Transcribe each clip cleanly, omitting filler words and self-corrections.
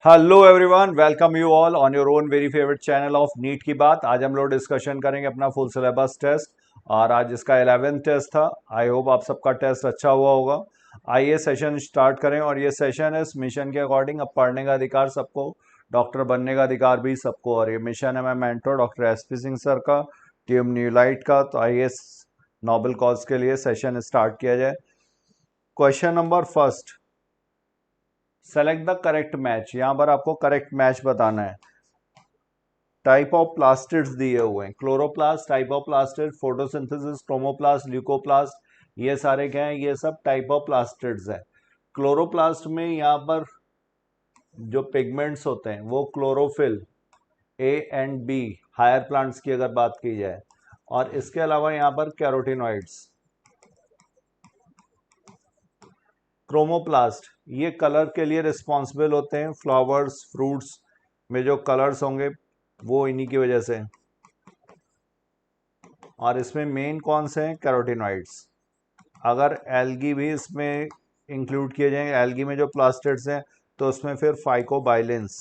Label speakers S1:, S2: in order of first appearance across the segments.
S1: Hello everyone, welcome you all on your own very favourite channel of NEET की बात। आज हम लोग डिस्कशन करेंगे अपना फुल सिलेबस टेस्ट और आज इसका 11th टेस्ट था। आई होप आप सबका टेस्ट अच्छा हुआ होगा। आइए सेशन स्टार्ट करें और ये सेशन है इस मिशन के अकॉर्डिंग। अब पढ़ने का अधिकार सबको, डॉक्टर बनने का अधिकार भी सबको। और ये मिशन है मैं mentor doctor SP Singh sir का, टीम न्यूलाइट का। तो आइए नोबेल कॉज के लिए सेशन स्टार्ट किया जाए। Question number first, select the correct match. यहाँ पर आपको करेक्ट मैच बताना है। टाइप ऑफ प्लास्टिड्स दिए हुए हैं, chloroplast, type of plastid, photosynthesis, chromoplast, leucoplast. ये सारे क्या हैं? ये सब टाइप ऑफ प्लास्टिड्स हैं। क्लोरोप्लास्ट में यहाँ पर जो पिगमेंट्स होते हैं वो chlorophyll a and b, higher plants की अगर बात की जाए। और इसके अलावा यहाँ पर कैरोटिनॉइड्स। क्रोमोप्लास्ट ये कलर के लिए रिस्पॉन्सिबल होते हैं। फ्लावर्स, फ्रूट्स में जो कलर्स होंगे वो इन्हीं की वजह से। और इसमें मेन कौन से हैं? कैरोटिनॉइड्स। अगर एल्गी भी इसमें इंक्लूड किए जाएंगे, एल्गी में जो प्लास्टिड्स हैं, तो उसमें फिर phycobilins,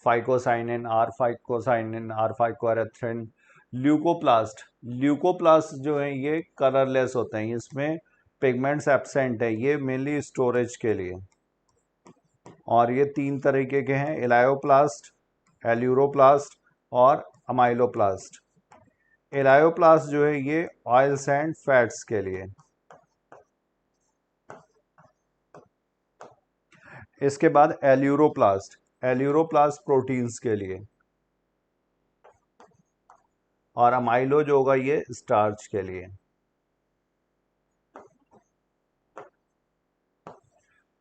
S1: phycocyanin, R phycocyanin, R phycoerythrin. Leucoplast, leucoplast जो है ये कलरलेस होते हैं, इसमें पिगमेंट्स एब्सेंट है, ये मेनली स्टोरेज के लिए। और ये तीन तरीके के हैं, इलायोप्लास्ट, एल्यूरोप्लास्ट और अमाइलोप्लास्ट। इलायोप्लास्ट जो है ये ऑयल्स एंड फैट्स के लिए। इसके बाद एल्यूरोप्लास्ट, एल्यूरोप्लास्ट प्रोटीन्स के लिए। और अमाइलो जो होगा ये स्टार्च के लिए।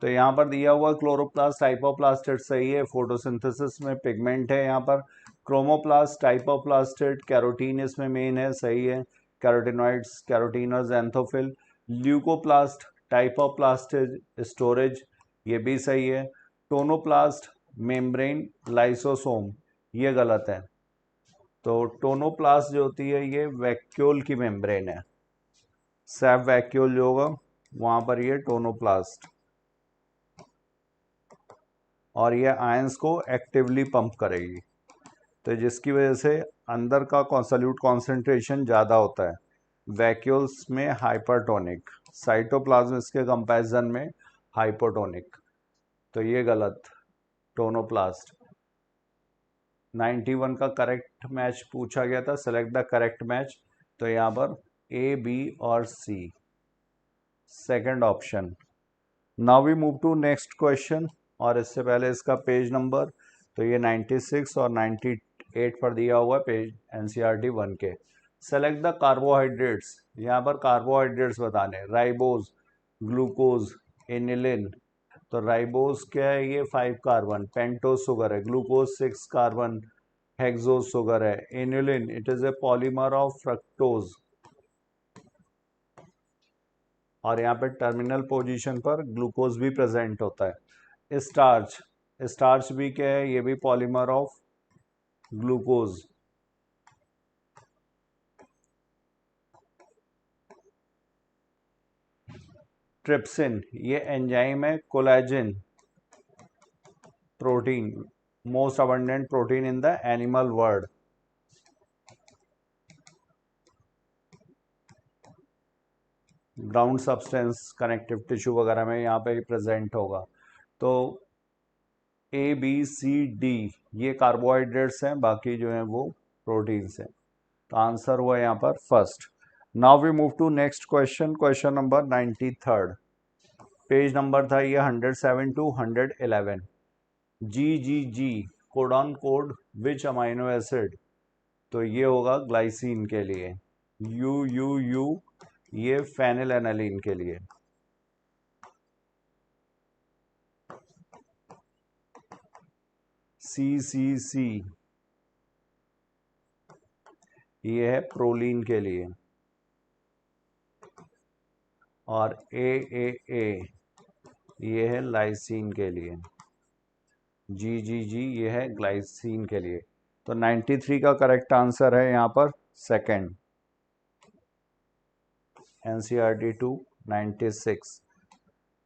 S1: तो यहाँ पर दिया हुआ क्लोरोप्लास्ट टाइपोप्लास्टिड सही है, फोटोसिंथेसिस में पिगमेंट है। यहाँ पर क्रोमोप्लास्ट टाइपोप्लास्टिड, कैरोटीन इसमें मेन है, सही है। कैरोटिनॉइड्स, कैरोटीनर्स, एंथोफिल। ल्यूकोप्लास्ट टाइपोप्लास्टिड, स्टोरेज, ये भी सही है। टोनोप्लास्ट मेम्ब्रेन, लाइसोसोम, ये गलत है। तो टोनोप्लास्ट जो होती है ये वैक्यूल की मेम्ब्रेन है। सैप वैक्यूल जो होगा वहाँ पर ये टोनोप्लास्ट। और ये आयंस को एक्टिवली पंप करेगी, तो जिसकी वजह से अंदर का सॉल्यूट कॉन्सेंट्रेशन ज़्यादा होता है। वैक्यूल्स में हाइपरटोनिक, साइटोप्लाज्म इसके कंपैरिजन में हाइपोटोनिक। तो ये गलत, टोनोप्लास्ट। 91 का करेक्ट मैच पूछा गया था, सेलेक्ट द करेक्ट मैच। तो यहाँ पर ए, बी और C, second option. Now we move to next question. और इससे पहले इसका पेज नंबर, तो ये 96 और 98 पर दिया हुआ है, पेज एनसीईआरटी 1 के। Select the carbohydrates. यहाँ पर कार्बोहाइड्रेट्स बताने, राइबोज, ग्लूकोज, एनिलिन। तो राइबोज क्या है? ये 5 कार्बन, पेंटोज शुगर है। ग्लूकोज 6 कार्बन, हेक्सोज शुगर है। Aniline it is a polymer of fructose. और यहाँ पे टर्मिनल पोजीशन पर ग्लूकोज भी प्रेजेंट होता है। स्टार्च, स्टार्च भी क्या है? ये भी पॉलीमर ऑफ ग्लूकोज। ट्रिप्सिन ये एंजाइम है। Collagen protein, most abundant protein in the animal world. Ground substance connective tissue वगैरह में यहाँ पे प्रेजेंट होगा। तो ए, बी, सी, डी ये कार्बोहाइड्रेट्स हैं, बाकी जो हैं वो प्रोटीन्स हैं। तो आंसर हुआ यहाँ पर first. Now we move to next question, question number 93। Page number था ये 107 to 111। G G G, codon code which amino acid. तो ये होगा ग्लाइसिन के लिए। यू यू यू ये फेनिलएनालिन के लिए। सी सी सी ये है प्रोलीन के लिए। और ए ए ए ये है लाइसिन के लिए। जी जी जी ये है ग्लाइसिन के लिए। तो 93 का करेक्ट आंसर है यहाँ पर second, NCERT 2 96।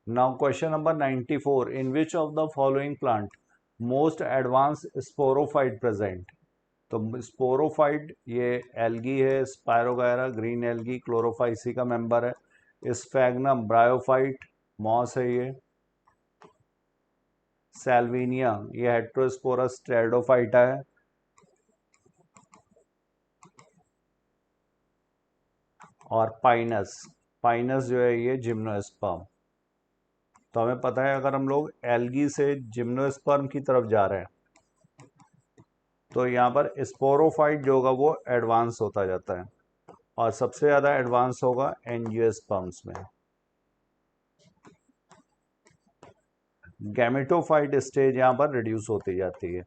S1: Now question number 94, in which of the following plant most advance sporophyte present. तो स्पोरोफाइट ये एल्गी है, स्पायरोगायरा ग्रीन एल्गी क्लोरोफाइसी का मेंबर है। स्फैग्नम ब्रायोफाइट मॉस है ये। सैल्विनिया ये हेट्रोस्पोरस स्ट्रेडोफाइटा है। और पाइनस, पाइनस जो है ये जिम्नोस्पर्म। तो हमें पता है अगर हम लोग एल्गी से जिम्नोस्पर्म की तरफ जा रहे हैं तो यहाँ पर स्पोरोफाइट जो होगा वो एडवांस होता जाता है और सबसे ज़्यादा एडवांस होगा एंजियोस्पर्म्स में। गैमेटोफाइट स्टेज यहाँ पर रिड्यूस होती जाती है।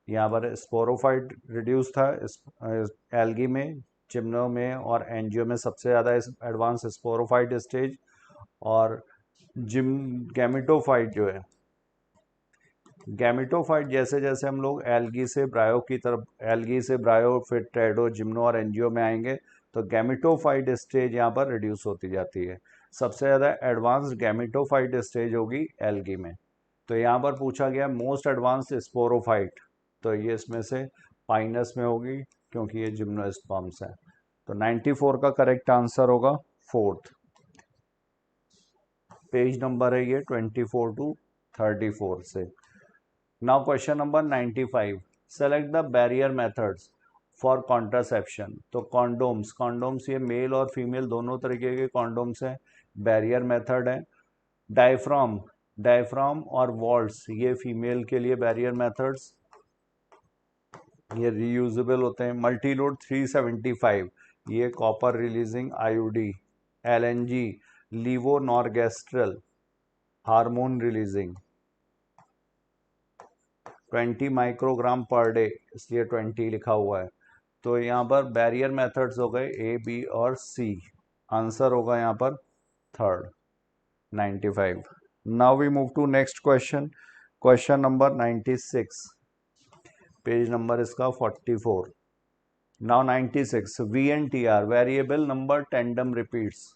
S1: यहाँ पर स्पोरोफाइट रिड्यूस था एल्गी में, चिम्नो में और एंजियो में सबसे ज़्यादा एडवांस स्पोरोफाइट स्टेज। और जिम गैमेटोफाइट जो है, गैमेटोफाइट जैसे जैसे हम लोग एल्गी से ब्रायो की तरफ, एल्गी से ब्रायो फिर ट्रेडो जिम्नो और एंजियो में आएंगे तो गैमेटोफाइट स्टेज यहाँ पर रिड्यूस होती जाती है। सबसे ज़्यादा एडवांस्ड गैमेटोफाइट स्टेज होगी एल्गी में। तो यहाँ पर पूछा गया मोस्ट एडवांस्ड स्पोरोफाइट, तो ये इसमें से पाइनस में होगी क्योंकि ये जिम्नोस्पर्म्स है। तो 94 का करेक्ट आंसर होगा फोर्थ। पेज नंबर है ये 24 टू 34 से। Now question number 95, select the barrier methods for contraception. तो कॉन्डोम्स, कॉन्डोम्स ये मेल और फीमेल दोनों तरीके के कॉन्डोम्स हैं, बैरियर मेथड है। डायफ्राम, डायफ्राम और वॉल्ट्स ये फीमेल के लिए बैरियर मेथड्स, ये रीयूजेबल होते हैं। मल्टीलोड 375 ये copper releasing IUD. LNG levonorgestrel hormone releasing 20 microgram per day, इसलिए 20 लिखा हुआ है। तो यहाँ पर बैरियर मेथड्स हो गए ए बी और सी। आंसर होगा यहाँ पर third 95। Now we move to next question, question number 96, page number इसका 44। Now 96, V N T R variable number tandem repeats.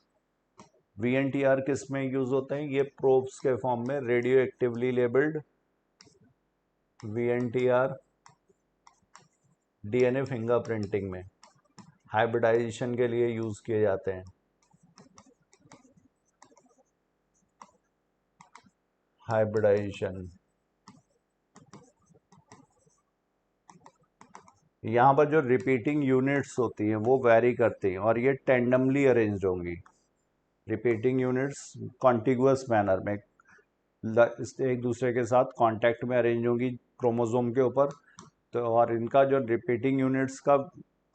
S1: V N T R किस में यूज होते हैं, ये प्रोब्स के फॉर्म में, radio actively labelled V N T R DNA fingerprinting में hybridisation के लिए यूज किए जाते हैं। हाइब्रिडाइजेशन, यहाँ पर जो रिपीटिंग यूनिट्स होती हैं वो वैरी करती हैं और ये टेंडमली अरेंज्ड होंगी। रिपीटिंग यूनिट्स कॉन्टिगुअस मैनर में एक दूसरे के साथ कांटेक्ट में अरेंज होंगी क्रोमोसोम के ऊपर। तो और इनका जो रिपीटिंग यूनिट्स का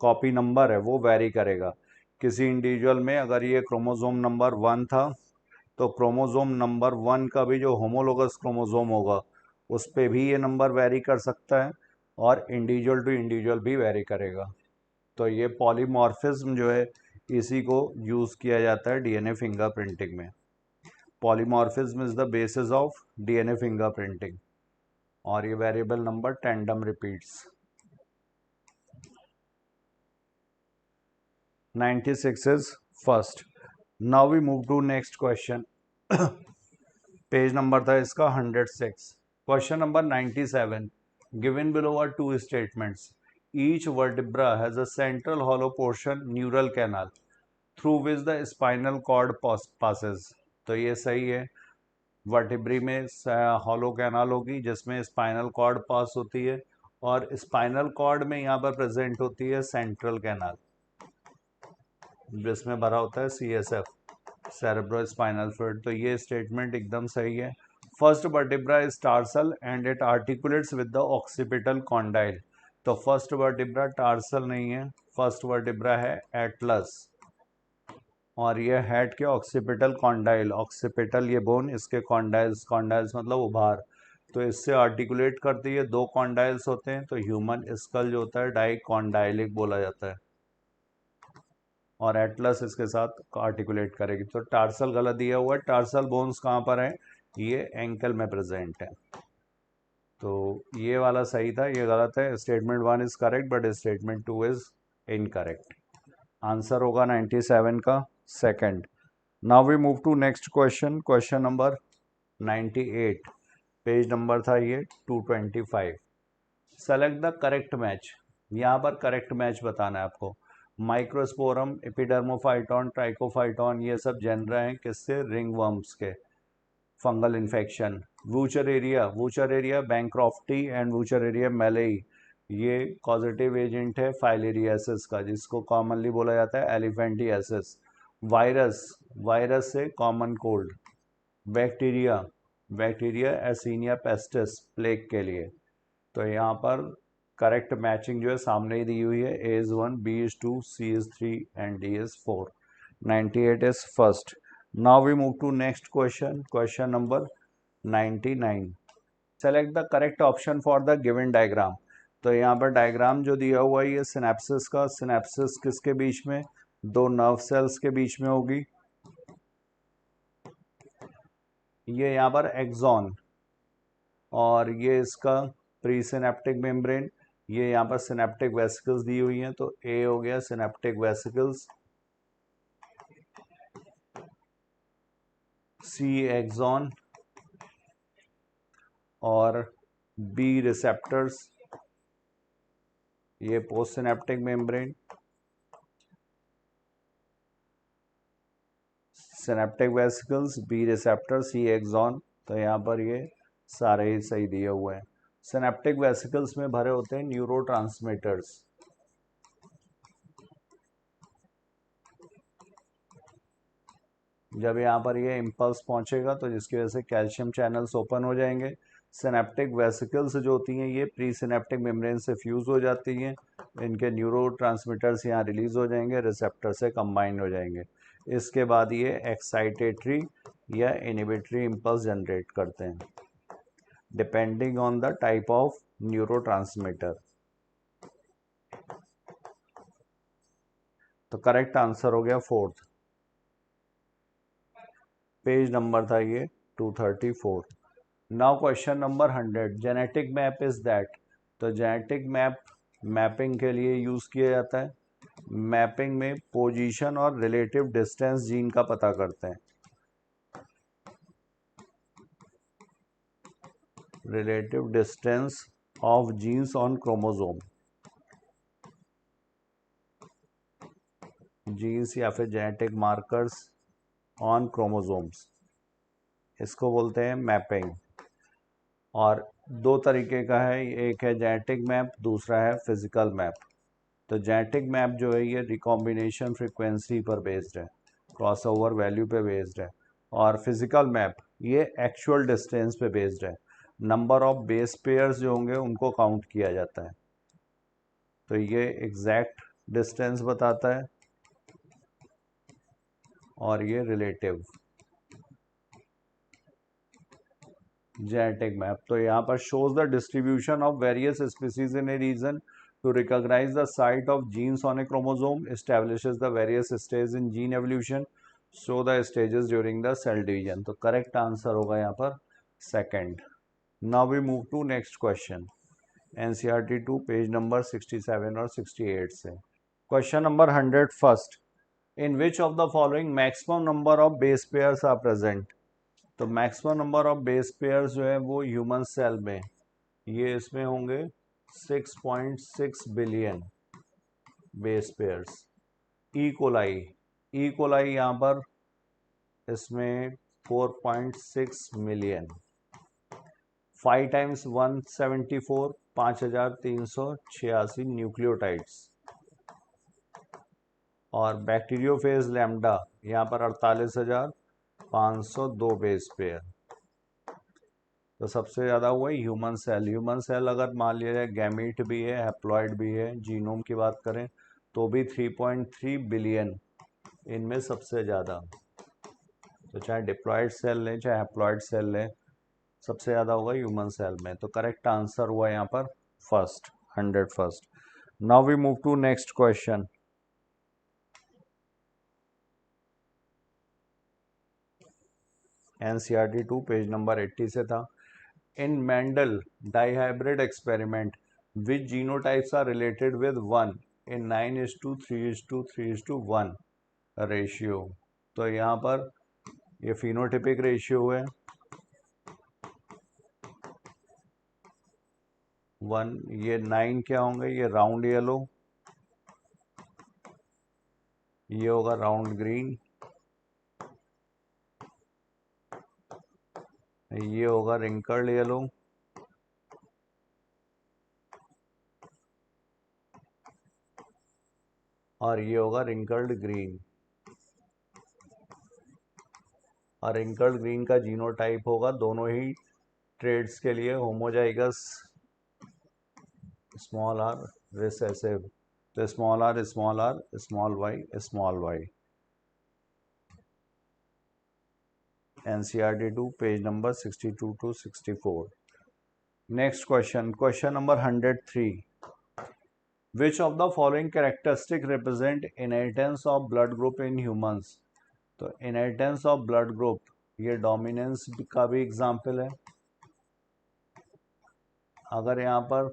S1: कॉपी नंबर है वो वैरी करेगा। किसी इंडिविजुअल में अगर ये क्रोमोसोम नंबर 1 था तो क्रोमोसोम नंबर 1 का भी जो होमोलोगस क्रोमोसोम होगा उस पर भी ये नंबर वैरी कर सकता है और इंडिविजुअल टू इंडिविजुअल भी वैरी करेगा। तो ये पॉलीमॉर्फिज्म जो है इसी को यूज़ किया जाता है डीएनए फिंगरप्रिंटिंग में। Polymorphism is the basis of DNA fingerprinting और ये variable number tandem repeats. 96 is first. Now we move to next question, page number था इसका 106। Question number 97, given below are two statements, each vertebra has a central hollow portion neural canal through which the spinal cord passes. तो ये सही है, vertebrae में hollow canal होगी जिसमें spinal cord पास होती है और स्पाइनल कॉर्ड में यहाँ पर प्रेजेंट होती है सेंट्रल कैनाल जिसमें भरा होता है सीएसएफ, सेरेब्रो स्पाइनल फ्लूइड। तो ये स्टेटमेंट एकदम सही है। First vertebra is tarsal and it articulates with the occipital condyle. तो फर्स्ट वर्टिब्रा टार्सल नहीं है, फर्स्ट वर्टिब्रा है एटलस और ये हेड के ऑक्सीपिटल कॉन्डाइल, ऑक्सीपिटल ये बोन, इसके कॉन्डाइल्स, कॉन्डाइल्स मतलब उभार, तो इससे आर्टिकुलेट करती है। दो कॉन्डाइल्स होते हैं तो ह्यूमन स्कल जो होता है डाइकॉन्डाइलिक बोला जाता है और एटलस इसके साथ आर्टिकुलेट करेगी। तो टार्सल गलत दिया हुआ है। टार्सल बोन्स कहाँ पर है, ये एंकल में प्रेजेंट है। तो ये वाला सही था, ये गलत है। Statement 1 is correct but statement 2 is incorrect. Answer होगा 97 का second. Now we move to next question, question number 98, page number था ये 225। Select the correct match. यहाँ पर करेक्ट मैच बताना है आपको। माइक्रोस्पोरम, एपिडर्मोफाइटॉन, ट्राइकोफाइटॉन, ये सब जेनरा हैं किससे? रिंग वर्म्स के। Fungal infection. Wuchereria bancrofti and Wuchereria malayi, ये कॉजेटिव एजेंट है फाइलेरियासिस का, जिसको कॉमनली बोला जाता है एलिफेंटियासिस। वायरस, वायरस से common cold. Bacteria, bacteria Yersinia pestis, plague के लिए। तो यहाँ पर करेक्ट मैचिंग जो है सामने ही दी हुई है, A is 1, B is 2, C is 3 and D is 4। 98 is first. Now we move to next question, question number 99. Select the correct option for the given diagram. तो यहाँ पर डायग्राम जो दिया हुआ है ये सिनेप्सिस का। सिनेप्सिस किसके बीच में? दो नर्व सेल्स के बीच में होगी। ये यहाँ पर एक्सॉन और ये इसका प्री सिनेप्टिक मेम्ब्रेन। ये यहाँ पर सिनेप्टिक वेसिकल्स दी हुई हैं, तो ए हो गया सिनेप्टिक वेसिकल्स, सी एक्सॉन और बी रिसेप्टर्स, ये post synaptic membrane, synaptic vesicles, B receptor, C axon. तो यहाँ पर ये सारे ही सही दिए हुए हैं। सिनेप्टिक वेसिकल्स में भरे होते हैं न्यूरोट्रांसमीटर्स। जब यहाँ पर ये इम्पल्स पहुंचेगा तो जिसकी वजह से कैल्शियम चैनल्स ओपन हो जाएंगे। सिनेप्टिक वेसिकल्स जो होती हैं ये प्री सिनेप्टिक मेम्ब्रेन से फ्यूज हो जाती हैं, इनके न्यूरोट्रांसमीटर्स यहाँ रिलीज हो जाएंगे, रिसेप्टर से कंबाइन हो जाएंगे। इसके बाद ये एक्साइटेटरी या इनिबिटरी इम्पल्स जनरेट करते हैं depending on the type of neurotransmitter. तो करेक्ट आंसर हो गया फोर्थ। पेज नंबर था ये 234। Now question number 100, genetic map is that. तो जेनेटिक मैप मैपिंग के लिए यूज किया जाता है। मैपिंग में पोजीशन और रिलेटिव डिस्टेंस जीन का पता करते हैं। Relative distance of genes on chromosome, genes या फिर जेनेटिक मार्कर्स ऑन क्रोमोसोम्स, इसको बोलते हैं मैपिंग। और दो तरीके का है, एक है जेनेटिक मैप, दूसरा है फिजिकल मैप। तो जेनेटिक मैप जो है ये रिकॉम्बिनेशन फ्रीक्वेंसी पर बेस्ड है, क्रॉसओवर वैल्यू पे बेस्ड है। और फिजिकल मैप ये एक्चुअल डिस्टेंस पे बेस्ड है, नंबर ऑफ बेस पेयर्स जो होंगे उनको काउंट किया जाता है। तो ये एग्जैक्ट डिस्टेंस बताता है और ये रिलेटिव। जेनेटिक मैप तो यहाँ पर shows the distribution of various species in a region to recognise the site of genes on a chromosome, establishes the various stage in gene evolution, show the stages during the cell division. तो correct answer होगा यहाँ पर second. Now we move to next question, NCERT 2 page number 67 और 68 से। Question number 100 first, in which of the following maximum number of base pairs are present. तो maximum number of base pairs जो है वो human cell में ये इसमें होंगे 6.6 billion base pairs. E coli यहाँ पर इसमें 4.6 मिलियन। 5 times 174, 5386 nucleotides. और बैक्टीरियोफेज लैम्डा यहाँ पर 48,502 बेस पेयर। तो सबसे ज़्यादा हुआ ह्यूमन सेल। ह्यूमन सेल अगर मान लिया जाए गैमीट भी है, हैप्लॉइड भी है, जीनोम की बात करें तो भी 3.3 बिलियन इनमें सबसे ज़्यादा। तो चाहे डिप्लॉयड सेल लें चाहे हैप्लॉइड सेल लें, सबसे ज़्यादा होगा ह्यूमन सेल में। तो करेक्ट आंसर हुआ यहाँ पर फर्स्ट, 100 फर्स्ट। Now we move to next question, NCERT 2 page number 80 से था। In Mendel dihybrid experiment, which genotypes are related with 1 in 9:3:3:1 ratio? तो यहाँ पर ये फिनोटिपिक रेशियो है 1, ये 9 क्या होंगे, ये राउंड येलो, ये होगा राउंड ग्रीन, ये होगा रिंकल्ड येलो, और ये होगा रिंकल्ड ग्रीन। और रिंकल्ड ग्रीन का जीनोटाइप होगा दोनों ही ट्रेड्स के लिए होमोजाइगस स्मॉल आर रिसेसिव। तो small R small Y. NCERT 2 page number 62 to 64। Next question, question number 103। Which of the following characteristic represent inheritance of blood group in humans. तो inheritance of blood group, ये dominance का भी example है। अगर यहाँ पर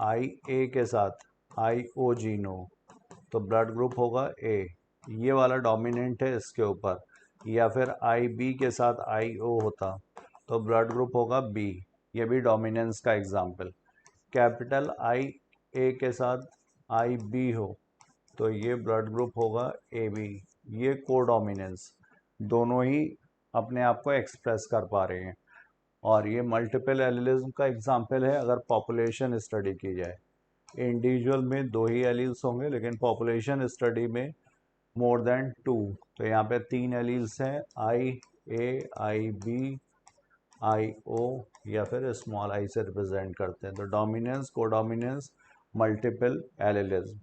S1: आई ए के साथ आई ओ जीन हो तो ब्लड ग्रुप होगा ए, ये वाला डोमिनेंट है इसके ऊपर। या फिर आई बी के साथ आई ओ होता तो ब्लड ग्रुप होगा बी, ये भी डोमिनेंस का एग्जाम्पल। कैपिटल आई ए के साथ आई बी हो तो ये ब्लड ग्रुप होगा ए बी, ये कोडोमिनेंस, दोनों ही अपने आप को एक्सप्रेस कर पा रहे हैं। और ये मल्टीपल एलिलिज्म का एग्जाम्पल है अगर पॉपुलेशन स्टडी की जाए। इंडिविजुअल में 2 ही एलील्स होंगे, लेकिन पॉपुलेशन स्टडी में मोर देन 2। तो यहाँ पे 3 एलील्स हैं, आई ए, आई बी, आई ओ, या फिर स्मॉल आई से रिप्रेजेंट करते हैं। तो dominance, codominance, multiple allelism.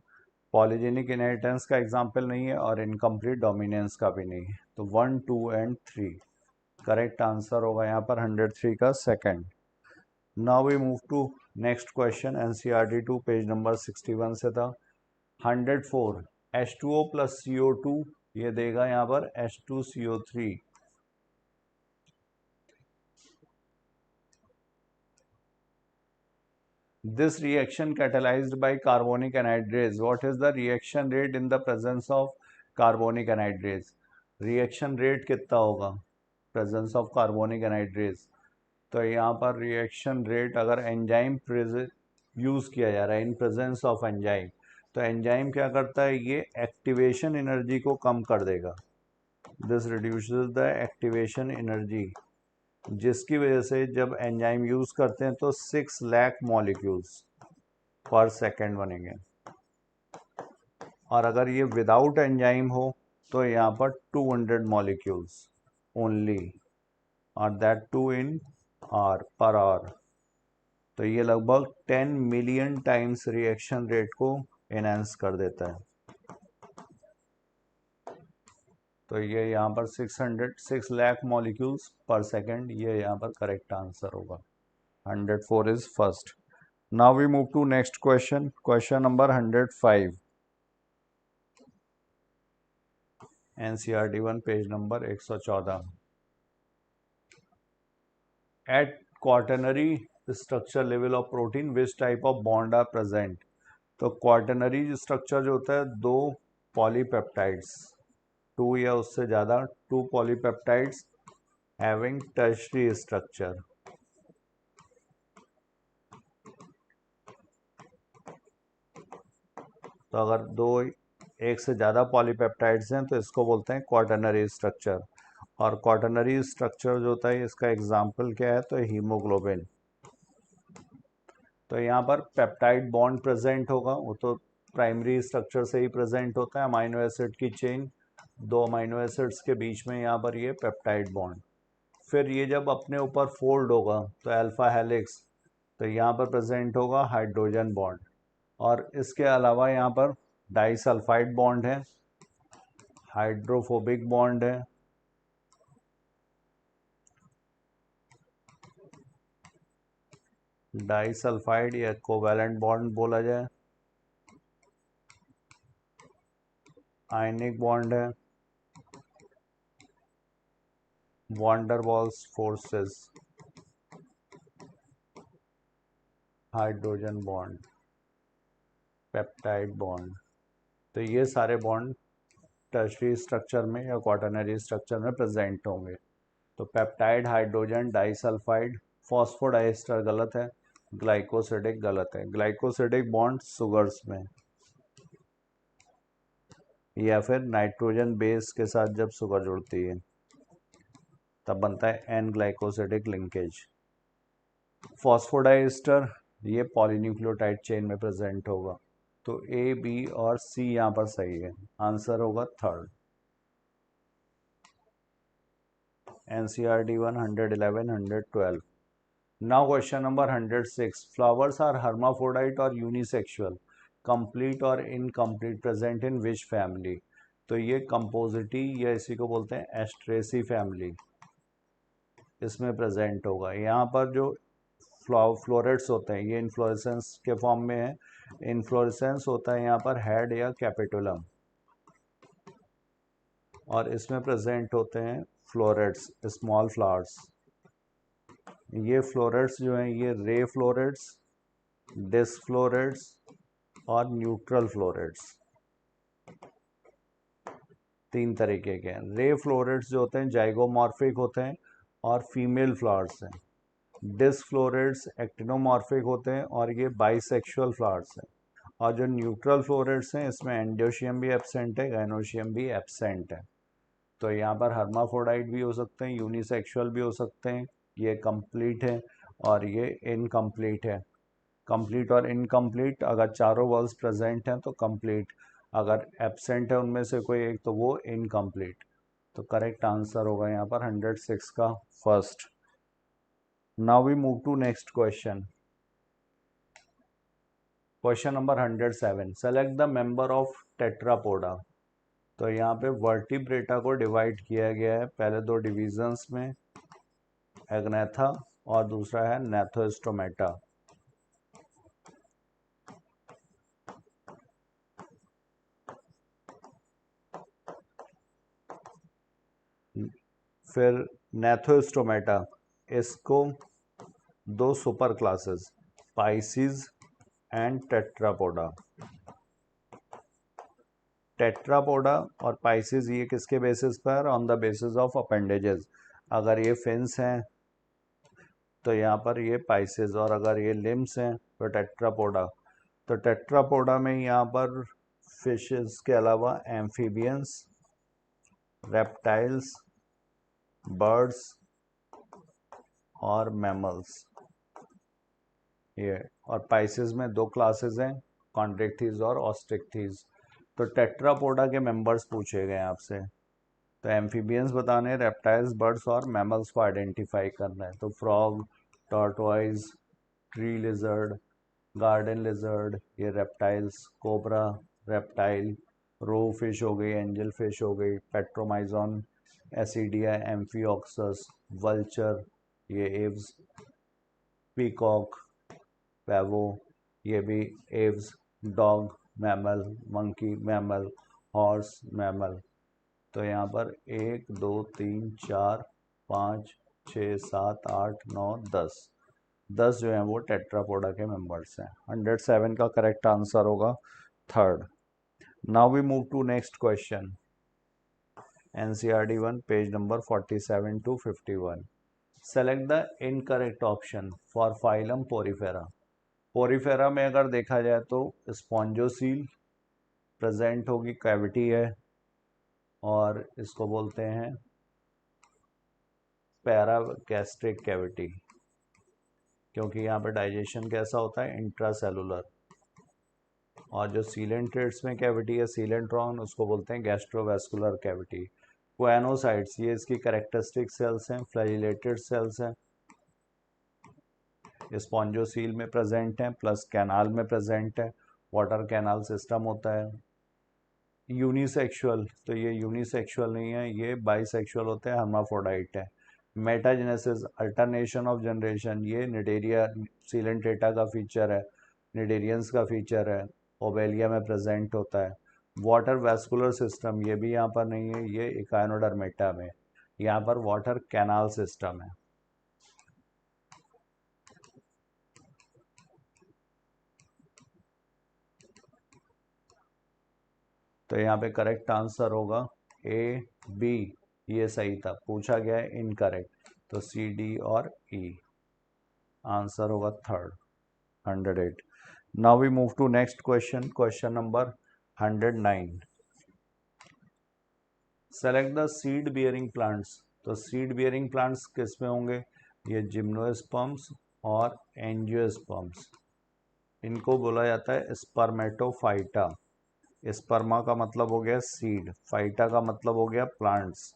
S1: Polygenic inheritance का एग्जाम्पल नहीं है और इनकम्प्लीट डोमिनेंस का भी नहीं है। तो 1, 2 एंड 3 करेक्ट आंसर होगा यहाँ पर 103 का second. Now we move to next question, NCERT 2 page number 61 से था। 104 H2O प्लस CO2, ये देगा यहाँ पर H2CO3। This reaction catalyzed by carbonic anhydrase. What is the reaction rate in the presence of carbonic anhydrase? Reaction rate कितना होगा presence of carbonic anhydrase? तो यहाँ पर रिएक्शन रेट, अगर एंजाइम यूज़ किया जा रहा है इन प्रेजेंस ऑफ एंजाइम, तो एंजाइम क्या करता है, ये एक्टिवेशन एनर्जी को कम कर देगा। This reduces the activation energy, जिसकी वजह से जब एंजाइम यूज़ करते हैं तो 6 लाख मॉलिक्यूल्स पर सेकेंड बनेंगे। और अगर ये विदाउट एंजाइम हो तो यहाँ पर 200 मॉलिक्यूल्स ओनली, और that too in are per hour. तो ये लगभग 10 मिलियन टाइम्स रिएक्शन रेट को एनहांस कर देता है। तो ये यहाँ पर 6 लाख मॉलिक्यूल्स पर सेकेंड, ये यहाँ पर करेक्ट आंसर होगा। 104 is first. Now we move to next question, question number 105, NCERT 1 page number 114। At quaternary structure level of protein which type of bond are present. तो क्वार्टनरी स्ट्रक्चर जो होता है, 2 polypeptides, 2 या उससे ज़्यादा 2 पॉलीपेप्टाइड्स हैविंग टर्शरी स्ट्रक्चर। तो अगर एक से ज़्यादा पॉलीपेप्टाइड्स हैं तो इसको बोलते हैं क्वार्टनरी स्ट्रक्चर। और क्वार्टनरी स्ट्रक्चर जो होता है इसका एग्जाम्पल क्या है, तो हीमोग्लोबिन। तो यहाँ पर पेप्टाइड बॉन्ड प्रेजेंट होगा, वो तो प्राइमरी स्ट्रक्चर से ही प्रेजेंट होता है, अमाइनो एसिड की चेन, 2 अमाइनो एसिड्स के बीच में यहाँ पर ये पेप्टाइड बॉन्ड। फिर ये जब अपने ऊपर फोल्ड होगा तो अल्फा हेलिक्स, तो यहाँ पर प्रेजेंट होगा हाइड्रोजन बॉन्ड। और इसके अलावा यहाँ पर डाइसल्फाइड बॉन्ड है, हाइड्रोफोबिक बॉन्ड है, डाइसल्फाइड या कोवैलेंट बॉन्ड बोला जाए, आयनिक बॉन्ड है, van der Waals forces, hydrogen bond, peptide bond. तो ये सारे बॉन्ड टर्शरी स्ट्रक्चर में या क्वाटरनरी स्ट्रक्चर में प्रेजेंट होंगे। तो पेप्टाइड हाइड्रोजन डाइसल्फाइड, फॉस्फोडाइस्टर गलत है, ग्लाइकोसिडिक गलत है। ग्लाइकोसिडिक बॉन्ड सुगर्स में, या फिर नाइट्रोजन बेस के साथ जब सुगर जुड़ती है तब बनता है एन ग्लाइकोसिडिक लिंकेज। फॉस्फोडाइस्टर ये पॉलीन्यूक्लियोटाइड चेन में प्रेजेंट होगा। तो ए, बी और सी यहाँ पर सही है, आंसर होगा third. NCERT 111, 112। Now question number 106. Flowers are hermaphrodite or unisexual, complete or incomplete, present in which family? तो ये कंपोजिटी या इसी को बोलते हैं एस्ट्रेसी फैमिली, इसमें प्रेजेंट होगा। यहाँ पर जो फ्लोरेट्स होते हैं ये इन्फ्लोरेसेंस के फॉर्म में है। इन्फ्लोरेसेंस होता है यहाँ पर हेड या कैपिटुलम, और इसमें प्रेजेंट होते हैं फ्लोरेट्स, स्मॉल फ्लावर्स। ये फ्लोरेट्स जो हैं ये रे फ्लोरेट्स, डिस्क फ्लोरेट्स और न्यूट्रल फ्लोरेट्स, तीन तरीके के हैं। रे फ्लोरेट्स जो होते हैं जाइगोमॉर्फिक होते हैं और फीमेल फ्लावर्स हैं। डिस्क फ्लोरेट्स एक्टिनोमॉर्फिक होते हैं और ये बाइसेक्सुअल फ्लावर्स हैं। और जो न्यूट्रल फ्लोरेट्स हैं इसमें एंडोशियम भी एब्सेंट है, गाइनोशियम भी एब्सेंट है। तो यहाँ पर हर्माफ्रोडाइट भी हो सकते हैं, यूनिसेक्सुअल भी हो सकते हैं। ये कंप्लीट है और ये इनकम्प्लीट है। कंप्लीट और इनकम्प्लीट, अगर चारों वर्ड्स प्रेजेंट हैं तो कंप्लीट, अगर एब्सेंट है उनमें से कोई एक तो वो इनकम्प्लीट। तो करेक्ट आंसर होगा यहाँ पर 106 का first. Now we move to next question. Question number 107। Select the member of Tetrapoda. तो यहाँ पे वर्टिब्रेटा को डिवाइड किया गया है पहले दो डिविजन्स में, एग्नेथा और दूसरा है नेथोस्टोमेटा। फिर नेथोस्टोमेटा, इसको दो super classes, Pisces and Tetrapoda. Tetrapoda और पाइसिस ये किसके बेसिस पर? On the basis of appendages. अगर ये फिन्स हैं तो यहाँ पर ये पाइसिस, और अगर ये लिम्स हैं तो टेट्रापोडा। तो टेट्रापोडा में यहाँ पर फिशेस के अलावा एम्फीबियंस, रेप्टाइल्स, बर्ड्स और मैमल्स ये। और पाइसिस में दो क्लासेस हैं, कॉन्ड्रिक्थीज और ऑस्ट्रिक्थीज। तो टेट्रापोडा के मेंबर्स पूछे गए आपसे, तो एम्फीबियंस बताने, रेप्टाइल्स, बर्ड्स और मैमल्स को आइडेंटिफाई करना है। तो frog, tortoise, tree lizard, garden lizard ये रेप्टाइल्स, कोबरा रेप्टाइल, रो फिश हो गई, एंजल फिश हो गई, पेट्रोमाइजोन एसिडिया एम्फीऑक्सस, वल्चर ये एव्स, पीकॉक, पैवो ये भी Aves, dog mammal, monkey mammal, horse mammal. तो यहाँ पर 1 2 3 4 5 6 7 8 9 10 10 जो हैं वो टेट्रापोडा के मेंबर्स हैं। 107 का करेक्ट आंसर होगा third. Now we move to next question. NCERT 1 page number 47 to 51। Select the incorrect option for phylum Porifera. Porifera में अगर देखा जाए तो स्पॉन्जोसील प्रेजेंट होगी, कैविटी है, और इसको बोलते हैं पैरागैस्ट्रिक कैविटी, क्योंकि यहाँ पे डाइजेशन कैसा होता है? इंट्रासेलुलर। और जो सीलेंट्रेट्स में कैविटी है, सीलेंट्रॉन, उसको बोलते हैं गैस्ट्रोवेस्कुलर कैविटी। क्वेनोसाइट्स ये इसकी कैरेक्टरिस्टिक सेल्स हैं, फ्लैजिलेटेड सेल्स हैं, स्पॉन्जोसील में प्रेजेंट हैं, प्लस कैनाल में प्रेजेंट है, वाटर कैनाल सिस्टम होता है। यूनिसेक्सुअल, तो ये यूनिसेक्सुअल नहीं है, ये बाइसेक्सुअल होते हैं, हर्माफ्रोडाइट है। मेटाजेनेसिस, अल्टरनेशन ऑफ जनरेशन, ये निडेरिया सीलेंट्रेटा का फीचर है, निडेरियंस का फीचर है, ओबेलिया में प्रेजेंट होता है। वाटर वेस्कुलर सिस्टम ये भी यहाँ पर नहीं है, ये इकाइनोडर्मेटा में। यहाँ पर वाटर कैनाल सिस्टम है। तो यहाँ पे करेक्ट आंसर होगा ए बी, ये सही था, पूछा गया है इनकरेक्ट, तो सी डी और ई आंसर होगा third 108. Now we move to next question, question number 109. Select the seed bearing plants. तो सीड बियरिंग प्लांट्स किस में होंगे, ये जिम्नोस्पर्म्स और एंजियोस्पर्म्स, इनको बोला जाता है स्पर्मेटोफाइटा. स्पर्मा का मतलब हो गया सीड, फाइटा का मतलब हो गया प्लांट्स,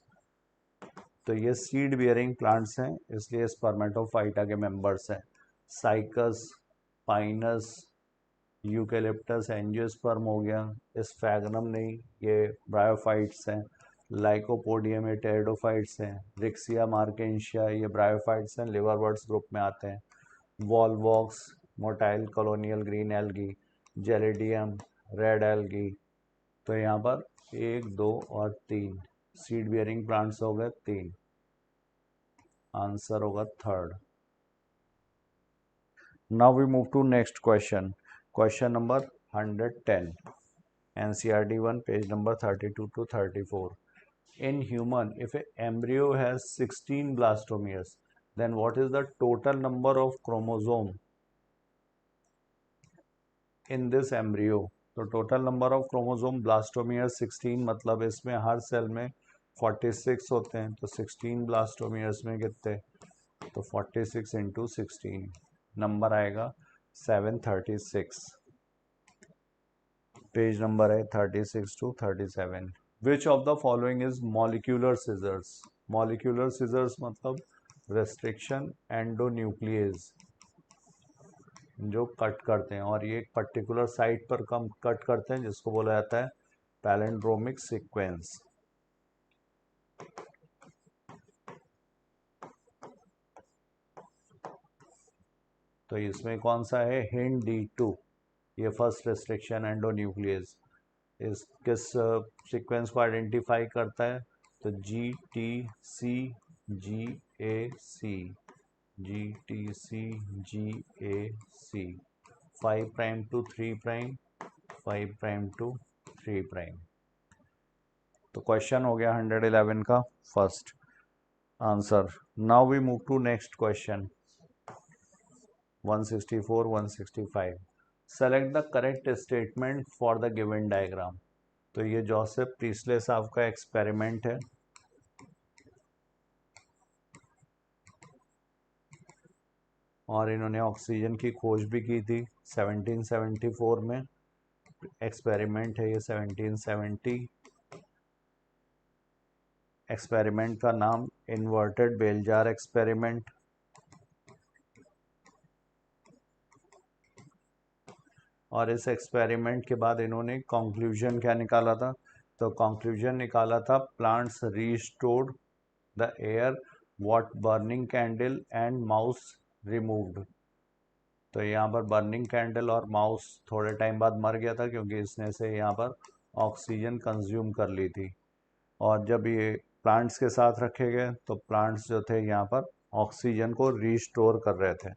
S1: तो ये सीड बियरिंग प्लांट्स हैं, इसलिए स्पर्मेटोफाइटा के मेंबर्स हैं. साइकस, पाइनस, यूकेलिप्टस एंजियोस्पर्म हो गया, स्फैगनम नहीं, ये ब्रायोफाइट्स हैं. लाइकोपोडियम ये टेरिडोफाइट्स हैं. रिक्सिया मार्केंशिया ये ब्रायोफाइट्स हैं, लिवरवर्ट्स ग्रुप में आते हैं. Volvox, motile colonial green algae, gelidium, red algae. तो यहाँ पर 1, 2 और 3 सीड बियरिंग प्लांट्स हो गए 3, आंसर होगा third. Now we move to next question, question number 110, NCERT 1, page number 32 to 34. In human, if an embryo has 16 blastomeres, then what is the total number of chromosome in this embryo? तो total number of chromosome blastomere 16, मतलब इसमें हर cell में 46 होते हैं, तो 16 blastomeres में कितने, तो 46 इंटू 16, नंबर आएगा 736. पेज नंबर है 36 to 37. Which of the following is molecular scissors. Molecular scissors मतलब रेस्ट्रिक्शन एंडोन्यूक्लियस, जो कट करते हैं, और ये एक पर्टिकुलर साइट पर कम कट करते हैं, जिसको बोला जाता है पैलिंड्रोमिक सीक्वेंस. तो इसमें कौन सा है, हिंड D2, ये फर्स्ट रेस्ट्रिक्शन एंडोन्यूक्लियस, इस किस सीक्वेंस को आइडेंटिफाई करता है, तो GTCGAC, GTCGAC, 5 prime to 3 prime, 5 prime to 3 prime. तो क्वेश्चन हो गया 111 का first answer. Now we move to next question 164, 165. Select the correct statement for the given diagram. तो ये जोसेफ प्रीस्ले साहब का एक्सपेरिमेंट है, और इन्होंने ऑक्सीजन की खोज भी की थी 1774 में. एक्सपेरिमेंट है ये 1770. एक्सपेरिमेंट का नाम इन्वर्टेड बेलजार एक्सपेरिमेंट. और इस एक्सपेरिमेंट के बाद इन्होंने कंक्लूजन क्या निकाला था, तो कंक्लूजन निकाला था plants restored the air what burning candle and mouse removed. तो यहाँ पर बर्निंग कैंडल और माउस थोड़े टाइम बाद मर गया था, क्योंकि इसने से यहाँ पर ऑक्सीजन कंज्यूम कर ली थी, और जब ये प्लांट्स के साथ रखे गए तो प्लांट्स जो थे यहाँ पर ऑक्सीजन को रीस्टोर कर रहे थे,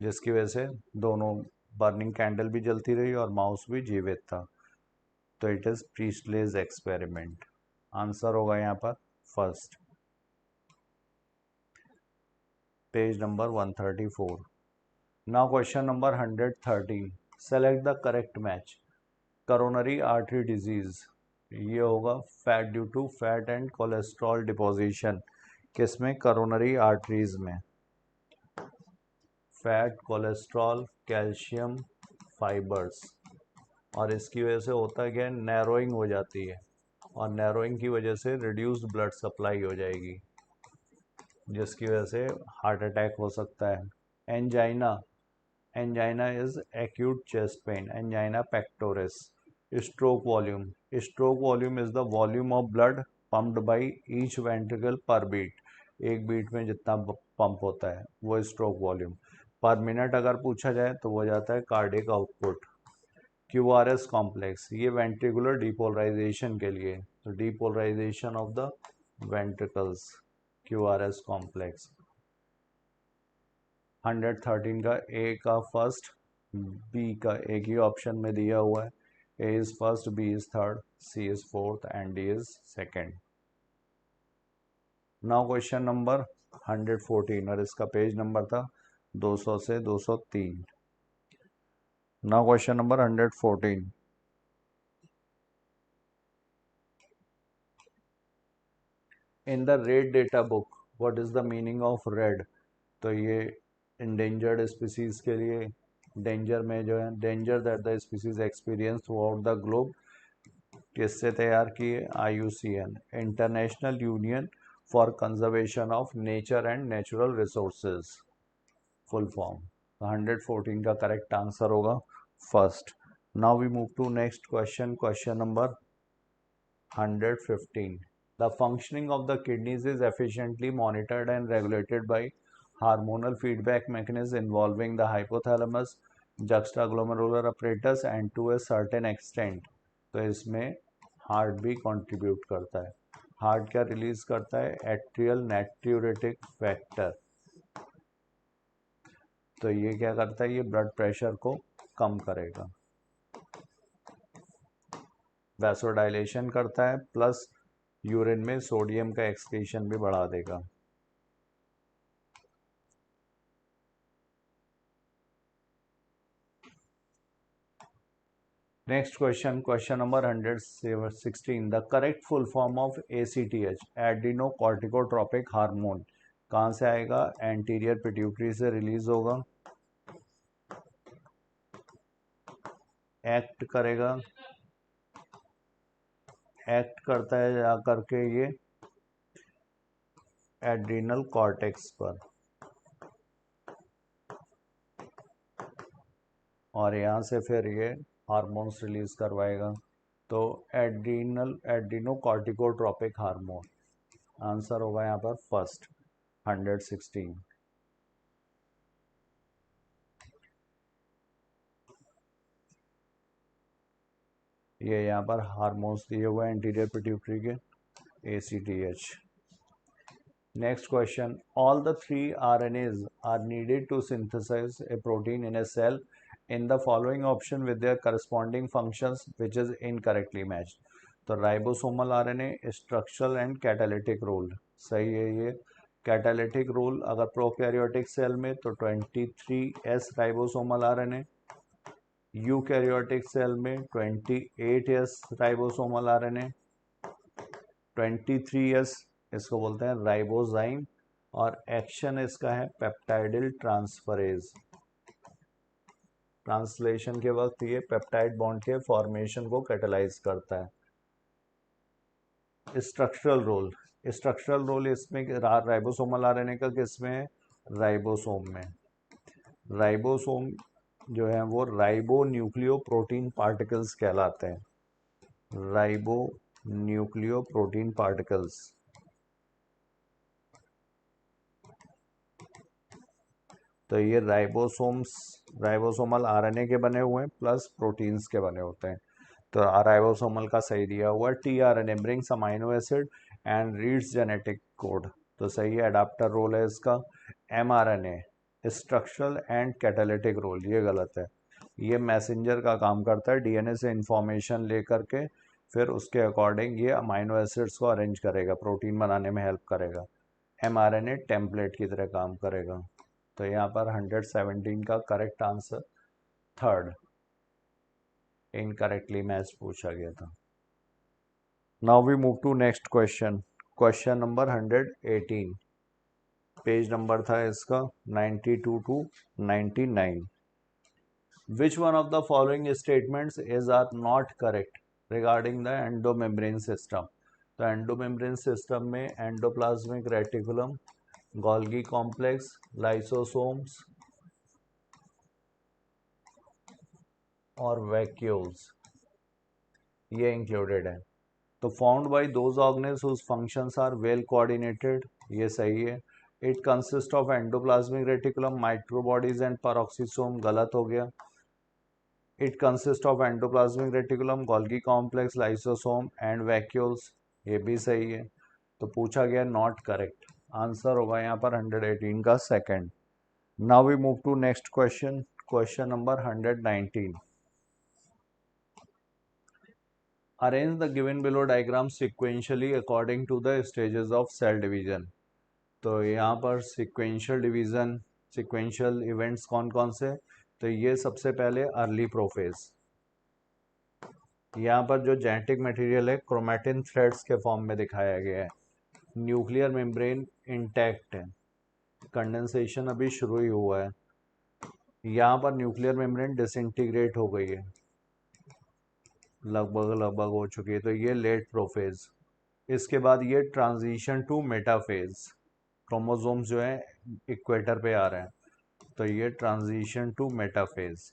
S1: जिसकी वजह से दोनों बर्निंग कैंडल भी जलती रही और माउस भी जीवित था. तो it is Priestley's experiment, answer होगा यहाँ पर फर्स्ट. Page number 134. नाउ question number 113. Select the correct match. Coronary artery disease, ये होगा fat due to fat and cholesterol deposition, किसमें, करोनरी आर्टरीज में. फैट, कोलेस्ट्रॉल, कैल्शियम, फाइबर्स, और इसकी वजह से होता क्या है, नैरोइंग हो जाती है, और नैरोइंग की वजह से रिड्यूस्ड ब्लड सप्लाई हो जाएगी, जिसकी वजह से हार्ट अटैक हो सकता है. Angina, angina is acute chest pain, angina pectoris. Stroke volume, stroke volume is the volume of blood pumped by each ventricle पर बीट, एक बीट में जितना पंप होता है वो स्ट्रोक वॉल्यूम. पर मिनट अगर पूछा जाए तो वो जाता है कार्डियक आउटपुट. QRS कॉम्प्लेक्स, ये वेंट्रिकुलर डीपोलराइजेशन के लिए, तो depolarisation of the ventricles, QRS complex. 113 का ए का फर्स्ट बी का एक ही ऑप्शन में दिया हुआ है, A is first, B is third, C is fourth and D is second. Now question number 114 और इसका पेज नंबर था 200 से 203। Now question number 114। In the red data book what is the meaning of red? तो ये endangered species के लिए danger में जो है, danger that the species experience throughout the globe, किससे तैयार किए? IUCN, International Union for Conservation of Nature and Natural Resources, full form. 114 का करेक्ट आंसर होगा first. Now we move to next question, question number 115. The functioning of the kidneys is efficiently monitored and regulated by hormonal feedback mechanisms involving the hypothalamus, juxtaglomerular apparatus and to a certain extent. तो इसमें heart भी contribute करता है। Heart क्या release करता है? Atrial natriuretic factor. तो ये क्या करता है? ये ब्लड प्रेशर को कम करेगा, वैसोडाइलेशन करता है, प्लस यूरिन में सोडियम का एक्सक्रीशन भी बढ़ा देगा। Next question, question number 116। The correct full form of ACTH, adrenocorticotropic hormone, कहाँ से आएगा? एंटीरियर पिट्यूटरी से रिलीज होगा, एक्ट करेगा, एक्ट करता है जा करके ये एड्रीनल कॉर्टेक्स पर, और यहाँ से फिर ये हार्मोन्स रिलीज करवाएगा। तो एड्रीनो कॉर्टिकोट्रोपिक हार्मोन, आंसर होगा यहाँ पर फर्स्ट 116। ये यहाँ पर हार्मोन्स दिए हुए हैं एंटीरियर पिट्यूटरी के, ACTH। Next question, all the 3 RNAs are needed to synthesise a protein in a cell in the following option with their corresponding functions which is incorrectly matched. तो ribosomal RNA structural and catalytic role, सही है ये। Catalytic role अगर prokaryotic cell में तो 23S ribosomal RNA, eukaryotic cell में 28S ribosomal RNA, 23S इसको बोलते हैं राइबोजाइम, और एक्शन इसका है पेप्टाइडिल ट्रांसफरेज। ट्रांसलेशन के वक्त ये पेप्टाइड बॉन्ड के फॉर्मेशन को कैटेलाइज करता है। स्ट्रक्चरल रोल, स्ट्रक्चरल रोल इसमें राइबोसोमल आरएनए का किसमें है? राइबोसोम में। राइबोसोम जो है वो राइबो न्यूक्लियो प्रोटीन पार्टिकल्स कहलाते हैं, राइबो न्यूक्लियो प्रोटीन पार्टिकल्स। तो ये राइबोसोमल आरएनए के बने हुए हैं प्लस प्रोटीन्स के बने होते हैं। तो राइबोसोमल का सही दिया हुआ है। tRNA brings amino acid and reads genetic code, तो सही है, एडाप्टर रोल है इसका। mRNA structural and catalytic role, ये गलत है। ये मैसेंजर का काम करता है, DNA से इंफॉर्मेशन लेकर के फिर उसके अकॉर्डिंग ये अमाइनो एसिड्स को अरेंज करेगा, प्रोटीन बनाने में हेल्प करेगा। mRNA टेम्पलेट की तरह काम करेगा। तो यहाँ पर 117 का correct answer third, incorrectly match पूछा गया था। Now we move to next question, question number 118। Page number था इसका 92 to 99। Which one of the following statements is are not correct regarding the endomembrane system? तो एंडोमेम्ब्रेन सिस्टम में endoplasmic reticulum, Golgi complex, lysosomes और vacuoles ये included है। तो found by those organelles whose functions are well coordinated, ये सही है। It consist of endoplasmic reticulum, microbodies and peroxisome, गलत हो गया। It consist of endoplasmic reticulum, Golgi complex, lysosome and vacuoles, ये भी सही है। तो पूछा गया नॉट करेक्ट, आंसर होगा यहाँ पर 118 का second. Now we move to next question, question number 119. Arrange the given below diagram sequentially according to the stages of cell division. तो यहाँ पर sequential division, sequential events कौन कौन से, तो ये सबसे पहले अर्ली प्रोफेज. यहाँ पर जो जेनेटिक मटेरियल है क्रोमैटिन थ्रेड्स के फॉर्म में दिखाया गया है. न्यूक्लियर मेम्ब्रेन इंटैक्ट है, कंडेंसेशन अभी शुरू ही हुआ है. यहाँ पर न्यूक्लियर मेम्ब्रेन डिसइंटीग्रेट हो गई है, लगभग हो चुकी है, तो ये लेट प्रोफेज. इसके बाद ये ट्रांजिशन टू मेटाफेज, क्रोमोसोम्स जो है इक्वेटर पे आ रहे हैं, तो ये ट्रांजिशन टू मेटाफेज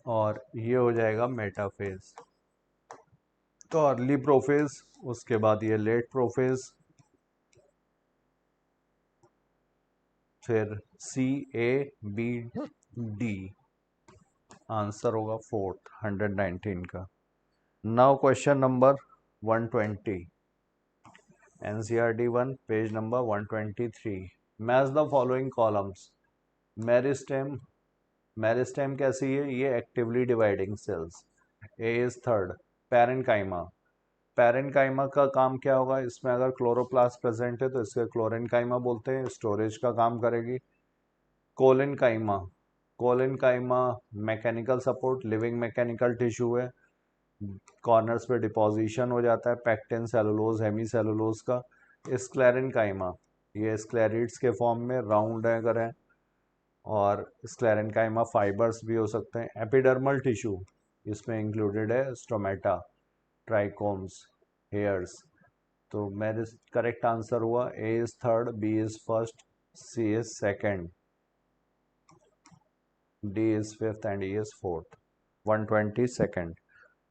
S1: और ये हो जाएगा मेटाफेज. तो अर्ली प्रोफेज, उसके बाद ये लेट प्रोफेज, फिर सी ए बी डी. आंसर होगा फोर्थ 119 का. Now question number 120, NCERT 1 page number 123. Match the following columns. Meristem, meristem कैसी है, ये actively dividing cells. A is third. Parenchyma, parenchyma का काम क्या होगा, इसमें अगर क्लोरोप्लास्ट प्रेजेंट है तो इसके क्लोरेनकाइमा बोलते हैं, स्टोरेज का काम करेगी. Collenchyma, collenchyma mechanical support, living mechanical tissue है, कॉर्नर्स पे डिपोजिशन हो जाता है पैक्टिन, सेलुलोज, हेमी सेलुलोज का. स्क्लेरेनकाइमा, ये स्क्लेरिड्स के फॉर्म में राउंड है अगर है, और स्क्लेरेनकाइमा फाइबर्स भी हो सकते हैं. एपिडर्मल टिश्यू, इसमें इंक्लूडेड है स्टोमेटा, ट्राइकोम्स, हेयर्स. तो मेरे करेक्ट आंसर हुआ A is third, B is first, C is second, D is fifth and E is fourth. 122nd.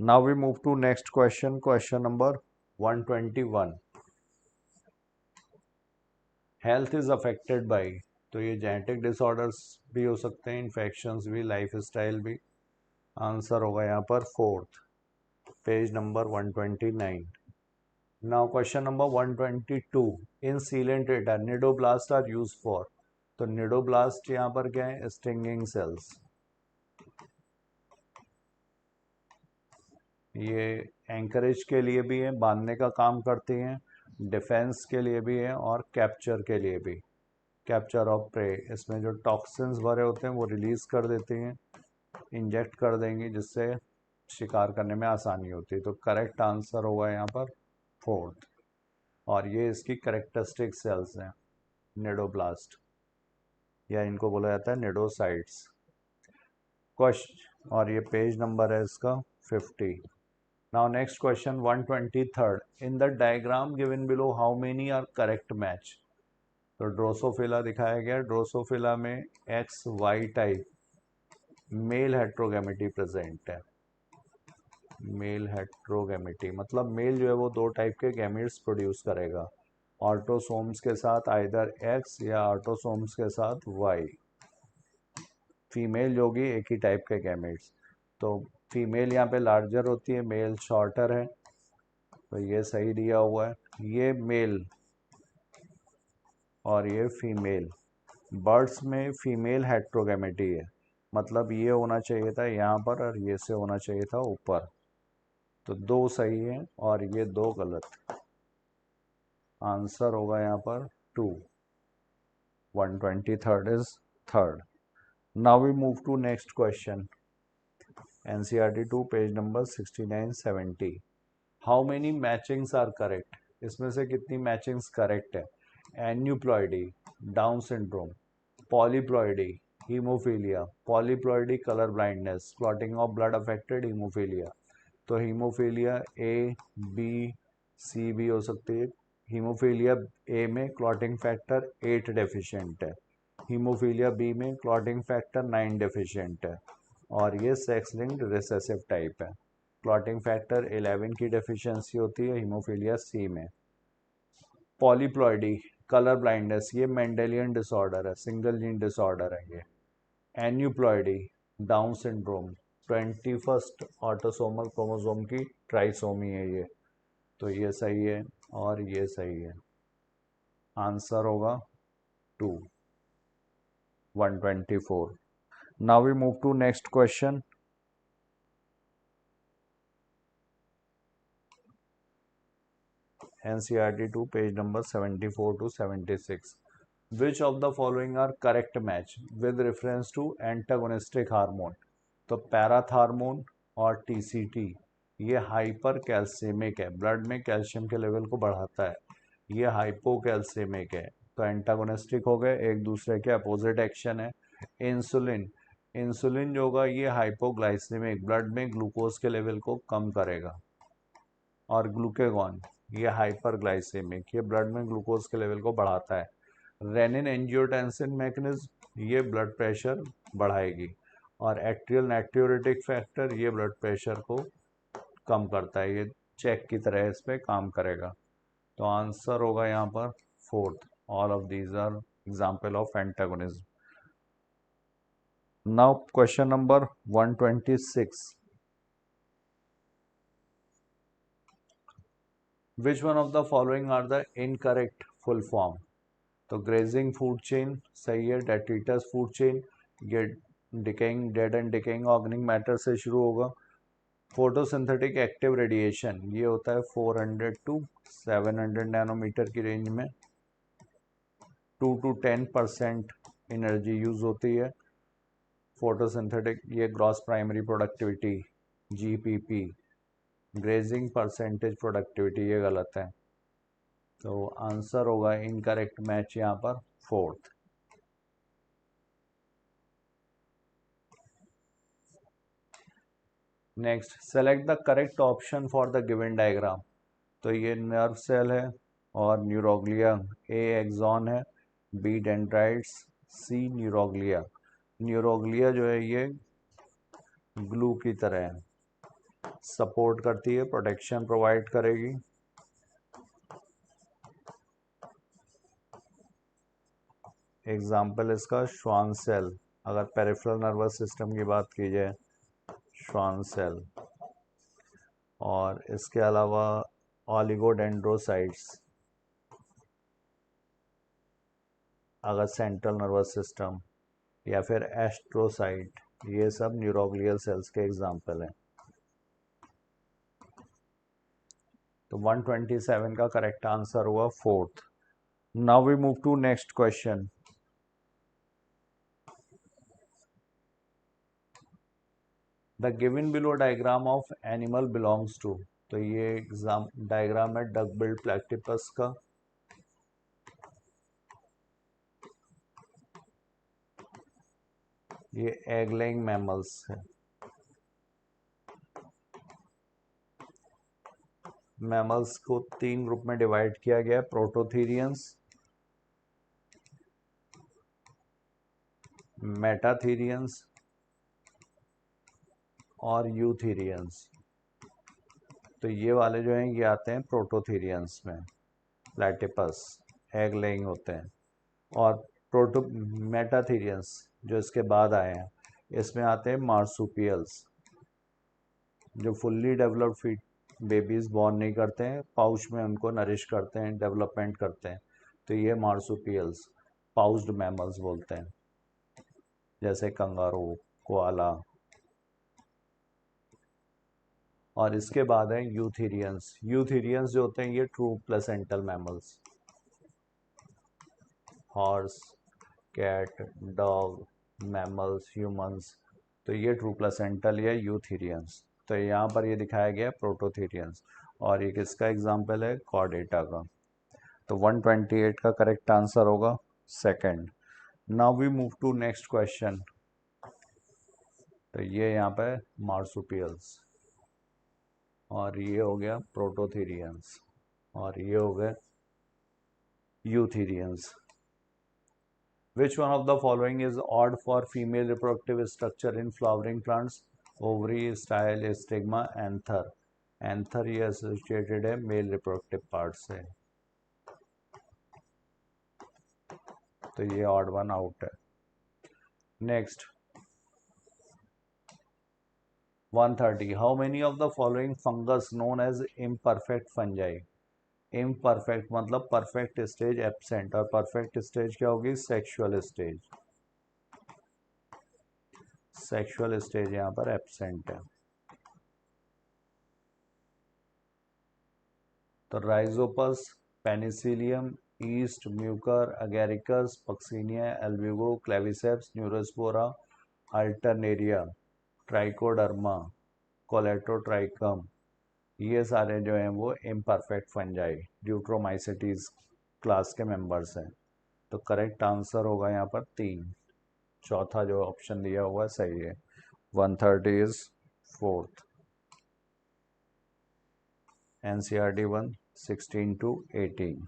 S1: Now we move to next question, question number 121. Health is affected by, तो ये genetic disorders भी हो सकते हैं, infections भी, life style भी. Answer होगा यहाँ पर फोर्थ, पेज नंबर 129. नाउ question number 122. In coelenterata cnidoblast are use for, तो निडोब्लास्ट यहाँ पर क्या है, स्टिंगिंग सेल्स. ये एंकरेज के लिए भी है, बांधने का काम करती हैं, डिफेंस के लिए भी है, और कैप्चर के लिए भी, कैप्चर ऑफ प्रे. इसमें जो टॉक्सिन्स भरे होते हैं वो रिलीज कर देती हैं, इंजेक्ट कर देंगी, जिससे शिकार करने में आसानी होती है. तो करेक्ट आंसर होगा यहाँ पर फोर्थ, और ये इसकी करेक्टरिस्टिक सेल्स हैं निडोब्लास्ट, या इनको बोला जाता है निडोसाइट्स. क्वेश्चन, और ये पेज नंबर है इसका 50. Now next question 123rd. In the diagram given below, how many are correct match? तो ड्रोसोफिला दिखाया गया, ड्रोसोफिला में X Y type male heterogamety present है. मेल हेट्रोगेमिटी मतलब मेल जो है वो दो टाइप के गैमेट्स प्रोड्यूस करेगा, ऑटोसोम्स के साथ आइदर एक्स या ऑटोसोम्स के साथ वाई. फीमेल जो होगी एक ही टाइप के गैमेट्स. तो फीमेल यहाँ पे लार्जर होती है, मेल शॉर्टर है, तो ये सही दिया हुआ है. ये मेल और ये फीमेल. बर्ड्स में फीमेल हेट्रोगेमिटी है, मतलब ये होना चाहिए था यहाँ पर और ये से होना चाहिए था ऊपर, तो दो सही है और ये दो गलत. आंसर होगा यहाँ पर 2. 123rd is third. Now we move to next question, NCERT 2 page number 69-70. How many matchings are correct, इसमें से कितनी मैचिंग्स करेक्ट है. Aneuploidy, Down syndrome, polyploidy, haemophilia, polyploidy colour blindness, clotting of blood affected haemophilia. तो haemophilia A B C भी हो सकती है. Haemophilia A में क्लॉटिंग फैक्टर 8 डेफिशिएंट है, हीमोफीलिया बी में क्लॉटिंग फैक्टर 9 डेफिशिएंट है, और ये सेक्स लिंक्ड रिसेसिव टाइप है. क्लॉटिंग फैक्टर 11 की डेफिशिएंसी होती है हीमोफीलिया सी में. पॉलीप्लॉइडी कलर ब्लाइंडनेस, ये मेंडेलियन डिसऑर्डर है, सिंगल जीन डिसऑर्डर है ये. Aneuploidy Down syndrome, 21st autosomal chromosome की ट्राइसोमी है ये, तो ये सही है और ये सही है. आंसर होगा 2. 124. Now we move to next question. NCERT 2 page number 74 to 76. Which of the following are correct match with reference to antagonistic hormone? तो पैराथार्मोन और TCT ये हाइपर कैल्सियमिक है, ब्लड में कैल्शियम के लेवल को बढ़ाता है. ये हाइपोकैल्सियमिक है, तो एंटागोनिस्टिक हो गए, एक दूसरे के अपोजिट एक्शन है. इंसुलिन, इंसुलिन जो होगा ये हाइपोग्लाइसेमिक, ब्लड में ग्लूकोज के लेवल को कम करेगा. और ग्लूकेगॉन ये हाइपरग्लाइसेमिक, ये ब्लड में ग्लूकोज के लेवल को बढ़ाता है. रेनिन एंजियोटेंसिन मैकेनिज्म ये ब्लड प्रेशर बढ़ाएगी. और एट्रियल नाट्रियोरेटिक फैक्टर ये ब्लड प्रेशर को कम करता है, ये चेक की तरह इस पर काम करेगा. तो आंसर होगा यहाँ पर fourth. All of these are example of antagonism. नाउ question number 126. Which one of the following are the incorrect full form? तो ग्रेजिंग फूड चेन सही है. डेट्रिटस फूड चेन ये decaying, dead and decaying organic matter से शुरू होगा. Photosynthetic active radiation ये होता है 400 टू 700 नैनोमीटर की रेंज में. 2 to 10% एनर्जी यूज होती है. फोटोसिंथेटिक ये gross primary productivity GPP. Grazing percentage productivity ये गलत है, तो आंसर होगा इनकरेक्ट मैच यहाँ पर fourth. Next, select the correct option for the given diagram. तो ये नर्व सेल है और न्यूरोग्लिया. ए एक्सॉन है, बी डेंड्राइट्स, सी न्यूरोग्लिया. न्यूरोग्लिया जो है ये ग्लू की तरह है, सपोर्ट करती है, प्रोटेक्शन प्रोवाइड करेगी. एग्जाम्पल इसका श्वान सेल, अगर पेरिफेरल नर्वस सिस्टम की बात की जाए, श्वान सेल. और इसके अलावा ऑलिगोडेंड्रोसाइट्स अगर सेंट्रल नर्वस सिस्टम, या फिर एस्ट्रोसाइट, ये सब न्यूरोग्लियल सेल्स के एग्जाम्पल हैं. तो 127 का करेक्ट आंसर हुआ fourth. Now we move to next question. The given below diagram of animal belongs to. तो ये एग्जाम डायग्राम है डक बिल्ड प्लैटिपस का. ये एग लेइंग मैमल्स है. मैमल्स को 3 ग्रुप में डिवाइड किया गया है. प्रोटोथीरियंस, मेटाथीरियंस और यूथीरियंस. तो ये वाले जो हैं ये आते हैं प्रोटोथीरियंस में. प्लैटिपस एग लेइंग होते हैं. और प्रोटो मेटाथीरियंस जो इसके बाद आए हैं, इसमें आते हैं मार्सुपियल्स, जो fully developed feet babies born नहीं करते हैं, पाउच में उनको नरिश करते हैं, डेवलपमेंट करते हैं. तो ये मार्सुपियल्स पाउच्ड मैमल्स बोलते हैं, जैसे कंगारू, कोआला. और इसके बाद है यूथीरियंस. यूथीरियंस जो होते हैं ये true placental mammals, horse, cat, dog, mammals, humans. तो ये ट्रू प्लेसेंटल या यूथीरियंस. तो यहाँ पर ये दिखाया गया प्रोटोथीरियंस. और ये किसका एग्जाम्पल है? कॉर्डेटा का. तो 128 का करेक्ट आंसर होगा second. Now we move to next question. तो ये यहाँ पे मार्सुपियल्स, और ये हो गया प्रोटोथीरियंस, और ये हो गए यूथीरियंस. Which one of the following is odd for female reproductive structure in flowering plants? Ovary, style, stigma, anther. Anther ये associated है male reproductive part से, तो ये odd one out है. Next, 130. How many of the following fungus known as imperfect fungi? Imperfect मतलब perfect stage absent, और perfect stage क्या होगी? Sexual stage. सेक्सुअल स्टेज यहाँ पर एब्सेंट है। तो Rhizopus, Penicillium, east, Mucor, Agaricus, Puccinia, Albugo, Claviceps, Neurospora, Alternaria, trichoderma, Colletotrichum, ये सारे जो हैं वो इम्परफेक्ट फंजाई ड्यूट्रोमाइसिटीज क्लास के मेंबर्स हैं। तो करेक्ट आंसर होगा यहाँ पर 3, चौथा जो ऑप्शन दिया हुआ सही है। 130 is fourth. NCERT 1 16 to 18।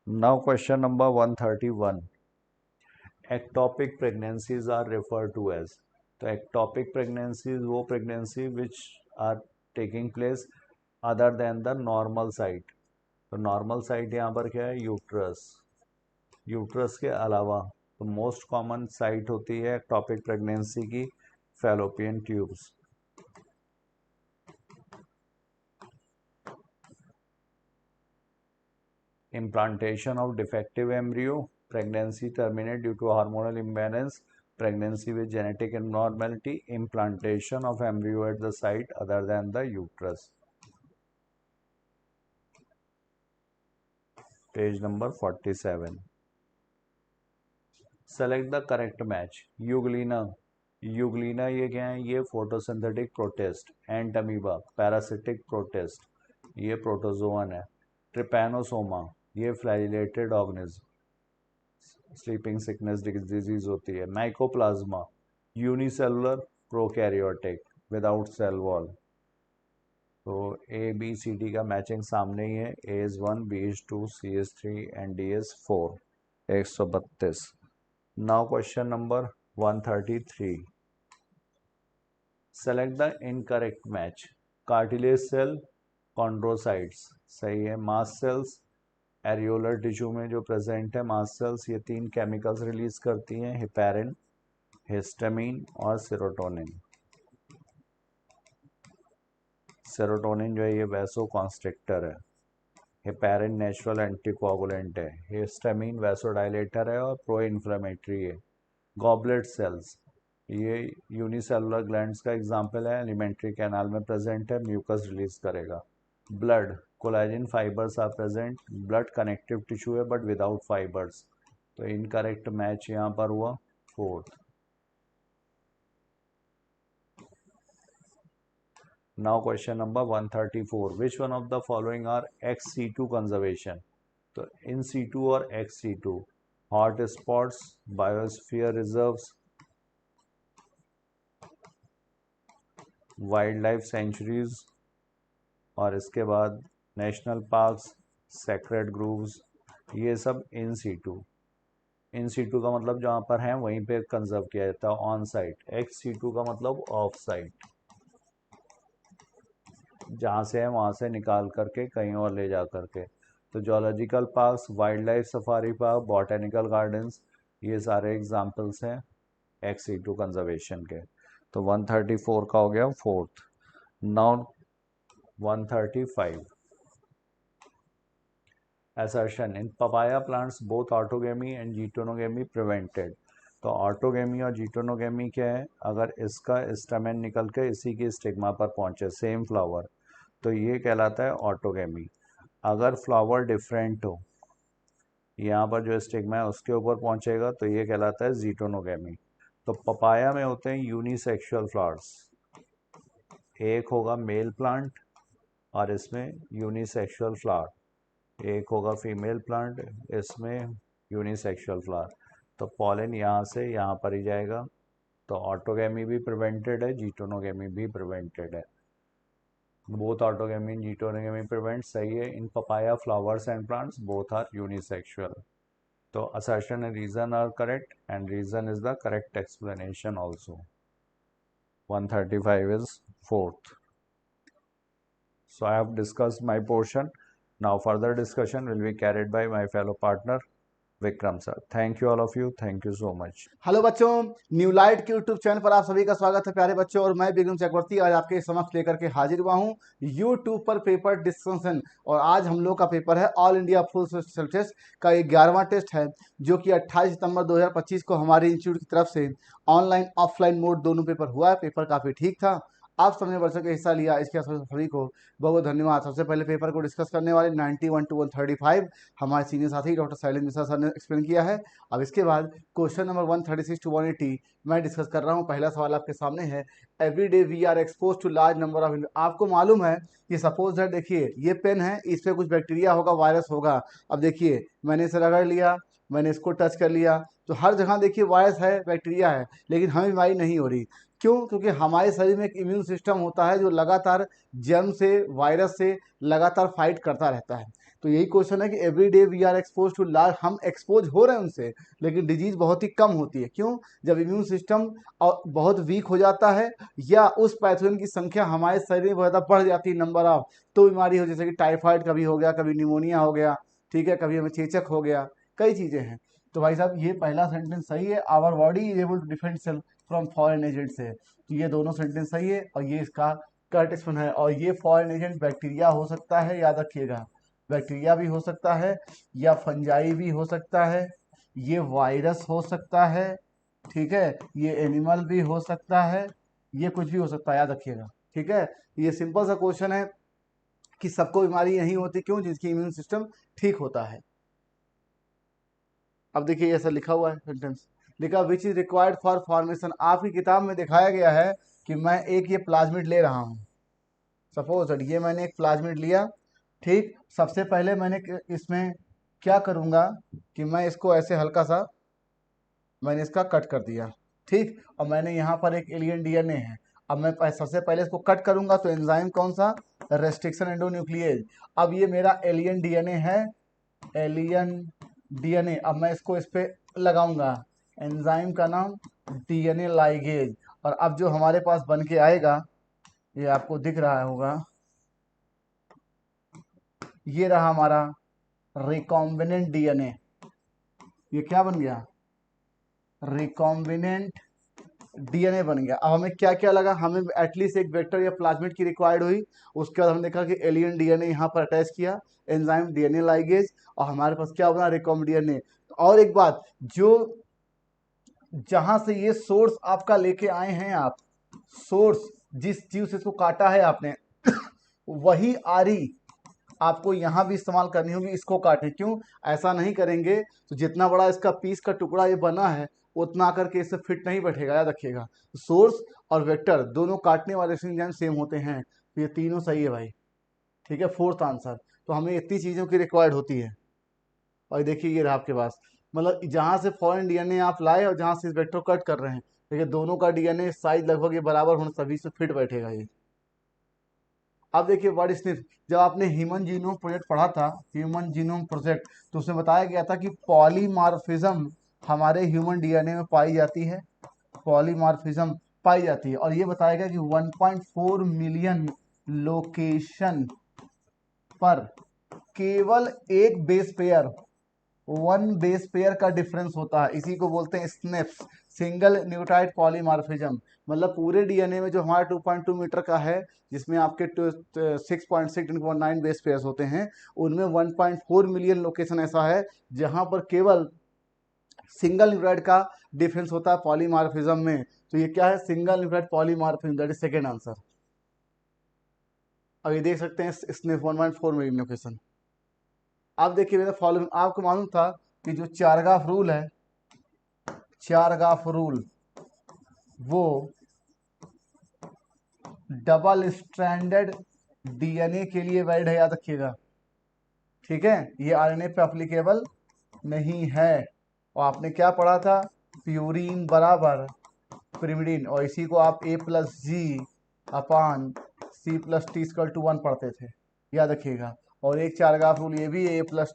S1: Now question number 131, ectopic pregnancies are referred to as। तो ectopic pregnancies वो pregnancy which are taking place other than the normal site। तो नॉर्मल साइट यहाँ पर क्या है, यूट्रस। यूट्रस के अलावा तो मोस्ट कॉमन साइट होती है एक्टोपिक प्रेगनेंसी की fallopian tubes. implantation of defective embryo, pregnancy terminate due to hormonal imbalance, pregnancy with genetic abnormality, implantation of embryo at the site other than the uterus। Page number 47। Select the correct match। Euglena, Euglena ये क्या है, ये photosynthetic protist, Entamoeba parasitic protist, ये protozoan है। Trypanosoma, ये flagellated organism, sleeping sickness disease होती है। Mycoplasma, unicellular prokaryotic without cell wall. तो ए बी सी डी का मैचिंग सामने ही है, A is 1, B is 2, C is 3 and D is 4। 132। Now question number 133। Select the incorrect match. Cartilage cell, chondrocytes सही है। Mast cells, areolar tissue में जो present है मास्ट सेल्स, ये 3 केमिकल्स रिलीज करती हैं, हेपेरिन, हिस्टामिन और सेरोटोनिन। सेरोटोनिन जो है ये वैसो कॉन्स्ट्रिक्टर है, हेपेरिन नेचुरल एंटीकोगुलेंट है, हिस्टामिन वैसोडाइलेटर है और प्रो इन्फ्लेमेटरी है। गॉबलेट सेल्स, ये यूनिसेलुलर ग्लैंड्स का एग्जांपल है, एलिमेंट्री कैनाल में प्रेजेंट है, म्यूकस रिलीज करेगा। Blood, collagen fibres are present, blood connective tissue है बट विदाउट फाइबर्स। तो इनकरेक्ट मैच यहाँ पर हुआ 4th। नाउ question number 134। Which one of the following are ex situ conservation. तो इन situ और ex situ, hot spots, biosphere reserves, wild life sanctuaries, और इसके बाद नेशनल पार्क्स, सेक्रेड ग्रूव्स, ये सब इन situ। इन situ का मतलब जहाँ पर है वहीं पे कंजर्व किया जाता है, ऑन साइट। एक्स situ का मतलब ऑफ साइट, जहाँ से है वहाँ से निकाल करके कहीं और ले जा करके। तो zoological parks, wild life safari park, botanical gardens, ये सारे एग्जाम्पल्स हैं एक्स situ कंजर्वेशन के। तो 134 का हो गया 4th। Now 135। assertion in papaya plants both autogamy and geitonogamy prevented। तो ऑटोगेमी और जीटोनोगेमी क्या है, अगर इसका स्टेमेन निकल के इसी की स्टिग्मा पर पहुंचे, सेम फ्लावर, तो ये कहलाता है ऑटोगेमी। अगर फ्लावर डिफरेंट हो, यहाँ पर जो स्टिग्मा है उसके ऊपर पहुंचेगा, तो ये कहलाता है जीटोनोगेमी। तो पपाया में होते हैं यूनिसेक्सुअल फ्लावर्स, एक होगा मेल प्लांट और इसमें यूनिसेक्सुअल फ्लावर, एक होगा फीमेल प्लांट, इसमें यूनिसेक्सुअल फ्लावर। तो पॉलन यहाँ से यहाँ पर ही जाएगा। तो ऑटोगेमी भी प्रिवेंटेड है, जीटोनोगेमी भी प्रिवेंटेड है। Both autogamy and geitonogamy prevent सही है। In papaya flowers and plants both are unisexual. तो assertion and reason are correct and reason is the correct explanation also। 135 is 4th। So I have discussed my portion. Now further discussion will be carried by my fellow partner Vikram sir. Thank you all of you, thank you so much.
S2: Hello बच्चों, new light के YouTube channel पर आप सभी का स्वागत है प्यारे बच्चों। और मैं विक्रम चक्रवर्ती आज आपके समक्ष लेकर के हाजिर हुआ हूँ यूट्यूब पर पेपर डिस्कशन। और आज हम लोग का पेपर है all India full social test का 11वां टेस्ट है, जो कि 28 सितंबर 2025 को हमारे इंस्टीट्यूट की तरफ से ऑनलाइन ऑफलाइन मोड दोनों पेपर हुआ है। पेपर काफ़ी ठीक था, आप सबने बच्चों के हिस्सा लिया, इसके सभी को बहुत बहुत धन्यवाद। सबसे पहले पेपर को डिस्कस करने वाले 91 to 135 हमारे सीनियर साथी डॉक्टर शैलेंद्र मिश्रा सर ने एक्सप्लेन किया है। अब इसके बाद क्वेश्चन नंबर 136 to 180 मैं डिस्कस कर रहा हूँ। पहला सवाल आपके सामने है, every day we are expose to large number of. आपको मालूम है कि सपोज दैट, देखिए ये पेन है, इस पर कुछ बैक्टीरिया होगा, वायरस होगा। अब देखिए मैंने इसे रगड़ लिया, मैंने इसको टच कर लिया, तो हर जगह देखिए वायरस है, बैक्टीरिया है, लेकिन हमें बीमारी नहीं हो रही। क्यों? क्योंकि हमारे शरीर में एक इम्यून सिस्टम होता है जो लगातार जर्म से, वायरस से लगातार फाइट करता रहता है। तो यही क्वेश्चन है कि every day we are expose to large, हम एक्सपोज हो रहे हैं उनसे, लेकिन डिजीज बहुत ही कम होती है। क्यों? जब इम्यून सिस्टम बहुत वीक हो जाता है या उस पैथोजन की संख्या हमारे शरीर में बहुत ज़्यादा बढ़ जाती है, नंबर ऑफ, तो बीमारी हो, जैसे कि टाइफाइड कभी हो गया, कभी निमोनिया हो गया, ठीक है, कभी हमें चेचक हो गया, कई चीज़ें हैं। तो भाई साहब ये पहला सेंटेंस सही है, our body is able to defend self from foreign agent से। तो ये दोनों सेंटेंस सही है और ये इसका करेक्ट एक्सप्लेन है। और ये फॉरेन एजेंट बैक्टीरिया हो सकता है, याद रखिएगा, बैक्टीरिया भी हो सकता है, या फंजाई भी हो सकता है, ये वायरस हो सकता है, ठीक है, ये एनिमल भी हो सकता है, ये कुछ भी हो सकता है, याद रखिएगा, ठीक है। ये सिंपल सा क्वेश्चन है कि सबको बीमारी नहीं होती, क्यों? जिसकी इम्यून सिस्टम ठीक होता है। अब देखिए ऐसा लिखा हुआ है सेंटेंस, लिखा which is required for formation. आपकी किताब में दिखाया गया है कि मैं एक ये प्लाज्मिड ले रहा हूँ, सपोज ये मैंने एक प्लाज्मिड लिया, ठीक। सबसे पहले मैंने इसमें क्या करूँगा कि मैं इसको ऐसे हल्का सा मैंने इसका कट कर दिया, ठीक। और मैंने यहाँ पर एक एलियन डीएनए है, अब मैं सबसे पहले इसको कट करूँगा तो एंजाइम कौन सा? Restriction endonuclease. अब ये मेरा एलियन डीएनए है, एलियन डीएनए। अब मैं इसको इस पर लगाऊंगा, एंजाइम का नाम डीएनए लाइगेज। और अब जो हमारे पास बन के आएगा, ये आपको दिख रहा होगा, ये रहा हमारा रिकॉम्बिनेंट डीएनए। ये क्या बन गया? रिकॉम्बिनेंट डीएनए बन गया। अब हमें क्या क्या लगा? हमें एटलीस्ट एक वेक्टर या प्लाज्मिड की रिक्वायर्ड हुई। उसके बाद हमने देखा कि एलियन डीएनए यहाँ पर अटैच किया, एंजाइम डीएनए लाइगेज, और हमारे पास क्या बना? रिकॉम्ब डीएनए। और एक बात, जो जहां से ये सोर्स आपका लेके आए हैं आप, सोर्स जिस चीज से इसको काटा है आपने वही आरी आपको यहाँ भी इस्तेमाल करनी होगी, इसको काटे। क्यों? ऐसा नहीं करेंगे तो जितना बड़ा इसका पीस का टुकड़ा ये बना है उतना करके इससे फिट नहीं बैठेगा, याद रखिएगा। सोर्स और वेक्टर दोनों काटने वाले एंजाइम सेम होते हैं, तो ये तीनों सही है भाई, ठीक है, फोर्थ आंसर। तो हमें इतनी चीज़ों की रिक्वायर्ड होती है। और देखिए ये रहा आपके पास, मतलब जहाँ से फॉरेन डीएनए आप लाए और जहाँ से इस वेक्टर कट कर रहे हैं, देखिए दोनों का डीएनए साइज लगभग ये बराबर होने सभी से फिट बैठेगा ये। अब देखिए वर्ड स्निप, जब आपने ह्यूमन जीनोम प्रोजेक्ट पढ़ा था, ह्यूमन जीनोम प्रोजेक्ट, तो उसमें बताया गया था कि पॉलीमार्फिज्म हमारे ह्यूमन डीएनए में पाई जाती है, पॉलीमार्फिज्म पाई जाती है। और ये बताया गया कि 1.4 मिलियन लोकेशन पर केवल एक base pair, one base pair का डिफरेंस होता है, इसी को बोलते हैं स्नेप्स, सिंगल न्यूक्लियोटाइड पॉलीमॉर्फिज्म। मतलब पूरे डीएनए में जो हमारा 2.2 मीटर का है, जिसमें आपके 6.6 बेस पेयर्स होते हैं, उनमें 1.4 मिलियन लोकेशन ऐसा है जहां पर केवल सिंगल न्यूक्लियोटाइड का डिफरेंस होता है पॉलीमॉर्फिज्म में। तो ये क्या है? Single nucleotide polymorphism, that is second answer. अब ये देख सकते हैं स्नेप 1.4 मिलियन लोकेशन। अब देखिए मेरा फॉलोइंग, आपको मालूम था कि जो चारगाफ रूल है, चारगाफ रूल, वो डबल स्ट्रैंडेड डीएनए के लिए वैलिड है, याद रखिएगा, ठीक है। ये आरएनए पे अप्लीकेबल नहीं है। और आपने क्या पढ़ा था? प्यूरिन बराबर पिरिमिडिन, और इसी को आप A+G/C+T=1 पढ़ते थे, याद रखिएगा। और एक चारगाफ रूल ये भी है, A+T/G+T=1,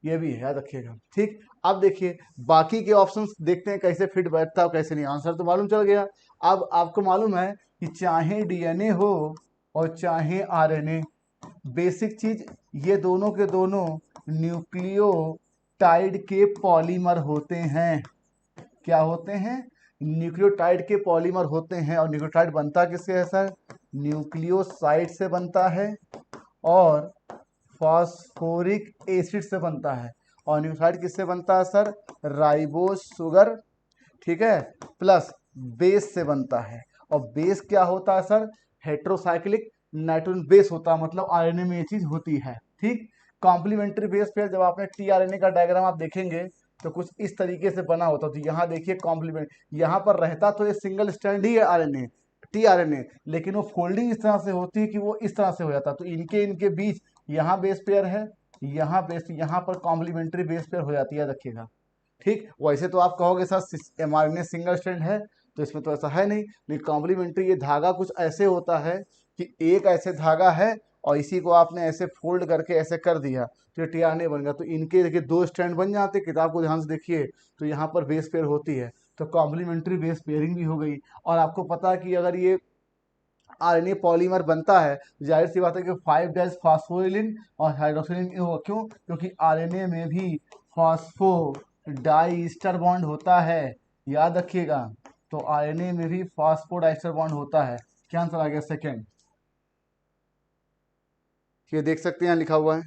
S2: ये भी है, याद रखिएगा, ठीक। अब देखिए बाकी के ऑप्शंस देखते हैं कैसे फिट बैठता है और कैसे नहीं। आंसर तो मालूम चल गया। अब आपको मालूम है कि चाहे डीएनए हो और चाहे आरएनए, बेसिक चीज, ये दोनों के दोनों न्यूक्लियोटाइड के पॉलीमर होते हैं। क्या होते हैं? न्यूक्लियोटाइड के पॉलीमर होते हैं। और न्यूक्लियोटाइड बनता किससे है सर? न्यूक्लियोसाइड से बनता है और फॉस्फोरिक एसिड से बनता है। और न्यूक्लियोसाइड किससे बनता है सर? राइबोस शुगर, ठीक है, प्लस बेस से बनता है। और बेस क्या होता है सर? हेट्रोसाइक्लिक नाइट्रोजन बेस होता है, मतलब आरएनए में ये चीज होती है। ठीक, कॉम्प्लीमेंट्री बेस पेयर, जब आपने टीआरएनए का डायग्राम आप देखेंगे तो कुछ इस तरीके से बना होता। तो यहाँ देखिए कॉम्प्लीमेंट, यहाँ पर रहता तो ये सिंगल स्ट्रैंड ही है आरएनए, टीआरएनए, लेकिन वो फोल्डिंग इस तरह से होती है कि वो इस तरह से हो जाता। तो इनके इनके बीच यहाँ बेस पेयर है, यहाँ बेस, यहाँ पर कॉम्प्लीमेंट्री बेस पेयर हो जाती है, रखिएगा। ठीक, वैसे तो आप कहोगे सर एमआरएनए सिंगल स्ट्रैंड है, तो इसमें तो ऐसा है नहीं, लेकिन कॉम्प्लीमेंट्री ये धागा कुछ ऐसे होता है कि एक ऐसे धागा है और इसी को आपने ऐसे फोल्ड करके ऐसे कर दिया तो ये टीआरएनए बन गया। तो इनके देखिए दो स्ट्रैंड बन जाते, किताब को ध्यान से देखिए तो यहाँ पर बेस पेयर होती है, तो कॉम्प्लीमेंट्री बेस पेयरिंग भी हो गई। और आपको पता है कि अगर ये आरएनए पॉलीमर बनता है, जाहिर सी बात है कि 5' फास्फोरिलिन और हाइड्रोक्सिलिन होगा। क्यों? क्योंकि आरएनए में भी फॉस्फो डाइस्टर बॉन्ड होता है, याद रखिएगा। तो आरएनए में भी फॉस्फो डाइस्टर बॉन्ड होता है। क्या आंसर आ गया? सेकेंड। ये देख सकते हैं, यहाँ लिखा हुआ है।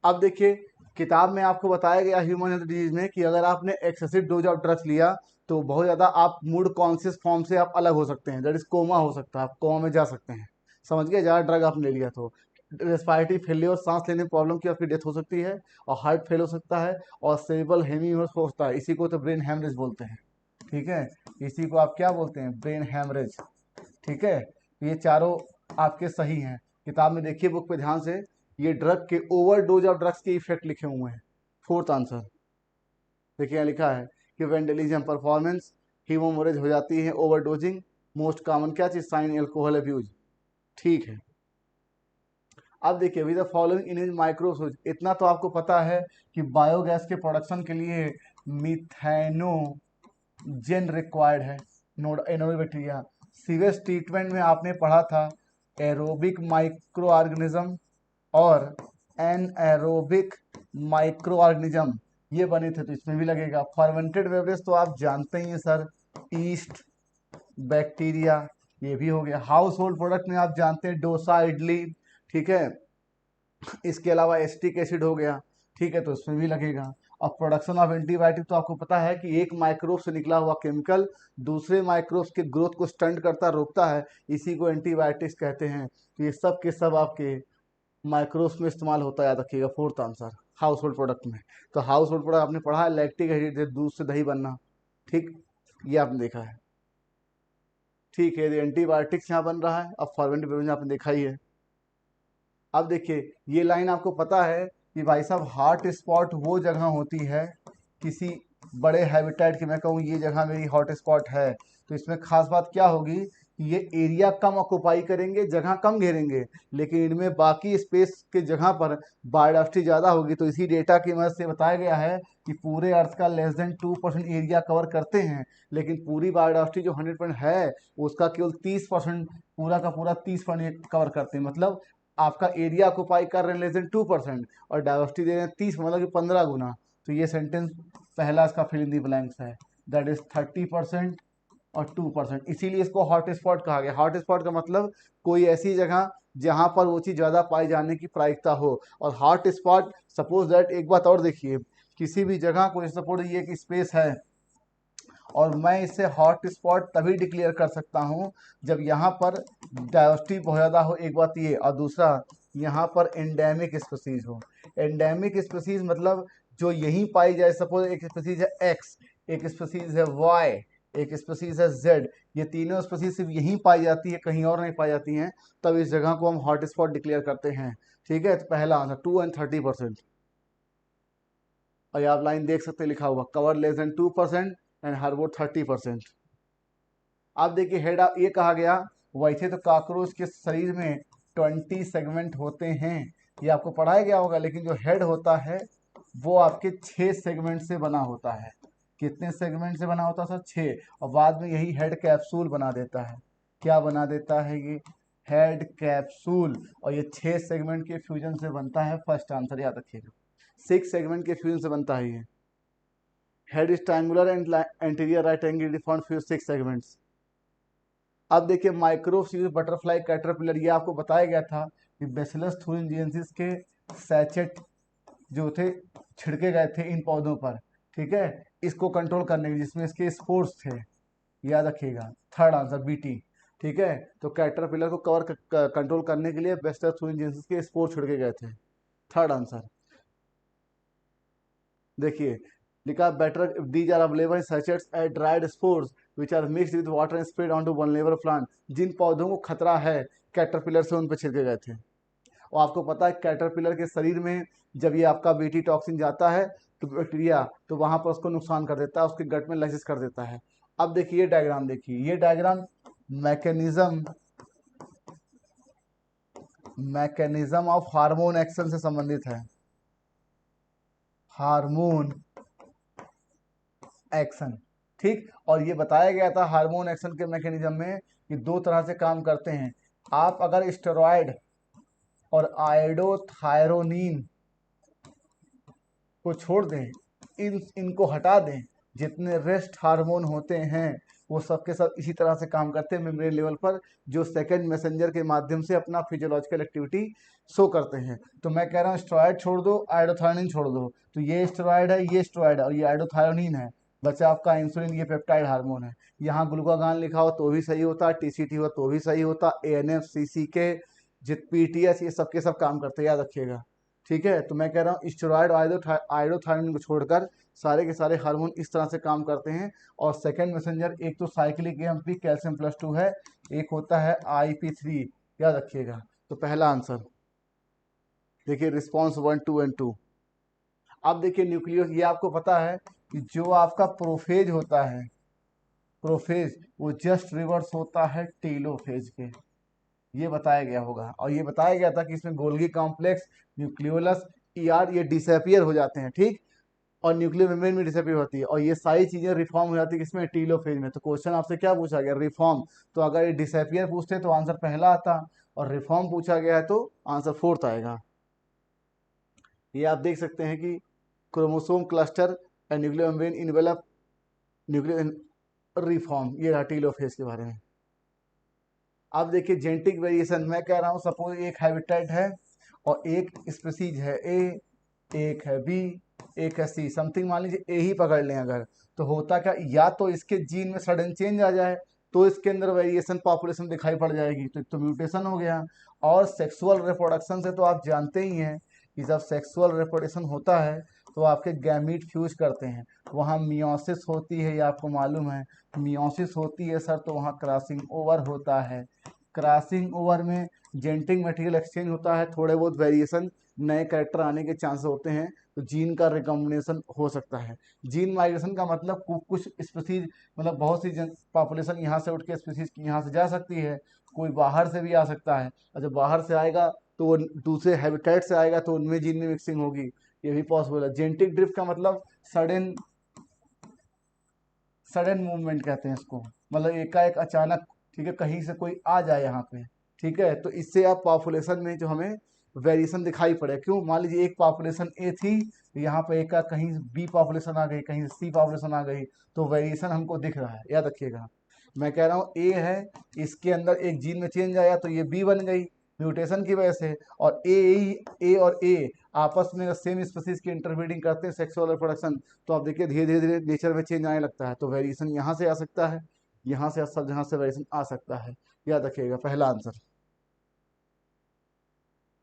S2: अब देखिए, किताब में आपको बताया गया ह्यूमन हेल्थ डिजीज में कि अगर आपने एक्सेसिव डोज ऑफ ड्रग्स लिया तो बहुत ज़्यादा आप मूड कॉन्शियस फॉर्म से आप अलग हो सकते हैं, दैट इज कोमा हो सकता है, आप कोमा में जा सकते हैं। समझ गए? ज़्यादा ड्रग आपने ले लिया तो रेस्पिरेटरी फेलियर, सांस लेने में प्रॉब्लम की आपकी डेथ हो सकती है, और हार्ट फेल हो सकता है, और सेरेब्रल हेमीरेज हो सकता है। इसी को तो ब्रेन हैमरेज बोलते हैं। ठीक है, इसी को आप क्या बोलते हैं? Brain haemorrhage. ठीक है, तो ये चारों आपके सही हैं। किताब में देखिए, बुक पे ध्यान से, ये ड्रग के ओवरडोज ऑफ ड्रग्स के इफेक्ट लिखे हुए हैं। फोर्थ आंसर देखिए, यहाँ लिखा है कि वेंडलिज्म परफॉर्मेंस, हीमोरेज हो जाती है, ओवरडोजिंग, मोस्ट कॉमन क्या चीज? Sign alcohol abuse. ठीक है, अब देखिए, with the following in is माइक्रोसोज, इतना तो आपको पता है कि बायोगैस के प्रोडक्शन के लिए मिथेनोजेन रिक्वायर्ड है, एनोबैक्टीरिया। सीवेज ट्रीटमेंट में आपने पढ़ा था एरोबिक माइक्रो ऑर्गेनिज्म और एनएरोबिक माइक्रो ऑर्गेनिज्म, ये बने थे, तो इसमें भी लगेगा। फर्मेंटेड बेवरेज तो आप जानते ही हैं सर, ईस्ट, बैक्टीरिया, ये भी हो गया। हाउस होल्ड प्रोडक्ट में आप जानते हैं डोसा, इडली, ठीक है, इसके अलावा एस्टिक एसिड हो गया, ठीक है, तो इसमें भी लगेगा। और प्रोडक्शन ऑफ एंटीबायोटिक तो आपको पता है कि एक माइक्रोब से निकला हुआ केमिकल दूसरे माइक्रोब्स के ग्रोथ को स्टंट करता, रोकता है, इसी को एंटीबायोटिक्स कहते हैं। तो ये सब के सब आपके माइक्रोब्स में इस्तेमाल होता है, याद रखिएगा। Fourth answer house hold product में। तो हाउस होल्ड प्रोडक्ट आपने पढ़ा है, लैक्टिक एसिड, दूध से दही बनना, ठीक, ये आपने देखा है। ठीक है, एंटीबायोटिक्स यहाँ बन रहा है, अब फॉर्मेंट बेवरेज आपने देखा ही है। अब देखिए, ये लाइन आपको पता है कि भाई साहब हॉट स्पॉट वो जगह होती है किसी बड़े हैबिटेट की, मैं कहूँ ये जगह मेरी हॉट स्पॉट है, तो इसमें खास बात क्या होगी कि ये एरिया कम ऑक्युपाई करेंगे, जगह कम घेरेंगे, लेकिन इनमें बाकी स्पेस के जगह पर बायोडाइवर्सिटी ज़्यादा होगी। तो इसी डेटा की मदद से बताया गया है कि पूरे अर्थ का लेस देन 2% एरिया कवर करते हैं, लेकिन पूरी बायोडाइवर्सिटी जो 100% है उसका केवल 30%, पूरा का पूरा 30% कवर करते हैं। मतलब आपका एरिया ऑक्युपाई कर रहे हैं लेस देन 2% और डाइवर्सिटी दे रहे हैं 30, मतलब कि 15 गुना। तो ये सेंटेंस पहला इसका फिल इन दी ब्लैंक्स है, दैट इज 30% और 2%। इसीलिए इसको हॉट स्पॉट कहा गया। हॉट स्पॉट का मतलब कोई ऐसी जगह जहां पर वो चीज़ ज़्यादा पाई जाने की प्रायिकता हो। और हॉट स्पॉट, सपोज दैट, एक बात और देखिए, किसी भी जगह को, सपोज ये एक स्पेस है और मैं इसे हॉट स्पॉट तभी डिक्लेयर कर सकता हूं जब यहाँ पर डाइवर्सिटी बहुत ज़्यादा हो, एक बात ये, और दूसरा यहाँ पर एंडेमिक स्पीसीज हो। एंडेमिक स्पीसीज मतलब जो यहीं पाई जाए, सपोज एक स्पीसीज है एक्स, एक स्पीसीज है वाई, एक स्पीसीज है जेड, ये तीनों स्पीसीज सिर्फ यहीं पाई जाती है, कहीं और नहीं पाई जाती हैं, तब इस जगह को हम हॉट स्पॉट डिक्लेयर करते हैं। ठीक है, तो पहला आंसर 2 and 30%। और ये आप लाइन देख सकते हैं, लिखा हुआ कवर लेस देन 2% एंड हार्बोर 30%। अब देखिए, हेड ये कहा गया, वैसे तो काकरोच के शरीर में 20 सेगमेंट होते हैं, ये आपको पढ़ाया गया होगा, लेकिन जो हेड होता है वो आपके 6 सेगमेंट से बना होता है। कितने सेगमेंट से बना होता है सर? 6। और बाद में यही हेड कैप्सूल बना देता है। क्या बना देता है? ये हेड कैप्सूल, और ये 6 सेगमेंट के फ्यूजन से बनता है। फर्स्ट आंसर याद रखिएगा, 6 सेगमेंट के फ्यूजन से बनता है ये। Head is triangular and anterior right angle deformed fuse 6 segments. अब देखिए माइक्रोफ्यूज बटरफ्लाई कैटरपिलर, ये आपको बताया गया था कि बैसिलस thuringiensis के सैचेट जो थे छिड़के गए थे इन पौधों पर, ठीक है, इसको कंट्रोल करने के, जिसमें इसके स्पोर्स थे, याद रखिएगा। थर्ड आंसर बीटी, ठीक है। तो कैटरपिलर को कंट्रोल करने के लिए बैसिलस thuringiensis के स्पोर छिड़के गए थे। थर्ड आंसर देखिए लिखा, better these are available sachets at dried spores which are mixed with water and spread on to vulnerable plant. जिन पौधों को खतरा है कैटरपिलर से, उन पर छिड़के गए थे। और आपको पता है कैटरपिलर के शरीर में जब ये आपका बीटी टॉक्सिन जाता है तो बैक्टीरिया तो वहां पर उसको नुकसान कर देता है, उसके गट में लाइसिस कर देता है। अब देखिए ये डायग्राम, देखिए ये diagram mechanism of hormone action से संबंधित है। हार्मोन एक्शन, ठीक। और ये बताया गया था हार्मोन एक्शन के मैकेनिज्म में कि 2 तरह से काम करते हैं। आप अगर स्टेरॉयड और आयोडोथायरोनिन को छोड़ दें, इनको हटा दें, जितने रेस्ट हार्मोन होते हैं वो सब के सब इसी तरह से काम करते हैं मेम्ब्रेन लेवल पर, जो सेकंड मैसेंजर के माध्यम से अपना फिजियोलॉजिकल एक्टिविटी शो करते हैं। तो मैं कह रहा हूँ स्टेरॉयड छोड़ दो, आयोडोथायरोनिन छोड़ दो। तो ये स्टेरॉयड है, ये स्टेरॉयड है, और ये आयोडोथायरोनिन है। बचा आपका इंसुलिन, ये पेप्टाइड हार्मोन है। यहाँ ग्लूकागान लिखा हो तो भी सही होता, टीसीटी हो तो भी सही होता, एएनएफ, सीसीके, जित पीटीएस, ये सब के सब काम करते हैं, याद रखिएगा, ठीक है। तो मैं कह रहा हूँ स्टेरॉयड आयोडोथायरोनिन को छोड़कर सारे के सारे हार्मोन इस तरह से काम करते हैं। और सेकंड मैसेंजर एक तो साइक्लिक एएमपी कैल्शियम प्लस 2 है, एक होता है IP3, याद रखिएगा। तो पहला आंसर देखिए रिस्पॉन्स 1, 2 एंड 2। अब देखिए न्यूक्लियस, ये आपको पता है कि जो आपका प्रोफेज होता है, प्रोफेज वो जस्ट रिवर्स होता है टेलोफेज के, ये बताया गया होगा। और ये बताया गया था कि इसमें गोल्गी कॉम्प्लेक्स, न्यूक्लियोलस, ER ये डिसअपियर हो जाते हैं, ठीक। और न्यूक्लियर मेम्ब्रेन में डिसअपियर होती है, और ये सारी चीजें रिफॉर्म हो जाती है किसमें, टीलोफेज में। तो क्वेश्चन आपसे क्या पूछा गया, रिफॉर्म। तो अगर ये डिसअपियर पूछते तो आंसर पहला आता, और रिफॉर्म पूछा गया है तो आंसर फोर्थ आएगा। ये आप देख सकते हैं कि chromosome cluster and nuclear membrane envelope nuclear reform, ये रहा टीलोफेज के बारे में। अब देखिए जेनेटिक वेरिएशन, मैं कह रहा हूँ सपोज एक हैबिटेट है और एक स्पीसीज है ए, एक है बी, एक है सी, समथिंग मान लीजिए ए ही पकड़ लें अगर, तो होता क्या, या तो इसके जीन में सडन चेंज आ जाए तो इसके अंदर वेरिएशन पॉपुलेशन दिखाई पड़ जाएगी, तो म्यूटेशन हो गया। और सेक्सुअल रिप्रोडक्शन से तो आप जानते ही हैं कि जब सेक्सुअल रिप्रोडक्शन होता है तो आपके गैमीट फ्यूज करते हैं, वहाँ मियोसिस होती है, ये आपको मालूम है। मियोसिस होती है सर, तो वहाँ क्रॉसिंग ओवर होता है। क्रॉसिंग ओवर में जेनेटिक मटेरियल एक्सचेंज होता है, थोड़े बहुत वेरिएशन, नए कैरेक्टर आने के चांसेस होते हैं, तो जीन का रिकॉम्बिनेशन हो सकता है। जीन माइग्रेशन का मतलब कुछ स्पीसीज, मतलब बहुत सी पॉपुलेशन यहाँ से उठ के स्पीसीज की यहाँ से जा सकती है, कोई बाहर से भी आ सकता है, और जब बाहर से आएगा तो वो दूसरे हैबिटेट से आएगा तो उनमें जीन में मिक्सिंग होगी, ये भी पॉसिबल है। जेनेटिक ड्रिफ्ट का मतलब सडन सडन मूवमेंट कहते हैं इसको, मतलब एकाएक अचानक, ठीक है, कहीं से कोई आ जाए यहाँ पे, ठीक है। तो इससे आप पॉपुलेशन में जो हमें वेरिएशन दिखाई पड़े, क्यों, मान लीजिए एक पॉपुलेशन ए थी, यहाँ पे एक कहीं बी पॉपुलेशन आ गई, कहीं सी पॉपुलेशन आ गई, तो वेरिएशन हमको दिख रहा है, याद रखिएगा। मैं कह रहा हूँ ए है, इसके अंदर एक जीन में चेंज आया तो ये बी बन गई म्यूटेशन की वजह से, और ए और ए आपस में सेम स्पीसीज की इंटरब्रीडिंग करते हैं, सेक्सुअल रिप्रोडक्शन, तो आप देखिए धीरे धीरे धीरे नेचर में चेंज आने लगता है, तो वेरिएशन यहाँ से आ सकता है, यहाँ से सब जहाँ से वेरिएशन आ सकता है, याद रखिएगा पहला आंसर।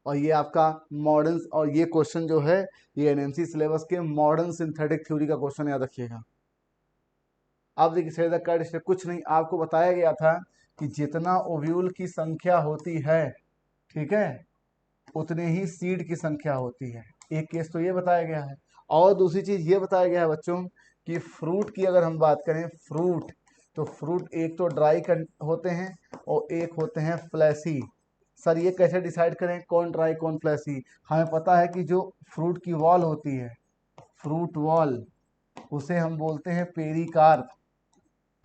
S2: और ये आपका मॉडर्न, और ये क्वेश्चन जो है ये एनएमसी सिलेबस के मॉडर्न सिंथेटिक थ्योरी का क्वेश्चन, याद रखिएगा। अब देखिए सही कट, इससे कुछ नहीं, आपको बताया गया था कि जितना ओव्यूल की संख्या होती है, ठीक है, उतने ही सीड की संख्या होती है। एक केस तो ये बताया गया है, और दूसरी चीज ये बताया गया है बच्चों कि फ्रूट की अगर हम बात करें, फ्रूट, तो फ्रूट एक तो ड्राई होते हैं और एक होते हैं फ्लैसी। सर ये कैसे डिसाइड करें कौन ड्राई कौन फ्लैसी, हमें पता है कि जो फ्रूट की वॉल होती है, फ्रूट वॉल, उसे हम बोलते हैं पेरिकार्प,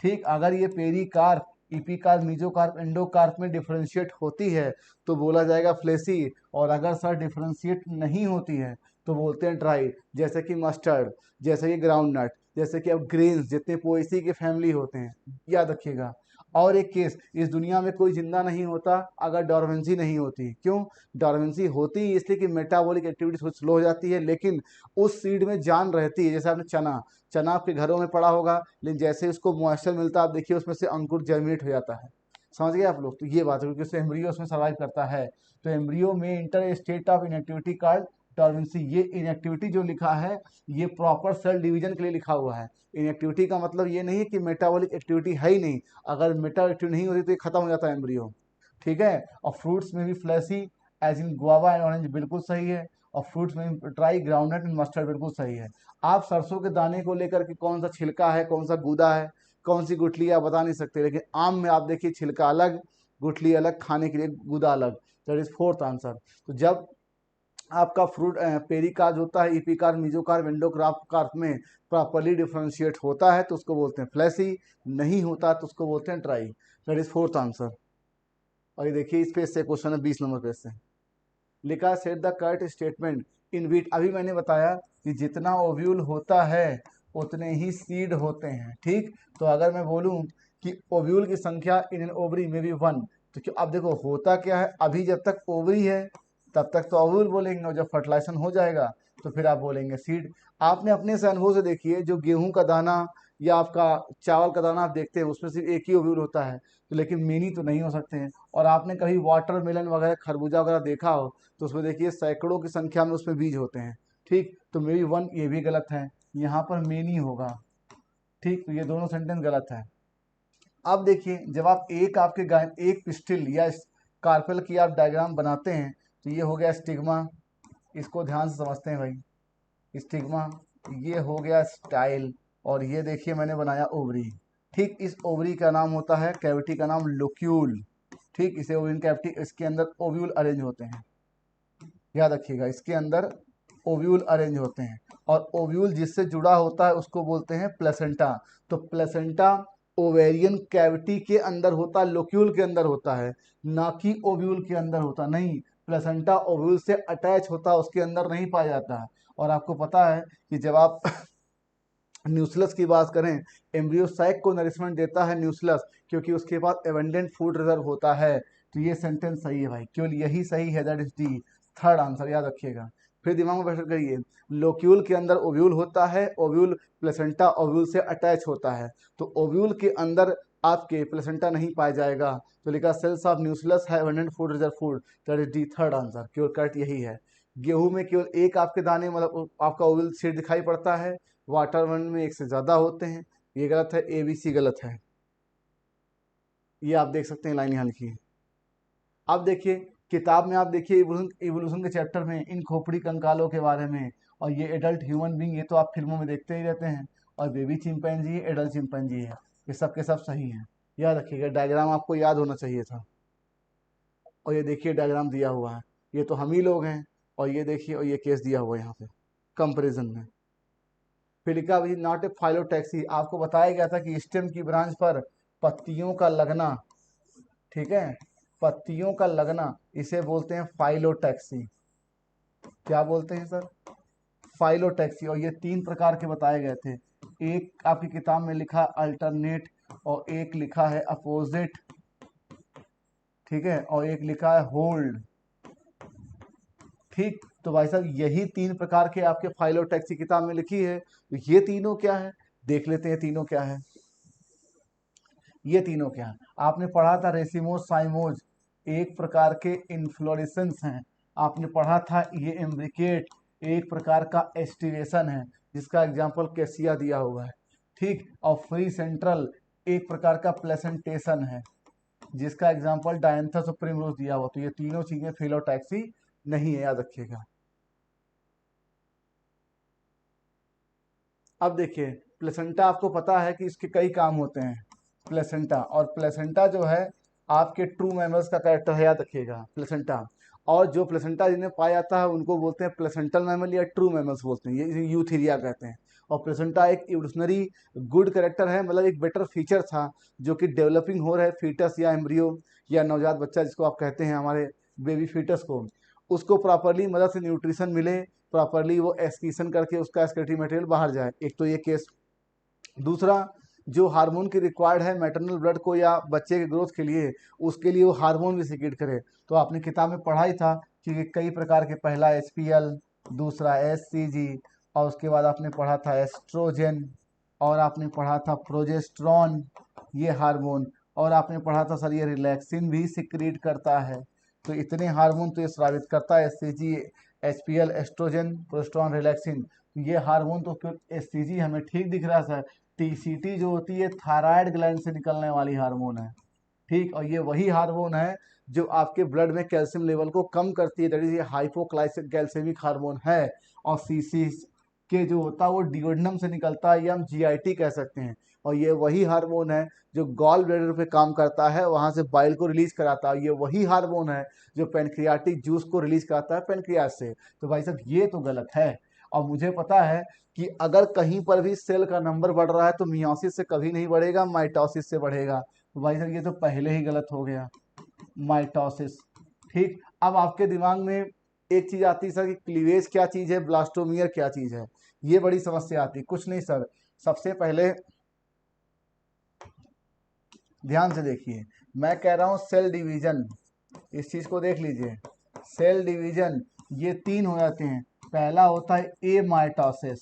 S2: ठीक। अगर ये पेरिकार्प इपिकार्प, मीजोकार्प, एंडोकार्प में डिफरेंशिएट होती है तो बोला जाएगा फ्लेसी, और अगर सर डिफरेंशिएट नहीं होती है तो बोलते हैं ड्राई। जैसे कि मस्टर्ड, जैसे कि ग्राउंड नट, जैसे कि अब ग्रेन्स, जितने पोएसी के फैमिली होते हैं, याद रखिएगा। और एक केस, इस दुनिया में कोई जिंदा नहीं होता अगर डॉर्मेंसी नहीं होती। क्यों डॉर्मेंसी होती है? इसलिए कि मेटाबॉलिक एक्टिविटी थोड़ी स्लो हो जाती है, लेकिन उस सीड में जान रहती है। जैसे आपने चना, चना आपके घरों में पड़ा होगा, लेकिन जैसे उसको मॉइस्चर मिलता है आप देखिए उसमें से अंकुर जर्मिनेट हो जाता है। समझ गए आप लोग? तो ये बात है, क्योंकि उससे एम्ब्रियो उसमें सर्वाइव करता है। तो एम्ब्रियो में inter state of inactivity card dormancy. ये इनएक्टिविटी जो लिखा है ये प्रॉपर सेल डिवीजन के लिए लिखा हुआ है। इनएक्टिविटी का मतलब ये नहीं है कि मेटाबॉलिक एक्टिविटी है ही नहीं, अगर मेटाबॉलिक एक्टिविटी नहीं होती तो ये खत्म हो जाता है एम्ब्रियो। ठीक है। और फ्रूट्स में भी fleshy, as in guava and orange, बिल्कुल सही है। और फ्रूट्स में ड्राई, ग्राउंडनट एंड मस्टर्ड, बिल्कुल सही है। आप सरसों के दाने को लेकर के कौन सा छिलका है, कौन सा गूदा है, कौन सी गुठली है, आप बता नहीं सकते, लेकिन आम में आप देखिए छिलका अलग, गुठली अलग, खाने के लिए गूदा अलग। That is fourth answer. तो जब आपका फ्रूट पेरिकार्प होता है, इपिकार्प, मीजोकार्प, एंडोकार्प में प्रॉपरली डिफरेंशिएट होता है तो उसको बोलते हैं फ्लैसी, नहीं होता तो उसको बोलते हैं dry. That is fourth answer. और ये देखिए इस पेज से क्वेश्चन है 20 नंबर पेज से, लिखा set the correct statement in wheat. अभी मैंने बताया कि जितना ओव्यूल होता है उतने ही सीड होते हैं। ठीक, तो अगर मैं बोलूं कि ओव्यूल की संख्या इन एन ओवरी में भी 1, तो क्यों, अब देखो होता क्या है, अभी जब तक ओवरी है तब तक तो ओव्यूल बोलेंगे, और जब फर्टिलाइजेशन हो जाएगा तो फिर आप बोलेंगे सीड। आपने अपने से अनुभव से देखिए, जो गेहूं का दाना या आपका चावल का दाना आप देखते हैं उसमें सिर्फ एक ही ओव्यूल होता है, तो लेकिन मेनी तो नहीं हो सकते हैं। और आपने कभी वाटरमेलन वगैरह, खरबूजा वगैरह देखा हो तो उसमें देखिए सैकड़ों की संख्या में उसमें बीज होते हैं। ठीक, तो मे बी 1 ये भी गलत है, यहाँ पर मेनी होगा। ठीक, तो ये दोनों सेंटेंस गलत है। अब देखिए जब आप एक आपके गाय एक पिस्टिल या कार्पेल की आप डायग्राम बनाते हैं तो ये हो गया स्टिग्मा, इसको ध्यान से समझते हैं भाई, स्टिग्मा। ये हो गया स्टाइल, और ये देखिए मैंने बनाया ओवरी। ठीक, इस ओवरी का नाम होता है, कैविटी का नाम लोक्यूल। ठीक, इसे ओवरिन कैविटी, इसके अंदर ओव्यूल अरेंज होते हैं, याद रखिएगा, इसके अंदर ओव्यूल अरेंज होते हैं। और ओव्यूल जिससे जुड़ा होता है उसको बोलते हैं प्लेसेंटा। तो प्लेसेंटा ओवेरियन कैविटी के अंदर होता है, लोक्यूल के अंदर होता है, ना कि ओव्यूल के अंदर होता नहीं। प्लेसेंटा ओव्यूल से अटैच होता है, उसके अंदर नहीं पाया जाता है। और आपको पता है कि जब आप न्यूक्लियस की बात करें, एम्ब्रियोसाइक को नरिशमेंट देता है न्यूक्लियस, क्योंकि उसके पास एबंडेंट फूड रिजर्व होता है। तो ये सेंटेंस सही है भाई, केवल यही सही है, that is D, third answer, याद रखिएगा। फिर दिमाग में बैठ करिए, लोक्यूल के अंदर ओव्यूल होता है, ओव्यूल प्लेसेंटा ओव्यूल से अटैच होता है, तो ओव्यूल के अंदर आपके प्लेसेंटा नहीं पाया जाएगा। तो लिखा सेल्स ऑफ न्यूक्लियस है abundant food reserve food, that is D, third answer, केवल करेक्ट यही है। गेहूं में केवल एक आपके दाने, मतलब आपका ओव्यूल सीड दिखाई पड़ता है, वाटरमेलन में एक से ज्यादा होते हैं। ये गलत है, ए बी सी गलत है, ये आप देख सकते हैं, लाइन यहाँ लिखी है। अब देखिए किताब में आप देखिए इवोल्यूशन के चैप्टर में इन खोपड़ी कंकालों के बारे में, और ये एडल्ट ह्यूमन बींग, ये तो आप फिल्मों में देखते ही रहते हैं। और बेबी चिंपैंजी है, एडल्ट चिंपैंजी है, ये सब के सब सही हैं। याद रखिएगा, डायग्राम आपको याद होना चाहिए था। और ये देखिए डायग्राम दिया हुआ है, ये तो हम ही लोग हैं, और ये देखिए, और ये केस दिया हुआ है यहाँ पे कंपेरिजन में। फिर लिखा भी नॉट ए फाइलोटैक्सी, आपको बताया गया था कि स्टेम की ब्रांच पर पत्तियों का लगना, ठीक है, पत्तियों का लगना, इसे बोलते हैं फाइलोटैक्सी। क्या बोलते हैं सर? फाइलोटैक्सी। और ये 3 प्रकार के बताए गए थे, एक आपकी किताब में लिखा अल्टरनेट, और एक लिखा है अपोजिट, ठीक है, और एक लिखा है होल्ड। ठीक, तो भाई साहब यही 3 प्रकार के आपके फाइलोटैक्सी किताब में लिखी है। तो ये तीनों क्या है, देख लेते हैं तीनों क्या है। ये तीनों क्या है, आपने पढ़ा था रेसिमोज साइमोज, एक प्रकार के इन्फ्लोरेसेंस हैं। आपने पढ़ा था ये इम्ब्रिकेट, एक प्रकार का एस्टिवेशन है, जिसका एग्जाम्पल कैसिया दिया हुआ है। ठीक, और फ्री सेंट्रल एक प्रकार का प्लेसेंटेशन है, जिसका एग्जाम्पल डायंथस और प्रिमरोज दिया हुआ। तो ये तीनों चीजें फिलोटैक्सी नहीं है, याद रखिएगा। अब देखिए प्लेसेंटा, आपको पता है कि इसके कई काम होते हैं प्लेसेंटा, और प्लेसेंटा जो है आपके ट्रू मैमल्स का कैरेक्टर है, याद रखिएगा प्लेसेंटा। और जो प्लेसेंटा जिन्हें पाया जाता है उनको बोलते हैं प्लेसेंटल मैमल या ट्रू मैमल्स बोलते हैं, ये यूथेरिया कहते हैं। और प्लेसेंटा एक इवोल्यूशनरी गुड कैरेक्टर है, मतलब एक बेटर फीचर था जो कि डेवलपिंग हो रहे फीटस या एम्ब्रियो या नवजात बच्चा जिसको आप कहते हैं हमारे बेबी फीटस को, उसको प्रॉपरली मदद से न्यूट्रिशन मिले, प्रॉपरली वो एक्सक्रीशन करके उसका एक्सक्रीटरी मटेरियल बाहर जाए। एक तो ये केस। दूसरा, जो हार्मोन की रिक्वायर्ड है मैटरनल ब्लड को या बच्चे के ग्रोथ के लिए, उसके लिए वो हार्मोन भी सिक्रीट करे। तो आपने किताब में पढ़ा ही था कि कई प्रकार के, पहला HPL, दूसरा HCG, और उसके बाद आपने पढ़ा था एस्ट्रोजन, और आपने पढ़ा था प्रोजेस्ट्रॉन, ये हार्मोन, और आपने पढ़ा था सर ये रिलैक्सिन भी सिक्रीट करता है। तो इतने हार्मोन तो ये स्रावित करता है, HCG, HPL, oestrogen, progesterone, relaxin. ये हार्मोन तो HCG हमें ठीक दिख रहा है सर, TCT जो होती है थायराइड ग्लैंड से निकलने वाली हार्मोन है, ठीक। और ये वही हार्मोन है जो आपके ब्लड में कैल्शियम लेवल को कम करती है, दैट इज ये हाइपोक्लाइसेमिक हार्मोन है। और सीसी के जो होता है वो डिओडनम से निकलता है, या हम GIT कह सकते हैं। और ये वही हार्मोन है जो गॉल ब्लैडर पे काम करता है, वहां से बाइल को रिलीज कराता है। ये वही हार्मोन है जो पेनक्रियाटिक जूस को रिलीज कराता है पेनक्रियास से। तो भाई साहब ये तो गलत है। और मुझे पता है कि अगर कहीं पर भी सेल का नंबर बढ़ रहा है तो मियोसिस से कभी नहीं बढ़ेगा, माइटोसिस से बढ़ेगा। तो भाई साहब ये तो पहले ही गलत हो गया, माइटोसिस, ठीक। अब आपके दिमाग में एक चीज आती है सर कि क्लीवेज क्या चीज है, ब्लास्टोमियर क्या चीज है, ये बड़ी समस्या आती है। कुछ नहीं सर, सबसे पहले ध्यान से देखिए, मैं कह रहा हूं सेल डिवीजन, इस चीज को देख लीजिए। सेल डिवीजन ये 3 हो जाते हैं। पहला होता है ए माइटोसिस,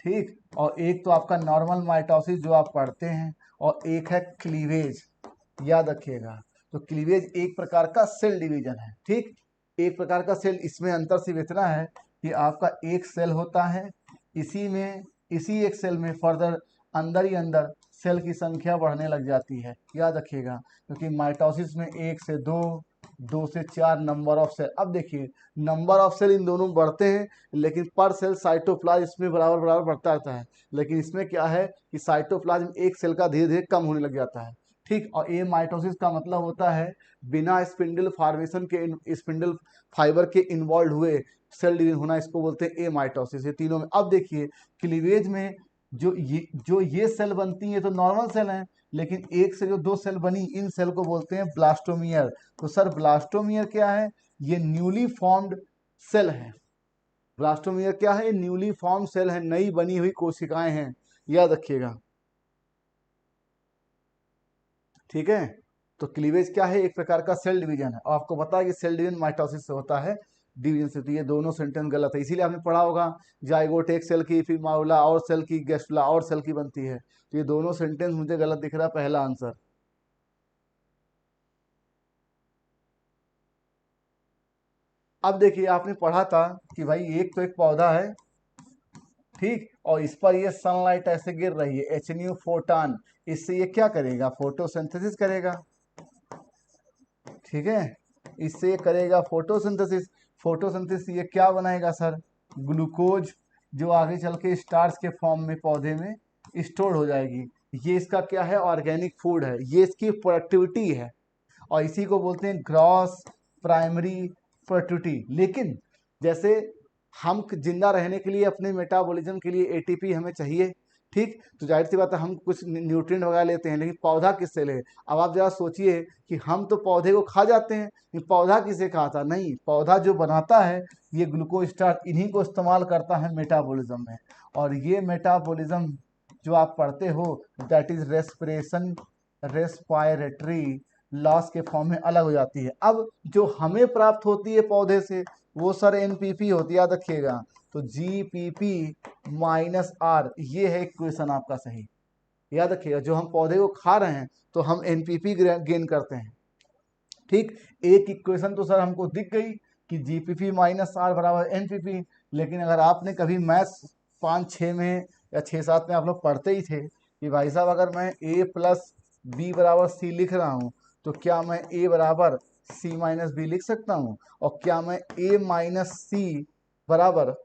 S2: ठीक, और एक तो आपका नॉर्मल माइटोसिस जो आप पढ़ते हैं, और एक है क्लीवेज, याद रखिएगा। तो क्लीवेज एक प्रकार का सेल डिवीजन है, ठीक, एक प्रकार का सेल। इसमें अंतर सिर्फ इतना है कि आपका एक सेल होता है, इसी एक सेल में फर्दर अंदर ही अंदर सेल की संख्या बढ़ने लग जाती है, याद रखिएगा। क्योंकि माइटोसिस में 1 से 2, 2 से 4 नंबर ऑफ सेल। अब देखिए नंबर ऑफ सेल इन दोनों बढ़ते हैं, लेकिन पर सेल साइटोप्लाज्म इसमें बराबर बराबर बढ़ता रहता है। लेकिन इसमें क्या है कि साइटोप्लाज्म एक सेल का धीरे धीरे कम होने लग जाता है, ठीक। और ए माइटोसिस का मतलब होता है बिना स्पिंडल फॉर्मेशन के, स्पिंडल फाइबर के इन्वॉल्व हुए सेल डिवीजन होना, इसको बोलते हैं ए माइटोसिस। ये तीनों में अब देखिए क्लीवेज में जो ये सेल बनती है तो नॉर्मल सेल हैं, लेकिन एक से जो 2 सेल बनी इन सेल को बोलते हैं ब्लास्टोमियर। तो सर ब्लास्टोमियर क्या है, ये न्यूली फॉर्म्ड सेल है। ब्लास्टोमियर क्या है, ये न्यूली फॉर्म सेल है, नई बनी हुई कोशिकाएं हैं, याद रखिएगा, ठीक है। तो क्लीवेज क्या है, एक प्रकार का सेल डिवीजन है। और आपको पता है कि सेल डिवीजन माइटोसिस से होता है, डिवीजन से। तो ये दोनों सेंटेंस गलत है, इसीलिए आपने पढ़ा होगा जाइगोट एक सेल की, फिर माउला और सेल की, गैस्ट्रुला और सेल की बनती है। तो ये दोनों सेंटेंस मुझे गलत दिख रहा है, पहला आंसर। अब देखिए आपने पढ़ा था कि भाई एक तो एक पौधा है, ठीक, और इस पर ये सनलाइट ऐसे गिर रही है, HNU फोटॉन, इससे ये क्या करेगा, फोटोसिंथेसिस करेगा, ठीक है। इससे ये करेगा फोटोसिंथेसिस। फोटोसिंथेसिस ये क्या बनाएगा सर, ग्लूकोज, जो आगे चल के स्टार्च के फॉर्म में पौधे में स्टोर हो जाएगी। ये इसका क्या है, ऑर्गेनिक फूड है, ये इसकी प्रोडक्टिविटी है, और इसी को बोलते हैं ग्रॉस प्राइमरी प्रोडक्टिविटी। लेकिन जैसे हम जिंदा रहने के लिए, अपने मेटाबॉलिज्म के लिए ATP हमें चाहिए, ठीक। तो जाहिर सी बात है हम कुछ न्यूट्रिएंट वगैरह लेते हैं, लेकिन पौधा किससे ले। अब आप जरा सोचिए कि हम तो पौधे को खा जाते हैं, लेकिन पौधा किसे खाता, नहीं, पौधा जो बनाता है ये ग्लूकोज स्टार्च इन्हीं को इस्तेमाल करता है मेटाबॉलिज्म में। और ये मेटाबॉलिज्म जो आप पढ़ते हो दैट इज रेस्पायरेटरी लॉस के फॉर्म में अलग हो जाती है। अब जो हमें प्राप्त होती है पौधे से वो सर NPP होती है, याद रखिएगा। तो GPP माइनस R, ये है इक्वेशन आपका सही, याद रखिएगा। जो हम पौधे को खा रहे हैं तो हम NPP गेन करते हैं, ठीक। एक इक्वेशन तो सर हमको दिख गई कि GPP माइनस R बराबर NPP। लेकिन अगर आपने कभी मैथ्स 5-6 में या 6-7 में आप लोग पढ़ते ही थे कि भाई साहब अगर मैं A प्लस B बराबर C लिख रहा हूँ तो क्या मैं A बराबर C माइनस B लिख सकता हूँ, और क्या मैं A माइनस C बराबर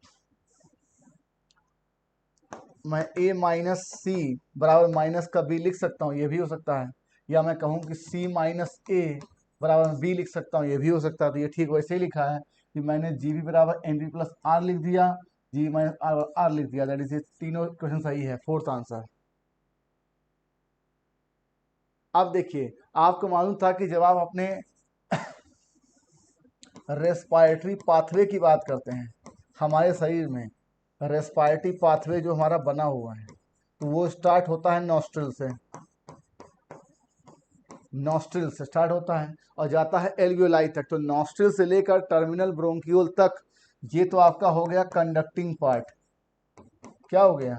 S2: माइनस का B लिख सकता हूँ, ये भी हो सकता है। या मैं कहूँ कि C माइनस A बराबर B लिख सकता हूँ, ये भी हो सकता है। तो ये ठीक वैसे ही लिखा है कि मैंने GB बराबर NP प्लस R लिख दिया, जी मैंने आर लिख दिया, दैट इज, तीनों क्वेश्चन सही है, फोर्थ आंसर। अब देखिए, आपको मालूम था कि जब आप अपने रेस्पिरेटरी पाथवे की बात करते हैं, हमारे शरीर में रेस्पिरेटरी पाथवे जो हमारा बना हुआ है, तो वो स्टार्ट होता है नॉस्ट्रिल से, नॉस्ट्रिल से स्टार्ट होता है और जाता है एल्वियोलाई तक। तो नॉस्ट्रिल से लेकर टर्मिनल ब्रोंकियोल तक, ये तो आपका हो गया कंडक्टिंग पार्ट। क्या हो गया?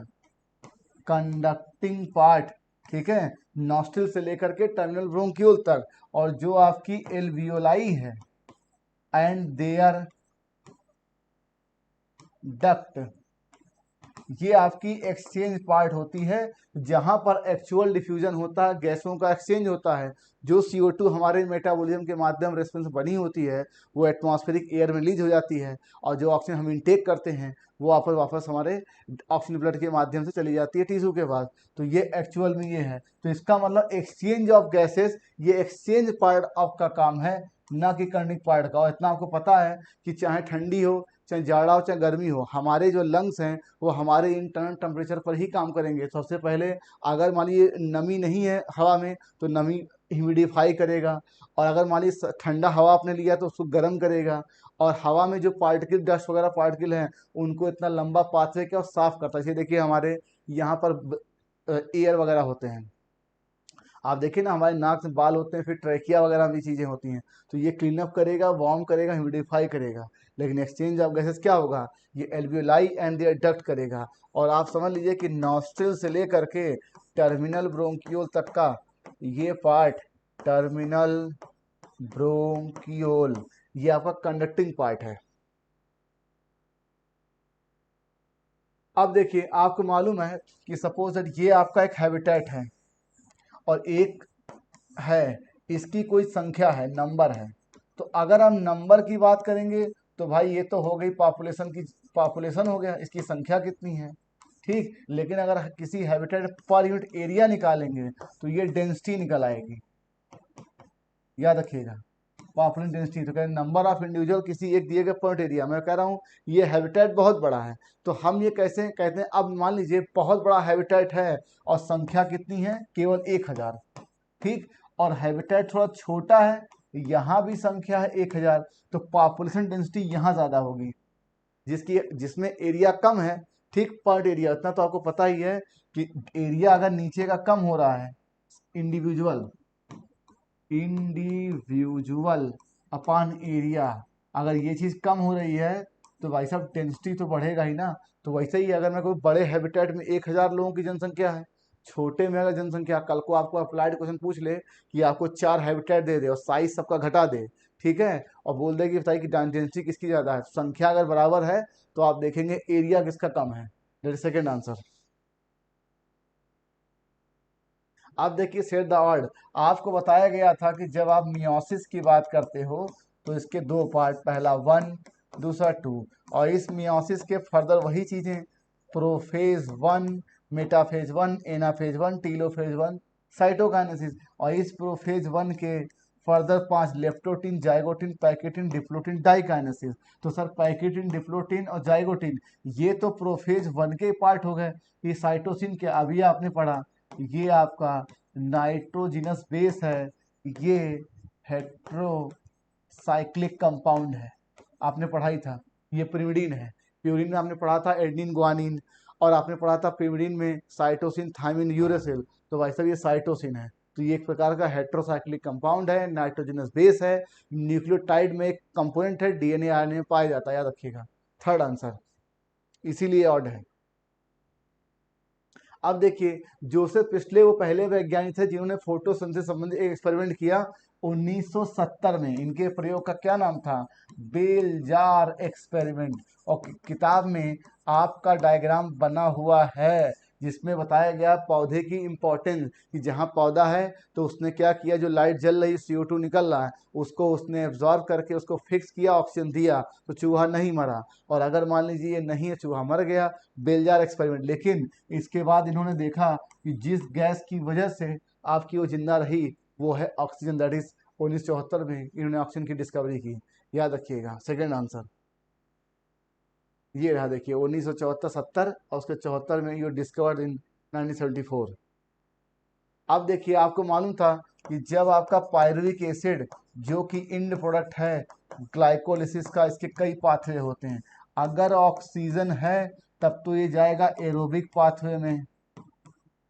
S2: Conducting part. ठीक है, नॉस्ट्रिल से लेकर के टर्मिनल ब्रोंकियोल तक। और जो आपकी एल्वियोलाई है एंड देयर डक्ट, ये आपकी एक्सचेंज पार्ट होती है, जहां पर एक्चुअल डिफ्यूजन होता है, गैसों का एक्सचेंज होता है। जो CO2 हमारे मेटाबॉलिज्म के माध्यम रेस्पॉन्स बनी होती है, वो एटमॉस्फेरिक एयर में रिलीज हो जाती है, और जो ऑक्सीजन हम इनटेक करते हैं वो वापस हमारे ऑक्सीजन ब्लड के माध्यम से चली जाती है टिश्यू के पास। तो ये एक्चुअल में ये है। तो इसका मतलब एक्सचेंज ऑफ गैसेस, ये एक्सचेंज पार्ट ऑफ का काम है, ना कि कंडक्टिंग पार्ट का। और इतना आपको पता है कि चाहे ठंडी हो, चाहे जाड़ा हो, चाहे गर्मी हो, हमारे जो लंग्स हैं वो हमारे इंटरनल टेम्परेचर पर ही काम करेंगे। सबसे पहले अगर मान लीजिए नमी नहीं है हवा में, तो नमी ह्यूमिडिफाई करेगा, और अगर मान लीजिए ठंडा हवा आपने लिया तो उसको गर्म करेगा। और हवा में जो पार्टिकल, डस्ट वगैरह पार्टिकल हैं, उनको इतना लंबा पाथवे क्या साफ करता है। जैसे देखिए हमारे यहाँ पर एयर वगैरह होते हैं, आप देखिए ना, हमारे नाक में बाल होते हैं, फिर ट्रैकिया वगैरह भी चीज़ें होती हैं, तो ये क्लीन अप करेगा, वार्म करेगा, ह्यूमिडिफाई करेगा। लेकिन एक्सचेंज ऑफ गैसेस क्या होगा? ये एल्वियोलाई एंड देयर डक्ट करेगा। और आप समझ लीजिए कि नॉस्ट्रिल से लेकर के टर्मिनल ब्रोंकियोल तक का ये पार्ट, टर्मिनल ब्रोंकियोल, ये आपका कंडक्टिंग पार्ट है। अब देखिए, आपको मालूम है कि सपोज दैट ये आपका एक हैबिटेट है और एक है, इसकी कोई संख्या है, नंबर है। तो अगर हम नंबर की बात करेंगे तो भाई ये तो हो गई पॉपुलेशन की, पॉपुलेशन हो गया, इसकी संख्या कितनी है, ठीक। लेकिन अगर किसी हैबिटेट पर यूनिट एरिया निकालेंगे तो ये डेंसिटी निकल आएगी, याद रखिएगा, पॉपुलेशन डेंसिटी। तो कहें नंबर ऑफ इंडिविजुअल किसी एक दिए गए पॉइंट एरिया। मैं कह रहा हूँ ये हैबिटेट बहुत बड़ा है, तो हम ये कैसे कहते हैं? अब मान लीजिए बहुत बड़ा हैबिटेट है और संख्या कितनी है? केवल 1000, ठीक। और हैबिटेट थोड़ा छोटा है, यहाँ भी संख्या है 1000, तो पॉपुलेशन डेंसिटी यहाँ ज़्यादा होगी, जिसमें एरिया कम है, ठीक। पर एरिया इतना तो आपको पता ही है कि एरिया अगर नीचे का कम हो रहा है, इंडिविजुअल इंडिविजुअल अपॉन एरिया, अगर ये चीज़ कम हो रही है तो भाई साहब डेंसिटी तो बढ़ेगा ही ना। तो वैसे ही अगर मैं कोई बड़े हैबिटेट में 1000 लोगों की जनसंख्या है, छोटे में अगर जनसंख्या, कल को आपको अप्लाइड क्वेश्चन पूछ ले कि आपको 4 हैबिटेट दे दे और साइज सबका घटा दे, ठीक है, और बोल दे कि बताइए कि डेंसिटी किसकी ज़्यादा है, संख्या अगर बराबर है तो आप देखेंगे एरिया किसका कम है। That is second answer. अब देखिए सेट द वर्ड, आपको बताया गया था कि जब आप मियोसिस की बात करते हो तो इसके दो पार्ट, पहला 1, दूसरा 2, और इस मियोसिस के फर्दर वही चीजें, prophase 1, metaphase 1, anaphase 1, telophase 1, cytokinesis. और इस प्रोफेज 1 के further 5, leptotene, zygotene, pachytene, diplotene, diakinesis. तो सर पैकेटिन, डिप्लोटिन और जाइगोटिन ये तो प्रोफेज 1 के पार्ट हो गए। ये साइटोसिन के अभी आपने पढ़ा, ये आपका नाइट्रोजिनस बेस है, ये हेट्रोसाइक्लिक कंपाउंड है, आपने पढ़ा ही था। ये pyrimidine है, प्यूरिन में आपने पढ़ा था एडनिन ग्वानिन, और आपने पढ़ा था pyrimidine में साइटोसिन, थायमिन, यूरेसिल। तो भाई साहब ये साइटोसिन है, तो ये एक प्रकार का हेट्रोसाइक्लिक कंपाउंड है, नाइट्रोजिनस बेस है, न्यूक्लियोटाइड में एक कंपोनेंट है, DNA RNA में पाया जाता है, याद रखिएगा। थर्ड आंसर, इसीलिए ऑड है। अब देखिए, जोसेफ प्रिस्टले वो पहले वैज्ञानिक थे जिन्होंने फोटोसिंथेसिस से संबंधित एक एक्सपेरिमेंट किया 1970 में। इनके प्रयोग का क्या नाम था? Bell jar experiment. और किताब में आपका डायग्राम बना हुआ है जिसमें बताया गया पौधे की इंपॉर्टेंस, कि जहाँ पौधा है तो उसने क्या किया, जो लाइट जल रही, CO2 निकल रहा है, उसको उसने एब्जॉर्ब करके उसको फिक्स किया, ऑक्सीजन दिया, तो चूहा नहीं मरा। और अगर मान लीजिए ये नहीं है, चूहा मर गया, बेलजार एक्सपेरिमेंट। लेकिन इसके बाद इन्होंने देखा कि जिस गैस की वजह से आपकी वो जिंदा रही वो है ऑक्सीजन। दैट इज 1974 में इन्होंने ऑक्सीजन की डिस्कवरी की, याद रखिएगा। सेकेंड आंसर, ये रहा देखिए 1974-70 और उसके 74 में यू डिस्कवर्ड इन 1974। अब देखिए आपको मालूम था कि जब आपका पायरुविक एसिड जो कि इंड प्रोडक्ट है ग्लाइकोलिसिस का, इसके कई पाथवे होते हैं। अगर ऑक्सीजन है तब तो ये जाएगा एरोबिक पाथवे में,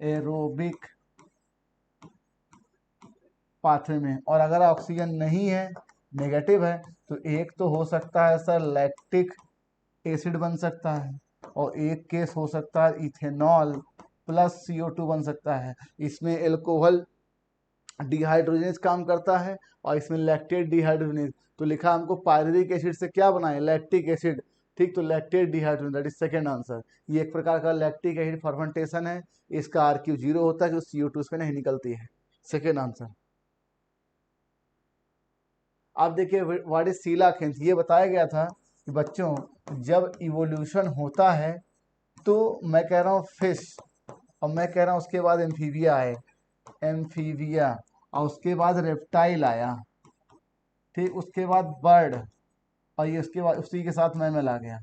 S2: एरोबिक पाथवे में। और अगर ऑक्सीजन नहीं है, नेगेटिव है, तो एक तो हो सकता है सर लैक्टिक एसिड बन सकता है, और एक केस हो सकता है इथेनॉल प्लस CO2 बन सकता है। इसमें एल्कोहल डिहाइड्रोजनेज काम करता है और इसमें लैक्टेट डिहाइड्रोजनेज। तो लिखा हमको पायरुविक एसिड से क्या बनाए, लैक्टिक एसिड। ठीक, तो lactate dehydrogen that is second answer. ये एक प्रकार का लैक्टिक एसिड फर्मेंटेशन है। इसका RQ 0 होता है, जो CO2 उसमें नहीं निकलती है। Second answer. आप देखिए व्हाट इज सीलाकेंस। ये बताया गया था कि बच्चों जब इवोल्यूशन होता है तो मैं कह रहा हूँ फिश, और मैं कह रहा हूँ उसके बाद एम्फीबिया आए, एम्फीबिया, और उसके बाद रेप्टाइल आया, ठीक, उसके बाद बर्ड, और ये उसके बाद उसी के साथ मैमल आ गया।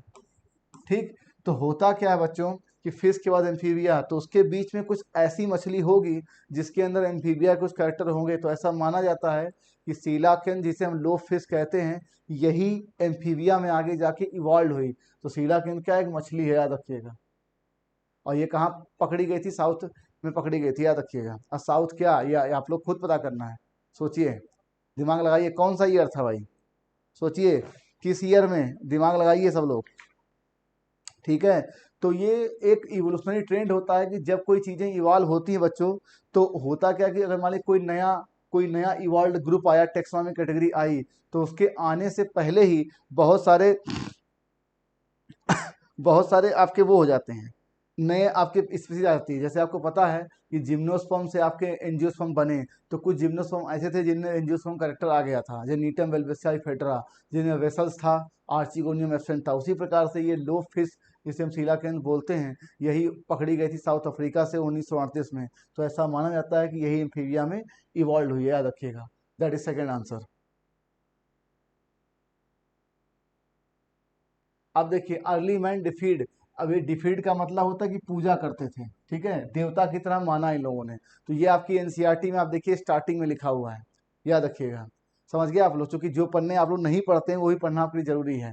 S2: ठीक, तो होता क्या है बच्चों कि फिश के बाद एम्फीबिया, तो उसके बीच में कुछ ऐसी मछली होगी जिसके अंदर एम्फीबिया कुछ कैरेक्टर होंगे। तो ऐसा माना जाता है कि सीलाकेन जिसे हम लो फिश कहते हैं, यही एम्फीबिया में आगे जाके इवॉल्व हुई। तो सीलाकेन क्या एक मछली है, याद रखिएगा। और ये कहाँ पकड़ी गई थी, साउथ में पकड़ी गई थी, याद रखिएगा। और साउथ क्या, ये आप लोग खुद पता करना है। सोचिए, दिमाग लगाइए, कौन सा ईयर था भाई, सोचिए किस ईयर में, दिमाग लगाइए सब लोग। ठीक है, तो ये एक इवोल्यूशनरी ट्रेंड होता है कि जब कोई चीज़ें इवॉल्व होती हैं बच्चों, तो होता क्या कि अगर मान ली कोई नया इवॉल्व ग्रुप आया, टेक्सोनॉमिक कैटेगरी आई, तो उसके आने से पहले ही बहुत सारे आपके वो हो जाते हैं, नए आपके स्पीसीज आती है। जैसे आपको पता है कि जिम्नोस्पर्म से आपके एंजियोस्पर्म बने, तो कुछ जिम्नोस्पर्म ऐसे थे जिनमें एंजियोस्पर्म करेक्टर आ गया था, जैसे नीटम वेल्वेसियाई फेडरा, जिनमें वेसल्स था, आर्चिगोनियम एब्सेंट था। उसी प्रकार से ये लो फिश जिसे हम सीलाकेन बोलते हैं, यही पकड़ी गई थी साउथ अफ्रीका से 1938 में। तो ऐसा माना जाता है कि यही एम्फीबिया में इवॉल्व हुई है, याद रखिएगा। That is second answer. अब देखिए अर्ली मैन डिफीड। अब ये डिफीड का मतलब होता है कि पूजा करते थे, ठीक है, देवता की तरह माना इन लोगों ने। तो ये आपकी एनसीईआरटी में आप देखिए स्टार्टिंग में लिखा हुआ है, याद रखिएगा। समझ गए आप लोग, क्योंकि जो पन्ने आप लोग नहीं पढ़ते हैं वही पढ़ना आपके लिए जरूरी है।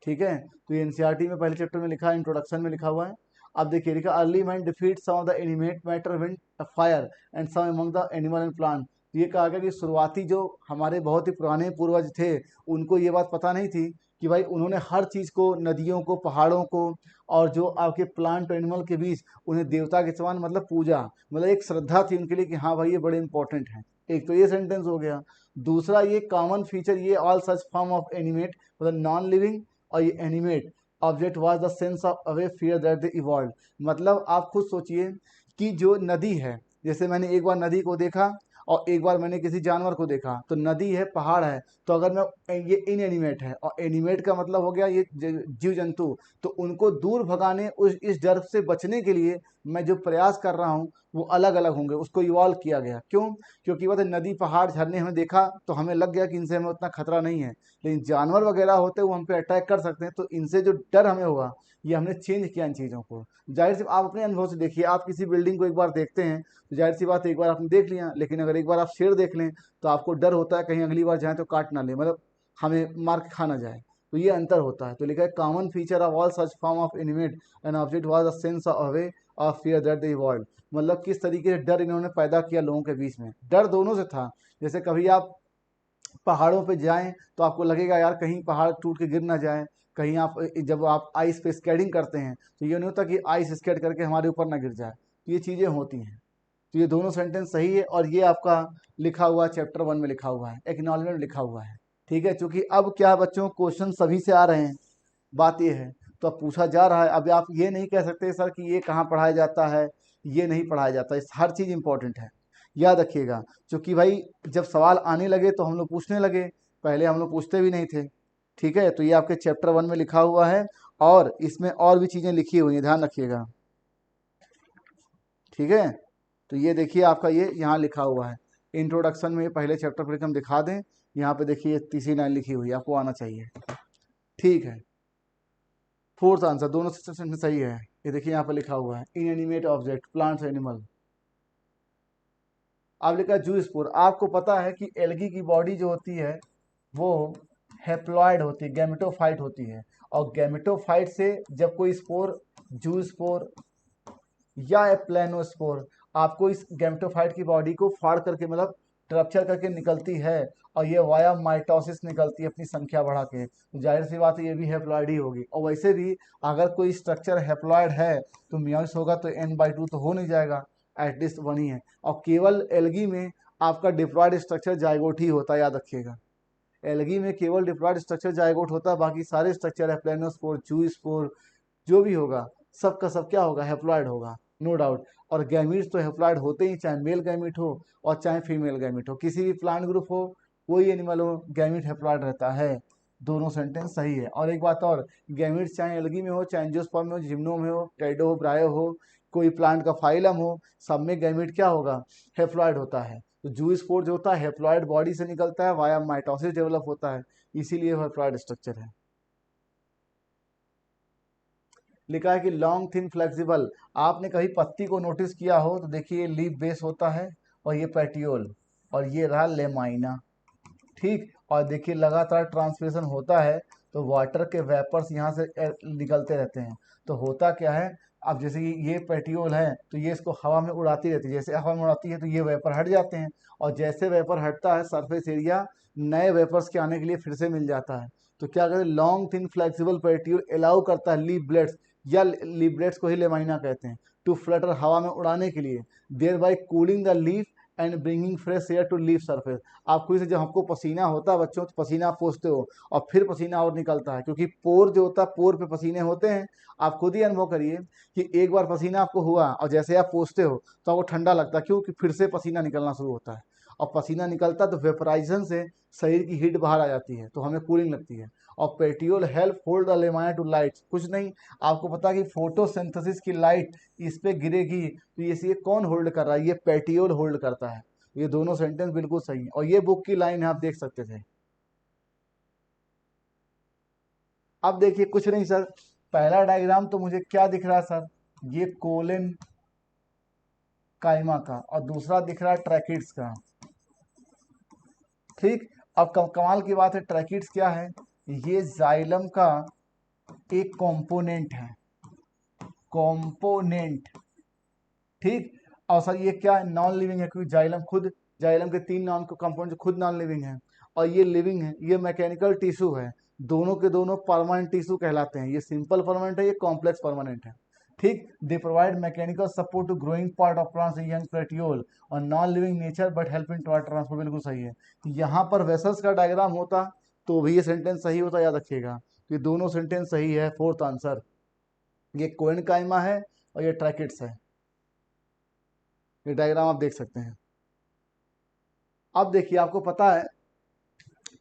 S2: ठीक है, तो ये एनसीईआरटी में पहले चैप्टर में लिखा है, इंट्रोडक्शन में लिखा हुआ है। अब देखिए लिखा early man defeat some of the animate matter wind fire and some among the animal and plant. ये कहा गया कि शुरुआती जो हमारे बहुत ही पुराने पूर्वज थे, उनको ये बात पता नहीं थी कि भाई उन्होंने हर चीज़ को, नदियों को, पहाड़ों को, और जो आपके प्लांट एनिमल के बीच, उन्हें देवता के समान मतलब पूजा, मतलब एक श्रद्धा थी उनके लिए कि हाँ भाई ये बड़े इंपॉर्टेंट हैं। एक तो ये सेंटेंस हो गया। दूसरा ये कॉमन फीचर, ये all such form of animate मतलब नॉन लिविंग, और ये animate object was the sense of away fear that they evolve. मतलब आप खुद सोचिए कि जो नदी है, जैसे मैंने एक बार नदी को देखा और एक बार मैंने किसी जानवर को देखा, तो नदी है, पहाड़ है, तो अगर मैं ये इन एनिमेट है, और एनिमेट का मतलब हो गया ये जीव जंतु, तो उनको दूर भगाने, उस इस डर से बचने के लिए मैं जो प्रयास कर रहा हूँ वो अलग अलग होंगे, उसको इवॉल्व किया गया। क्यों? क्योंकि वह नदी, पहाड़, झरने हमें देखा तो हमें लग गया कि इनसे हमें उतना खतरा नहीं है, लेकिन जानवर वगैरह होते हैं वो हम पे अटैक कर सकते हैं, तो इनसे जो डर हमें होगा, ये हमने चेंज किया इन चीज़ों को। जाहिर सी आप अपने अनुभव से देखिए, आप किसी बिल्डिंग को एक बार देखते हैं तो जाहिर सी बात है एक बार आपने देख लिया, लेकिन अगर एक बार आप शेर देख लें तो आपको डर होता है कहीं अगली बार जाए तो काट ना ले, मतलब हमें मार के खा ना जाए। तो ये अंतर होता है। तो लिखा है common feature of all such form of animate and object was a sense of away of fear that they evolve. मतलब किस तरीके से डर इन्होंने पैदा किया लोगों के बीच में। डर दोनों से था। जैसे कभी आप पहाड़ों पे जाएं तो आपको लगेगा यार कहीं पहाड़ टूट के गिर ना जाए, कहीं आप जब आप आइस पे स्केटिंग करते हैं तो ये नहीं होता कि आइस स्केट करके हमारे ऊपर ना गिर जाए। तो ये चीज़ें होती हैं। तो ये दोनों सेंटेंस सही है, और ये आपका लिखा हुआ चैप्टर 1 में लिखा हुआ है, एक्नॉलेजमेंट लिखा हुआ है। ठीक है, क्योंकि अब क्या है बच्चों, क्वेश्चन सभी से आ रहे हैं, बात ये है। तो अब पूछा जा रहा है, अब आप ये नहीं कह सकते सर कि ये कहाँ पढ़ाया जाता है, ये नहीं पढ़ाया जाता है, हर चीज़ इंपॉर्टेंट है, याद रखिएगा। क्योंकि भाई जब सवाल आने लगे तो हम लोग पूछने लगे, पहले हम लोग पूछते भी नहीं थे। ठीक है, तो ये आपके चैप्टर 1 में लिखा हुआ है, और इसमें और भी चीज़ें लिखी हुई हैं, ध्यान रखिएगा। ठीक है, तो ये देखिए आपका ये यहाँ लिखा हुआ है, इंट्रोडक्शन में पहले चैप्टर पर हम दिखा दें, यहाँ पे देखिए तीसरी लाइन लिखी हुई है, आपको आना चाहिए। ठीक है, फोर्थ आंसर, दोनों सेंटेंस सही है। ये देखिए यहाँ पर लिखा हुआ है इनएनिमेट ऑब्जेक्ट, प्लांट्स, एनिमल। अब लिखा जू स्पोर। आपको पता है कि एल्गी की बॉडी जो होती है वो हेप्लॉइड होती है, गैमेटोफाइट होती है। और गैमेटोफाइट से जब कोई स्पोर, जू स्पोर या प्लेनोस्पोर, आपको इस गैमेटोफाइट की बॉडी को फाड़ करके मतलब रप्चर करके निकलती है, और ये वाया माइटोसिस निकलती है अपनी संख्या बढ़ा के, तो जाहिर सी बात है ये भी हेप्लॉइड ही होगी। और वैसे भी अगर कोई स्ट्रक्चर हेप्लॉइड है तो मियोसिस होगा तो n/2 तो हो नहीं जाएगा, एटलीस्ट 1 ही है। और केवल एल्गी में आपका डिप्लॉइड स्ट्रक्चर जाइगोट ही होता है, याद रखिएगा। एल्गी में केवल डिप्लॉइड स्ट्रक्चर जाइगोट होता है, बाकी सारे स्ट्रक्चर है प्लेनोस्पोर, जू स्पोर जो भी होगा सबका सब क्या होगा, हेप्लॉइड होगा, नो डाउट। और गैमीट्स तो हेप्लॉइड होते ही, चाहे मेल गैमीट हो और चाहे फीमेल गैमीट हो, किसी भी प्लांट ग्रुप हो, कोई एनिमल हो, गैमीट हेप्लॉइड रहता है। दोनों सेंटेंस सही है। और एक बात और, गैमीट्स चाहे एल्गी में हो, चाहे एंजियोस्पर्म में हो, जिम्नो में हो, कैडो हो, ब्रायो हो, कोई प्लांट का फाइलम हो, सब में गैमीट क्या होगा, हेप्लॉइड होता है। तो जू स्पोर जो होता है हेप्लॉइड बॉडी से निकलता है, वाया माइटोसिस डेवलप होता है, इसीलिए हेप्लॉइड स्ट्रक्चर है। लिखा है कि लॉन्ग थिन फ्लेक्सिबल। आपने कभी पत्ती को नोटिस किया हो तो देखिए लीफ बेस होता है, और ये पेटियोल, और ये रहा लेमाइना, ठीक। और देखिए लगातार ट्रांसपिरेशन होता है तो वाटर के वेपर्स यहाँ से निकलते रहते हैं। तो होता क्या है, अब जैसे कि ये पेटियोल है तो ये इसको हवा में उड़ाती रहती है, जैसे हवा में उड़ाती है तो ये वेपर हट जाते हैं, और जैसे वेपर हटता है सरफेस एरिया नए वेपर्स के आने के लिए फिर से मिल जाता है। तो क्या कहते हैं, long thin flexible petiole allow करता है लीफ ब्लेड्स, या लीफ ब्लेड्स को ही लेमाइना कहते हैं, टू फ्लटर, हवा में उड़ाने के लिए, thereby cooling the leaf and bringing fresh air to leaf surface. आप खुद से जब हमको पसीना होता है बच्चों, तो पसीना आप पोंछते हो और फिर पसीना और निकलता है, क्योंकि पोर जो होता है, पोर पे पसीने होते हैं। आप खुद ही अनुभव करिए कि एक बार पसीना आपको हुआ और जैसे आप पोंछते हो तो आपको ठंडा लगता है, क्यों कि फिर से पसीना निकलना शुरू होता है, और पसीना निकलता है तो वेपराइजेशन से शरीर की हीट बाहर आ जाती है, तो हमें कूलिंग लगती है। और petiole help hold the lamina to light, कुछ नहीं, आपको पता है कि फोटोसिंथेसिस की लाइट इस पे गिरेगी तो ये कौन होल्ड कर रहा है, ये पेटियोल होल्ड करता है। ये दोनों सेंटेंस बिल्कुल सही है, और ये बुक की लाइन है, आप देख सकते थे। अब देखिए कुछ नहीं सर, पहला डायग्राम तो मुझे क्या दिख रहा है सर, ये कोलेन काइमा का, और दूसरा दिख रहा है ट्रैकिड्स का, ठीक। अब कमाल की बात है, ट्रैकिड्स क्या है, ये जाइलम का एक कंपोनेंट है, कंपोनेंट, ठीक। और सर ये क्या है, नॉन लिविंग है, क्योंकि जाइलम खुद, जाइलम के 3 नॉन कंपोनेंट जो खुद नॉन लिविंग है, और ये लिविंग है, ये मैकेनिकल टिश्यू है। दोनों के दोनों परमानेंट टिश्यू कहलाते हैं, ये सिंपल परमानेंट है, ये कॉम्प्लेक्स परमानेंट है, ठीक। They provide mechanical support to growing part of plants in young petiole, और non living nature but helping to transport, बिल्कुल सही है। यहाँ पर वेसल्स का डायग्राम होता तो भी ये सेंटेंस सही होता, याद रखिएगा। तो ये दोनों सेंटेंस सही है, फोर्थ आंसर। ये कोएन काइमा है और ये ट्रैकिड्स है, ये डायग्राम आप देख सकते हैं। अब देखिए आपको पता है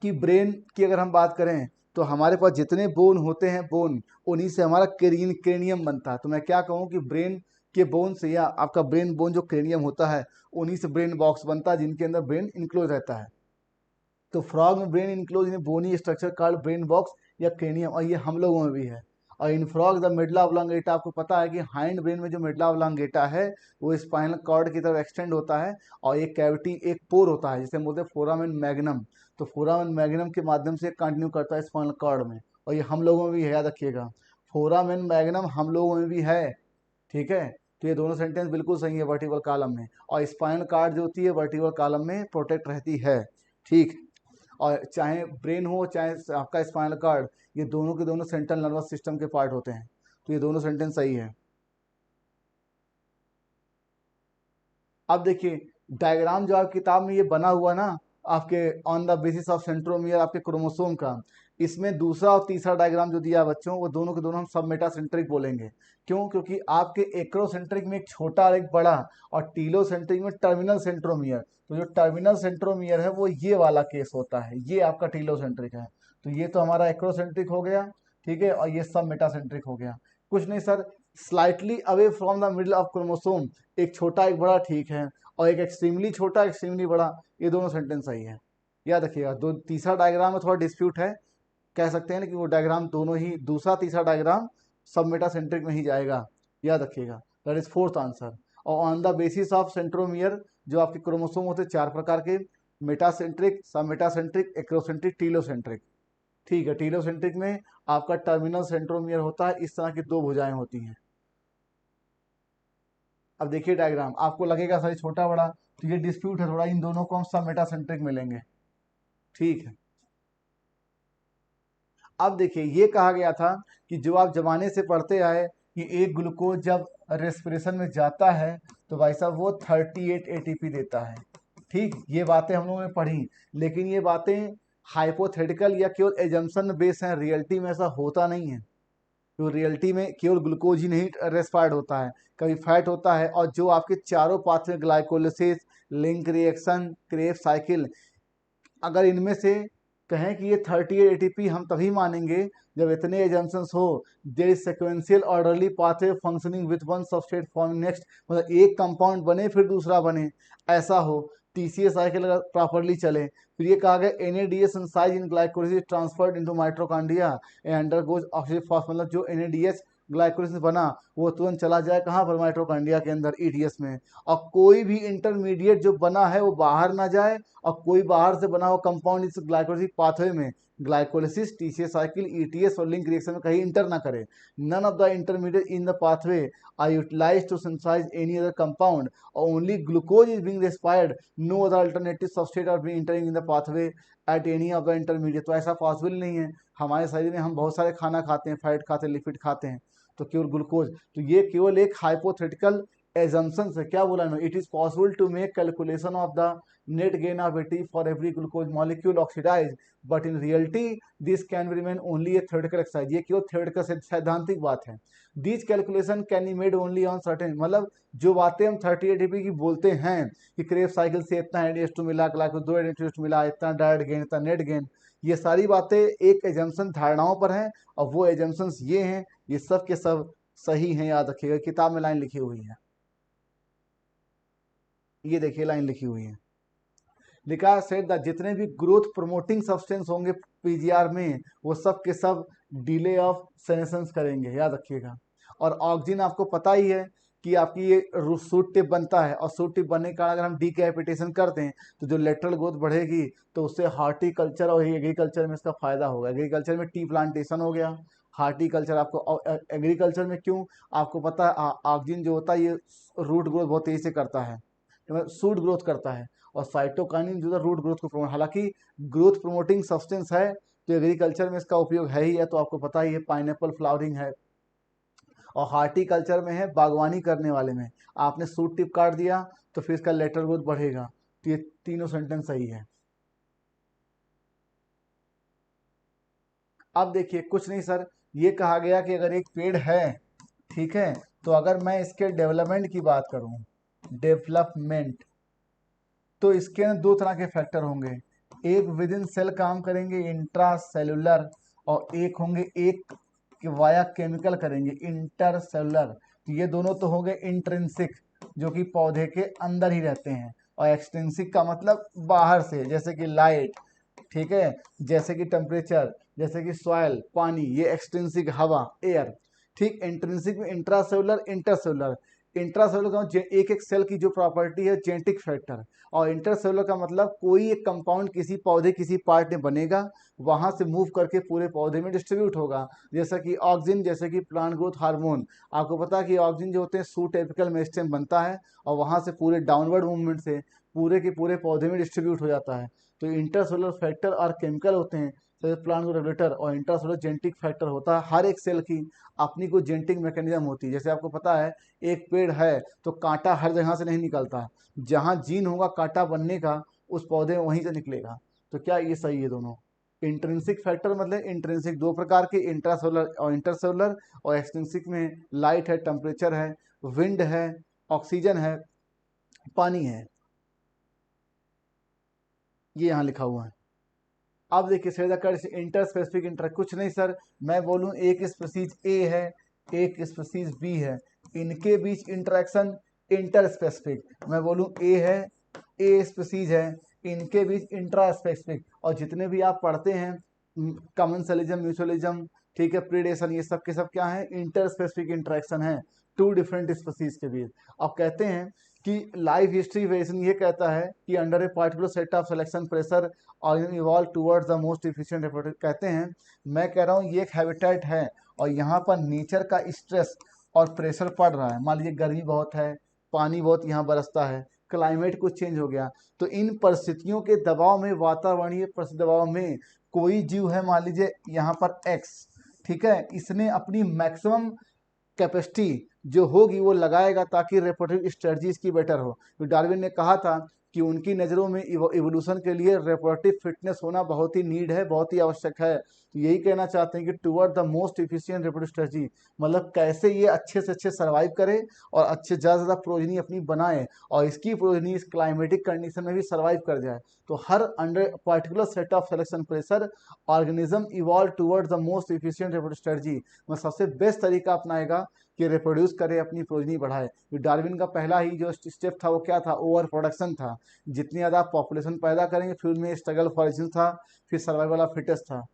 S2: कि ब्रेन की अगर हम बात करें तो हमारे पास जितने बोन होते हैं, बोन, उन्हीं से हमारा क्रेनियम बनता है। तो मैं क्या कहूँ कि ब्रेन के बोन से, या आपका ब्रेन बोन जो क्रेनियम होता है, उन्हीं से ब्रेन बॉक्स बनता है, जिनके अंदर ब्रेन इनक्लोज रहता है। तो फ्रॉग में brain enclose in bony structure called brain box या क्रेनियम, और ये हम लोगों में भी है। और in frog the medulla oblongata, आपको पता है कि हाइंड ब्रेन में जो मेडुला ऑब्लांगेटा है वो स्पाइनल कॉर्ड की तरफ एक्सटेंड होता है, और एक कैविटी, एक पोर होता है जिसे हम बोलते हैं फोरामेन मैग्नम। तो फोरामेन मैग्नम के माध्यम से कंटिन्यू करता है स्पाइनल कॉर्ड में, और ये हम लोगों में भी है, याद रखिएगा। फोरामेन मैग्नम हम लोगों में भी है, ठीक है। तो ये दोनों सेंटेंस बिल्कुल सही है वर्टिकल कॉलम में, और स्पाइनल कॉर्ड जो होती है वर्टिकल कॉलम में प्रोटेक्ट रहती है, ठीक। और चाहे ब्रेन हो चाहे आपका स्पाइनल कॉर्ड, ये दोनों के दोनों सेंट्रल नर्वस सिस्टम के पार्ट होते हैं। तो ये दोनों सेंटेंस सही है। अब देखिए डायग्राम जो आप किताब में ये बना हुआ ना, आपके on the basis of centromere, आपके क्रोमोसोम का, इसमें दूसरा और तीसरा डायग्राम जो दिया है बच्चों, वो दोनों के दोनों हम सब मेटासेंट्रिक बोलेंगे। क्यों? क्योंकि आपके एक्रोसेंट्रिक में एक छोटा और एक बड़ा, और टीलोसेंट्रिक में टर्मिनल सेंट्रोमियर। तो जो टर्मिनल सेंट्रोमियर है वो ये वाला केस होता है, ये आपका टीलोसेंट्रिक है। तो ये तो हमारा एक्रोसेंट्रिक हो गया, ठीक है, और ये सब मेटासेंट्रिक हो गया। कुछ नहीं sir, slightly away from the middle of chromosome, एक छोटा एक बड़ा, ठीक है, और एक एक्सट्रीमली छोटा एक्सट्रीमली बड़ा, ये दोनों सेंटेंस सही है, याद रखिएगा। दो तीसरा डायग्राम में थोड़ा डिस्प्यूट है, कह सकते हैं ना कि वो डायग्राम दोनों ही, दूसरा तीसरा डायग्राम सब मेटासेंट्रिक में ही जाएगा, याद रखिएगा। That is fourth answer. और on the basis of centromere, जो आपके क्रोमोसोम होते हैं 4 प्रकार के, मेटासेंट्रिक, सब मेटासेंट्रिक, एक्रोसेंट्रिक, टीलोसेंट्रिक। ठीक है, टीलोसेंट्रिक में आपका टर्मिनल सेंट्रोमियर होता है, इस तरह की 2 भुजाएं होती हैं। अब देखिए डायग्राम, आपको लगेगा सर छोटा बड़ा, तो ये डिस्प्यूट है थोड़ा, इन दोनों को हम सब मेटासेंट्रिक मिलेंगे। ठीक है, अब देखिए ये कहा गया था कि जो आप जमाने से पढ़ते आए कि एक ग्लूकोज जब रेस्पिरेशन में जाता है तो भाई साहब वो 38 एटीपी देता है। ठीक, ये बातें हम लोगों ने पढ़ी, लेकिन ये बातें हाइपोथेटिकल या केवल एजम्पशन बेस हैं, रियलिटी में ऐसा होता नहीं है। तो रियलिटी में केवल ग्लूकोज ही नहीं रेस्पायर्ड होता है, कभी फैट होता है। और जो आपके चारों pathway, glycolysis, link reaction, Krebs cycle, अगर इनमें से कहें कि ये 38 एटीपी हम तभी मानेंगे जब इतने एजम्पशंस हो, there is sequential orderly pathway functioning with one substrate form next, मतलब एक कंपाउंड बने फिर दूसरा बने, ऐसा हो, टीसीए साइकिल अगर प्रॉपरली चले। फिर ये कहा गया NADs size in glycolysis transferred into mitochondria and undergoes oxidative phosphorylation, मतलब जो एनएडीएस ग्लाइकोलिसिस बना वो तुरंत चला जाए कहाँ पर, माइटोकॉन्ड्रिया के अंदर, ईटीएस में। और कोई भी इंटरमीडिएट जो बना है वो बाहर ना जाए, और कोई बाहर से बना हुआ कंपाउंड इस ग्लाइकोलिसिस पाथवे में, ग्लाइकोलिसिस, टीसीए साइकिल, ईटीएस और लिंक रिएक्शन में कहीं इंटर ना करे। None of the intermediate in the pathway are utilised to synthesise any other compound, और only glucose is being respired, no other alternative substrate are being entering in the pathway at any of the intermediate. तो ऐसा possible नहीं है, हमारे शरीर में हम बहुत सारे खाना खाते हैं, फैट खाते हैं, लिपिड खाते हैं, तो केवल ग्लूकोज, तो ये केवल एक हाइपोथेटिकल एजम्पशन है। क्या बोला ना, it is possible to make calculation of the net gain of AT for every glucose molecule oxidize, but in reality this can remain only a theoretical exercise. ये केवल थ्योरेटिकल सैद्धांतिक बात है। This calculation can be made only on certain, मतलब जो बातें हम 30 ATP की बोलते हैं कि क्रेब साइकिल से इतना एडीएस2 मिला, ग्लाइकोज 2 एडीएस2 मिला, इतना डायरेक्ट गेन, इतना नेट गेन, ये सारी बातें एक एजम्पशन धारणाओं पर हैं, और वो एजम्पशंस ये हैं, ये सब के सब सही हैं, याद रखिएगा। किताब में लाइन लिखी हुई है, ये देखिए लाइन लिखी हुई है, लिखा है सेट द जितने भी ग्रोथ प्रमोटिंग सब्सटेंस होंगे पीजीआर में वो सब के सब डिले ऑफ सेनेसेंस करेंगे, याद रखिएगा। और ऑक्सीजन आपको पता ही है कि आपकी ये सूट टिप बनता है, और सूट टिप बनने के कारण अगर हम डीकैपिटेशन करते हैं तो जो लेटरल ग्रोथ बढ़ेगी, तो उससे हार्टिकल्चर और एग्रीकल्चर में इसका फायदा होगा। एग्रीकल्चर में टी प्लांटेशन हो गया, हार्टिकल्चर आपको, एग्रीकल्चर में क्यों, आपको पता है ऑक्सीजन जो होता है ये रूट ग्रोथ बहुत तेजी से करता है, सूट ग्रोथ करता है, और साइटोकाइनिन जो है रूट ग्रोथ को प्रमोट, हालांकि ग्रोथ प्रमोटिंग सब्सटेंस है तो एग्रीकल्चर में इसका उपयोग है ही है, तो आपको पता ही है पाइनएप्पल फ्लावरिंग है, और हार्टिकल्चर में है बागवानी करने वाले में, आपने सूट टिप काट दिया तो फिर इसका लेटर ग्रोथ बढ़ेगा। तो ये तीनों सेंटेंस सही है। अब देखिए कुछ नहीं सर, ये कहा गया कि अगर एक पेड़ है, ठीक है, तो अगर मैं इसके डेवलपमेंट की बात करूं, डेवलपमेंट, तो इसके अंदर 2 तरह के फैक्टर होंगे, एक विद इन सेल काम करेंगे इंट्रा सेलुलर, और एक होंगे एक वाया केमिकल करेंगे इंटर सेलुलर। तो ये दोनों तो हो गए इंट्रिंसिक, जो कि पौधे के अंदर ही रहते हैं, और एक्सट्रिंसिक का मतलब बाहर से, जैसे कि लाइट, ठीक है, जैसे कि टेम्परेचर, जैसे कि सॉइल पानी, ये एक्सट्रिंसिक हवा एयर। ठीक, इंट्रिंसिक में इंट्रासेलुलर इंटरसेलुलर, इंट्रासेलुलर का एक एक सेल की जो प्रॉपर्टी है जेनेटिक फैक्टर, और इंटरसेलुलर का मतलब कोई एक कंपाउंड किसी पौधे किसी पार्ट में बनेगा, वहां से मूव करके पूरे पौधे में डिस्ट्रीब्यूट होगा, जैसा कि ऑक्सीजन, जैसे कि प्लांट ग्रोथ हार्मोन। आपको पता है कि ऑक्सीजन जो होते हैं सूट एपिकल मेरिस्टेम बनता है, और वहां से पूरे डाउनवर्ड मूवमेंट से पूरे के पूरे पौधे में डिस्ट्रीब्यूट हो जाता है। तो इंटरसेलुलर फैक्टर और केमिकल होते हैं, जैसे प्लांट ग्रोथ रेगुलेटर, और इंटरसेलुलर जेनेटिक फैक्टर होता है। हर एक सेल की अपनी कोई जेनेटिक मैकेनिज्म होती है, जैसे आपको पता है एक पेड़ है तो कांटा हर जगह से नहीं निकलता, जहाँ जीन होगा कांटा बनने का उस पौधे में वहीं से निकलेगा। तो क्या ये सही है दोनों? इंट्रिंसिक फैक्टर मतलब इंट्रिंसिक 2 प्रकार के, इंट्रासेलुलर और इंटरसेलुलर, और एक्सट्रिंसिक में लाइट है, टेम्परेचर है, विंड है, ऑक्सीजन है, पानी है, ये यहाँ लिखा हुआ है। अब देखिए सर इंटर स्पेसिफिक इंटर, कुछ नहीं सर, मैं बोलूँ एक स्पीसीज ए है, एक स्पीसीज बी है, इनके बीच इंटरेक्शन इंटर स्पेसिफिक, मैं बोलूँ ए है, ए स्पीसीज है, इनके बीच इंट्रा स्पेसिफिक। और जितने भी आप पढ़ते हैं कमेंसलिज्म, म्यूचुअलिज्म, ठीक है, प्रीडेशन, ये सब के सब क्या है, इंटर स्पेसिफिक इंटरेक्शन है टू डिफरेंट स्पीसीज के बीच। अब कहते हैं कि लाइफ हिस्ट्री वेरिएशन ये कहता है कि under a particular set of selection pressure और evolve towards the most efficient reproductive, कहते हैं, मैं कह रहा हूँ ये एक हैबिटेट है और यहाँ पर नेचर का स्ट्रेस और प्रेशर पड़ रहा है। मान लीजिए गर्मी बहुत है, पानी बहुत यहाँ बरसता है, क्लाइमेट कुछ चेंज हो गया, तो इन परिस्थितियों के दबाव में, वातावरणीय परिस्थिति दबाव में कोई जीव है, मान लीजिए यहाँ पर एक्स, ठीक है, इसने अपनी मैक्सिमम कैपेसिटी जो होगी वो लगाएगा ताकि रिप्रोडक्टिव स्ट्रेटजीज की बेटर हो। तो डार्विन ने कहा था कि उनकी नज़रों में इवोल्यूशन के लिए रिप्रोडक्टिव फिटनेस होना बहुत ही नीड है, बहुत ही आवश्यक है। तो यही कहना चाहते हैं कि toward the most efficient reproductive strategy, मतलब कैसे ये अच्छे से अच्छे सर्वाइव करे और अच्छे ज़्यादा से ज़्यादा प्रोजनी अपनी बनाए और इसकी प्रोजनी इस क्लाइमेटिक कंडीशन में भी सर्वाइव कर जाए। तो her under particular set of selection pressure organism evolve towards the most efficient reproductive strategy, मतलब सबसे बेस्ट तरीका अपनाएगा कि रिप्रोड्यूस करे, अपनी प्रोजनी बढ़ाए। तो डार्विन का पहला ही जो स्टेप था वो क्या था, ओवर प्रोडक्शन था। जितनी ज़्यादा आप पॉपुलेशन पैदा करेंगे, फिर उनमें स्ट्रगल फॉर एग्जिस्टेंस था, फिर सर्वाइवल ऑफ फिटेस्ट था,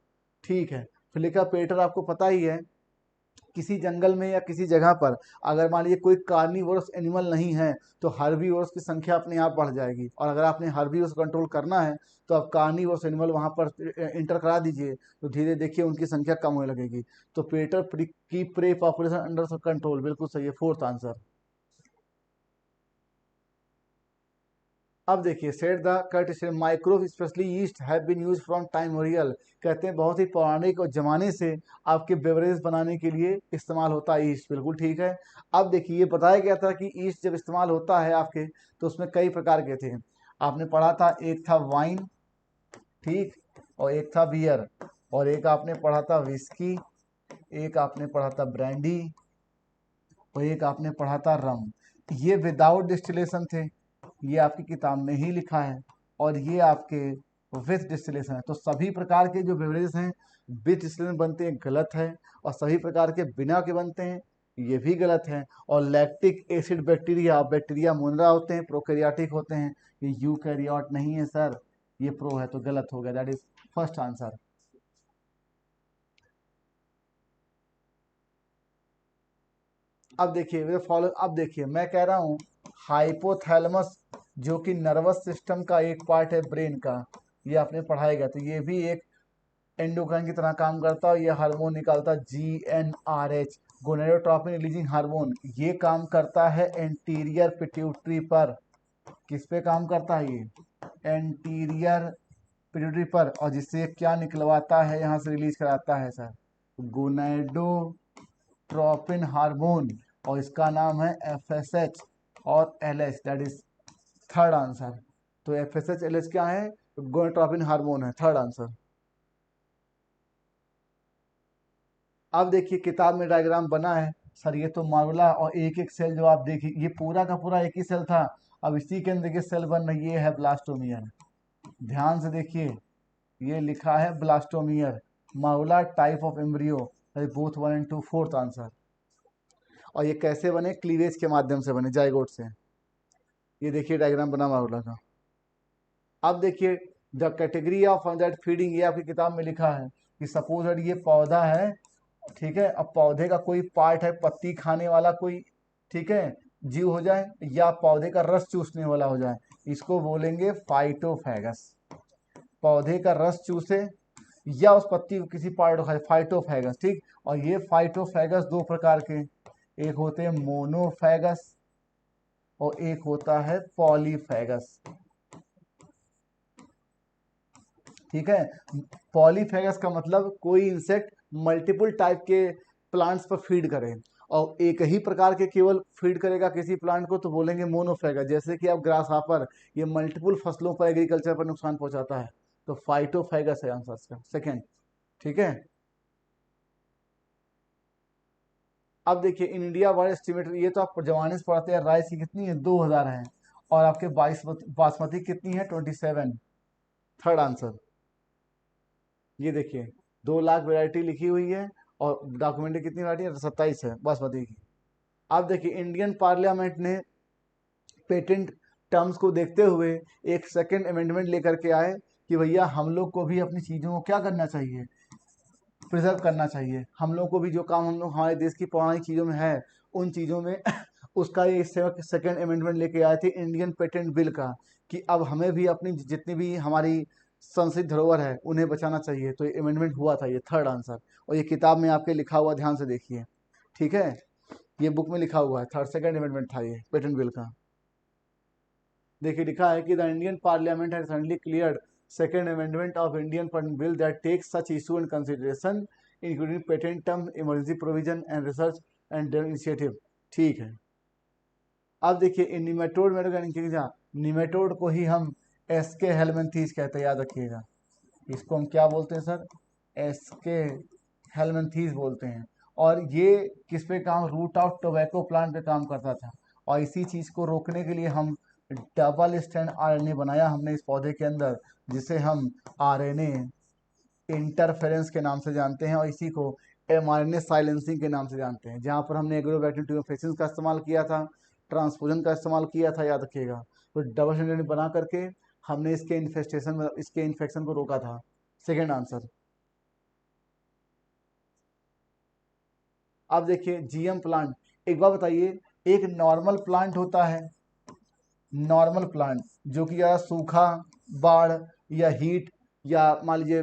S2: ठीक है। फिलिका पेटर आपको पता ही है, किसी जंगल में या किसी जगह पर अगर मान लीजिए कोई कार्निवोरस एनिमल नहीं है तो हर्बीवोरस की संख्या अपने आप बढ़ जाएगी, और अगर आपने हर्बीवोरस कंट्रोल करना है तो आप कार्निवोरस एनिमल वहाँ पर इंटर करा दीजिए, तो धीरे देखिए उनकी संख्या कम होने लगेगी। तो पेटर की प्रे पॉपुलेशन अंडर कंट्रोल, बिल्कुल सही है, फोर्थ आंसर। अब देखिए, set the cut microbe specially yeast have been use from time memorial, कहते हैं बहुत ही पौराणिक और जमाने से आपके बेवरेज बनाने के लिए इस्तेमाल होता है ईस्ट, बिल्कुल ठीक है। अब देखिए, ये बताया गया था कि ईस्ट जब इस्तेमाल होता है आपके, तो उसमें कई प्रकार के थे, आपने पढ़ा था, एक था वाइन, ठीक, और एक था बियर, और एक आपने पढ़ा था विस्की, एक आपने पढ़ा था ब्रांडी, और एक आपने पढ़ा था रम। ये विदाउट डिस्टिलेशन थे, ये आपकी किताब में ही लिखा है, और ये आपके विथ डिस्टिलेशन है। तो सभी प्रकार के जो बेवरेजेस हैं विथ डिस्टिलेशन बनते हैं, गलत है, और सभी प्रकार के बिना के बनते हैं, ये भी गलत है। और लैक्टिक एसिड बैक्टीरिया, बैक्टीरिया मुनरा होते हैं, प्रोकैरियोटिक होते हैं, ये यूकैरियोट नहीं है सर, ये प्रो है, तो गलत हो गया, दैट इज फर्स्ट आंसर। अब देखिए फॉलो, अब देखिए मैं कह रहा हूँ हाइपोथैलेमस जो कि नर्वस सिस्टम का एक पार्ट है ब्रेन का, ये आपने पढ़ाएगा, तो ये भी एक एंडोक्राइन की तरह काम करता है, ये हार्मोन निकालता है GnRH, गोनेडोट्रोपिन रिलीजिंग हार्मोन, ये काम करता है एंटीरियर पिट्यूटरी पर। किस पे काम करता है ये, एंटीरियर पिट्यूटरी पर, और जिससे क्या निकलवाता है, यहाँ से रिलीज कराता है सर, गोनेडोट्रोपिन हार्मोन, और इसका नाम है FSH और LH, that is third answer. तो FSH LH क्या है, गोनेडोट्रोपिन हार्मोन है, थर्ड आंसर। अब देखिए किताब में डायग्राम बना है सर, ये तो मार्वला, और एक एक सेल जो आप देखिए, ये पूरा का पूरा एक ही सेल था, अब इसी के अंदर देखिए सेल बन रही, ये है ब्लास्टोमियर, ध्यान से देखिए, ये लिखा है blastomere, morula type of embryo, both 1 and 2, fourth answer. और ये कैसे बने, क्लीवेज के माध्यम से बने, जाइगोट से। ये देखिए डायग्राम बना मार्वला का। अब देखिए the category of that feeding, ये आपकी किताब में लिखा है कि सपोज दैट ये पौधा है, ठीक है, अब पौधे का कोई पार्ट है, पत्ती खाने वाला कोई, ठीक है, जीव हो जाए, या पौधे का रस चूसने वाला हो जाए, इसको बोलेंगे फाइटोफैगस। पौधे का रस चूसे या उस पत्ती को किसी पार्ट को खाए, फाइटोफैगस, ठीक। और ये फाइटोफैगस दो प्रकार के, एक होते हैं मोनोफैगस और एक होता है पॉलीफैगस, ठीक है। पॉलीफेगस का मतलब कोई इंसेक्ट मल्टीपल टाइप के प्लांट्स पर फीड करे, और एक ही प्रकार के केवल फीड करेगा किसी प्लांट को, तो बोलेंगे मोनोफेगस। जैसे कि अब ग्रास हापर, ये मल्टीपल फसलों पर, एग्रीकल्चर पर नुकसान पहुंचाता है, तो फाइटोफेगस है आंसर इसका, सेकेंड, ठीक है। अब देखिए इन इंडिया वर्ल्ड एस्टिमेटर, ये तो आप जमाने से पढ़ते हैं, राइस की कितनी है, 2000 है, और आपके बासमती कितनी है, 27, थर्ड आंसर। ये देखिए 2 लाख वेराइटी लिखी हुई है, और डॉक्यूमेंट्री कितनी वैरायटी है, 27 है बासमती की। अब देखिए इंडियन पार्लियामेंट ने पेटेंट टर्म्स को देखते हुए एक सेकेंड अमेंडमेंट लेकर के आए कि भैया हम लोग को भी अपनी चीज़ों को क्या करना चाहिए, प्रिजर्व करना चाहिए। हम लोग को भी जो काम हम लोग हमारे देश की पौराणिक चीज़ों में है उन चीज़ों में उसका ये सेकंड अमेंडमेंट लेके आए थे इंडियन पेटेंट बिल का, कि अब हमें भी अपनी जितनी भी हमारी संस्कृत धरोहर है उन्हें बचाना चाहिए। तो ये अमेंडमेंट हुआ था, ये थर्ड आंसर। और ये किताब में आपके लिखा हुआ, ध्यान से देखिए, ठीक है, ये बुक में लिखा हुआ है, थर्ड सेकंड अमेंडमेंट था ये पेटेंट बिल का। देखिए लिखा है कि the Indian parliament has recently cleared second amendment of Indian patent bill that takes such issue in consideration including patent term, emergency provision and research and initiative. ठीक है, अब देखिए निमेटोड निमेटोड को ही हम एसके हेलमिंथीज कहते हैं, याद रखिएगा। इसको हम क्या बोलते हैं सर, एसके हेलमिंथीज बोलते हैं। और ये किस पे काम, रूट ऑफ टोबैको प्लांट पे काम करता था। और इसी चीज़ को रोकने के लिए हम डबल स्टैंड आरएनए बनाया हमने इस पौधे के अंदर, जिसे हम आरएनए इंटरफेरेंस के नाम से जानते हैं, और इसी को एमआरएनए साइलेंसिंग के नाम से जानते हैं। जहाँ पर हमने एग्रोबैक्टीरियल ट्यूमोफेसिस का इस्तेमाल किया था, ट्रांसपोजन का इस्तेमाल किया था, याद रखिएगा। तो डबल स्टैंड बना करके हमने इसके इन्फेस्टेशन में, इसके इन्फेक्शन को रोका था। Second answer. अब देखिए जीएम प्लांट, एक बार बताइए, एक नॉर्मल प्लांट होता है, नॉर्मल प्लांट जो कि ज़्यादा सूखा, बाढ़ या हीट या मान लीजिए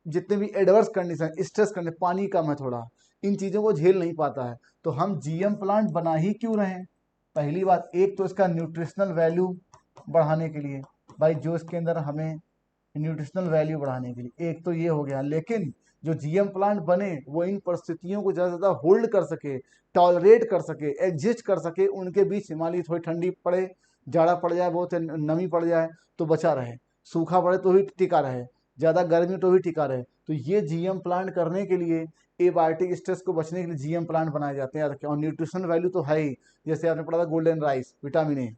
S2: जितने भी एडवर्स कंडीशन, स्ट्रेस कंडीशन, पानी कम है थोड़ा, इन चीज़ों को झेल नहीं पाता है। तो हम जीएम प्लांट बना ही क्यों रहे हैं? पहली बात, एक तो इसका न्यूट्रिशनल वैल्यू बढ़ाने के लिए, भाई जो इसके अंदर हमें न्यूट्रिशनल वैल्यू बढ़ाने के लिए, एक तो ये हो गया। लेकिन जो जीएम प्लांट बने वो इन परिस्थितियों को ज़्यादा से ज़्यादा होल्ड कर सके, टॉलरेट कर सके, एग्जिस्ट कर सके, उनके बीच मान लीजिए थोड़ी ठंडी पड़े, जाड़ा पड़ जाए, बहुत नमी पड़ जाए तो बचा रहे, सूखा पड़े तो भी टिका रहे, ज़्यादा गर्मी तो भी टिका रहे। तो ये जीएम प्लांट करने के लिए, एबायोटिक स्ट्रेस को बचने के लिए जीएम प्लांट बनाए जाते हैं, याद रखें। और न्यूट्रिशन वैल्यू तो है ही, जैसे आपने पढ़ा था गोल्डन राइस, विटामिन ए।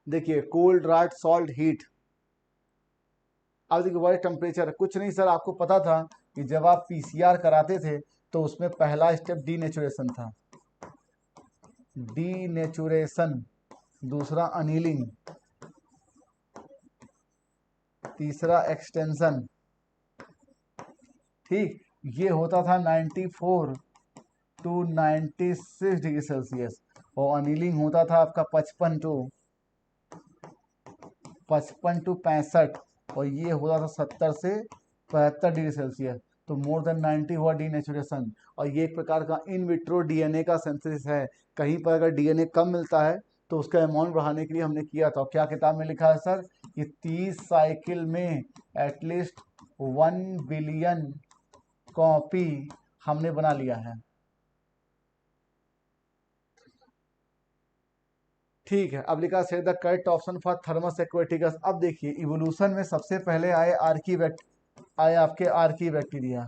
S2: देखिए कोल्ड, ड्राट, सॉल्ट, हीट। अब देखिए वर्ल्ड टेम्परेचर, कुछ नहीं सर, आपको पता था कि जब आप पीसीआर कराते थे तो उसमें पहला स्टेप डीनेचुरेशन था, डीनेचुरेशन, दूसरा अनीलिंग, तीसरा एक्सटेंशन। ठीक, ये होता था 94 टू 96 डिग्री सेल्सियस, और अनीलिंग होता था आपका 55 टू 65, और ये होता था 70 से 75 डिग्री सेल्सियस। तो मोर देन 90 हुआ डीनेचुरेशन। और ये एक प्रकार का इन विट्रो डीएनए का सिंथेसिस है। कहीं पर अगर डीएनए कम मिलता है तो उसका अमाउंट बढ़ाने के लिए हमने किया था। और क्या किताब में लिखा है सर कि 30 साइकिल में एटलीस्ट 1 बिलियन कॉपी हमने बना लिया है। ठीक है, अब लिखा से the correct option for Thermus aquaticus. अब देखिए इवोल्यूशन में सबसे पहले आए आए आपके आर्की बैक्टीरिया,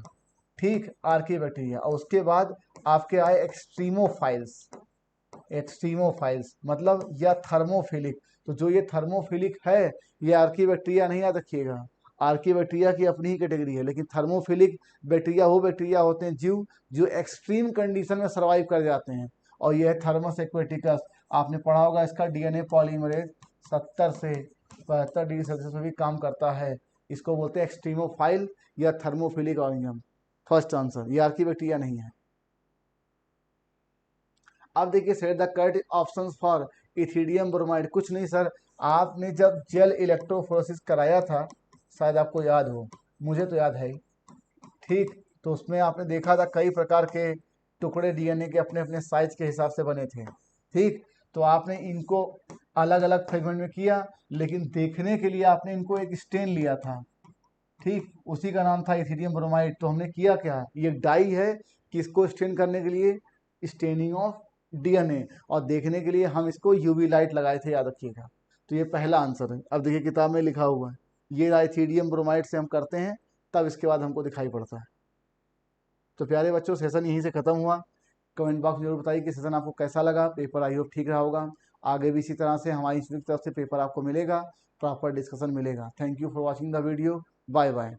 S2: ठीक, आर्की बैक्टीरिया, और उसके बाद आपके आए एक्सट्रीमोफाइल्स, एक्सट्रीमोफाइल्स मतलब या थर्मोफिलिक। तो जो ये थर्मोफिलिक है ये आर्की बैक्टीरिया नहीं, याद रखिएगा। आर्की बैक्टीरिया की अपनी ही कैटेगरी है, लेकिन थर्मोफिलिक बैक्टीरिया वो बैक्टीरिया होते हैं जीव जो एक्सट्रीम कंडीशन में सर्वाइव कर जाते हैं। और यह है थर्मस एक्वेटिकस। आपने पढ़ा होगा इसका डीएनए पॉलीमरेज 70 से 75 डिग्री सेल्सियस में भी काम करता है। इसको बोलते हैं एक्सट्रीमोफाइल या थर्मोफिलिक ऑर्गेनिज्म। फर्स्ट आंसर, ये आर्की बैक्टीरिया नहीं है। अब देखिए set the correct options for ethidium bromide. कुछ नहीं सर, आपने जब जेल इलेक्ट्रोफोरेसिस कराया था, शायद आपको याद हो, मुझे तो याद है ही, ठीक, तो उसमें आपने देखा था कई प्रकार के टुकड़े डीएनए के अपने अपने साइज के हिसाब से बने थे, ठीक। तो आपने इनको अलग अलग फ्रेगमेंट में किया, लेकिन देखने के लिए आपने इनको एक स्टेन लिया था, ठीक, उसी का नाम था इथिडियम ब्रोमाइड। तो हमने किया क्या, ये डाई है कि इसको स्टेन करने के लिए स्टेनिंग ऑफ डीएनए, और देखने के लिए हम इसको यूवी लाइट लगाए थे, याद रखिएगा। तो ये पहला आंसर है। अब देखिए किताब में लिखा हुआ है, ये इथिडियम ब्रोमाइड से हम करते हैं, तब इसके बाद हमको दिखाई पड़ता है। तो प्यारे बच्चों, सेशन यहीं से खत्म हुआ। कमेंट बॉक्स में जरूर बताइए कि सेशन आपको कैसा लगा। पेपर आई होप ठीक रहा होगा। आगे भी इसी तरह से हमारी इंस्टीट्यूट की तरफ से पेपर आपको मिलेगा, प्रॉपर डिस्कशन मिलेगा। Thank you for watching the video. Bye bye.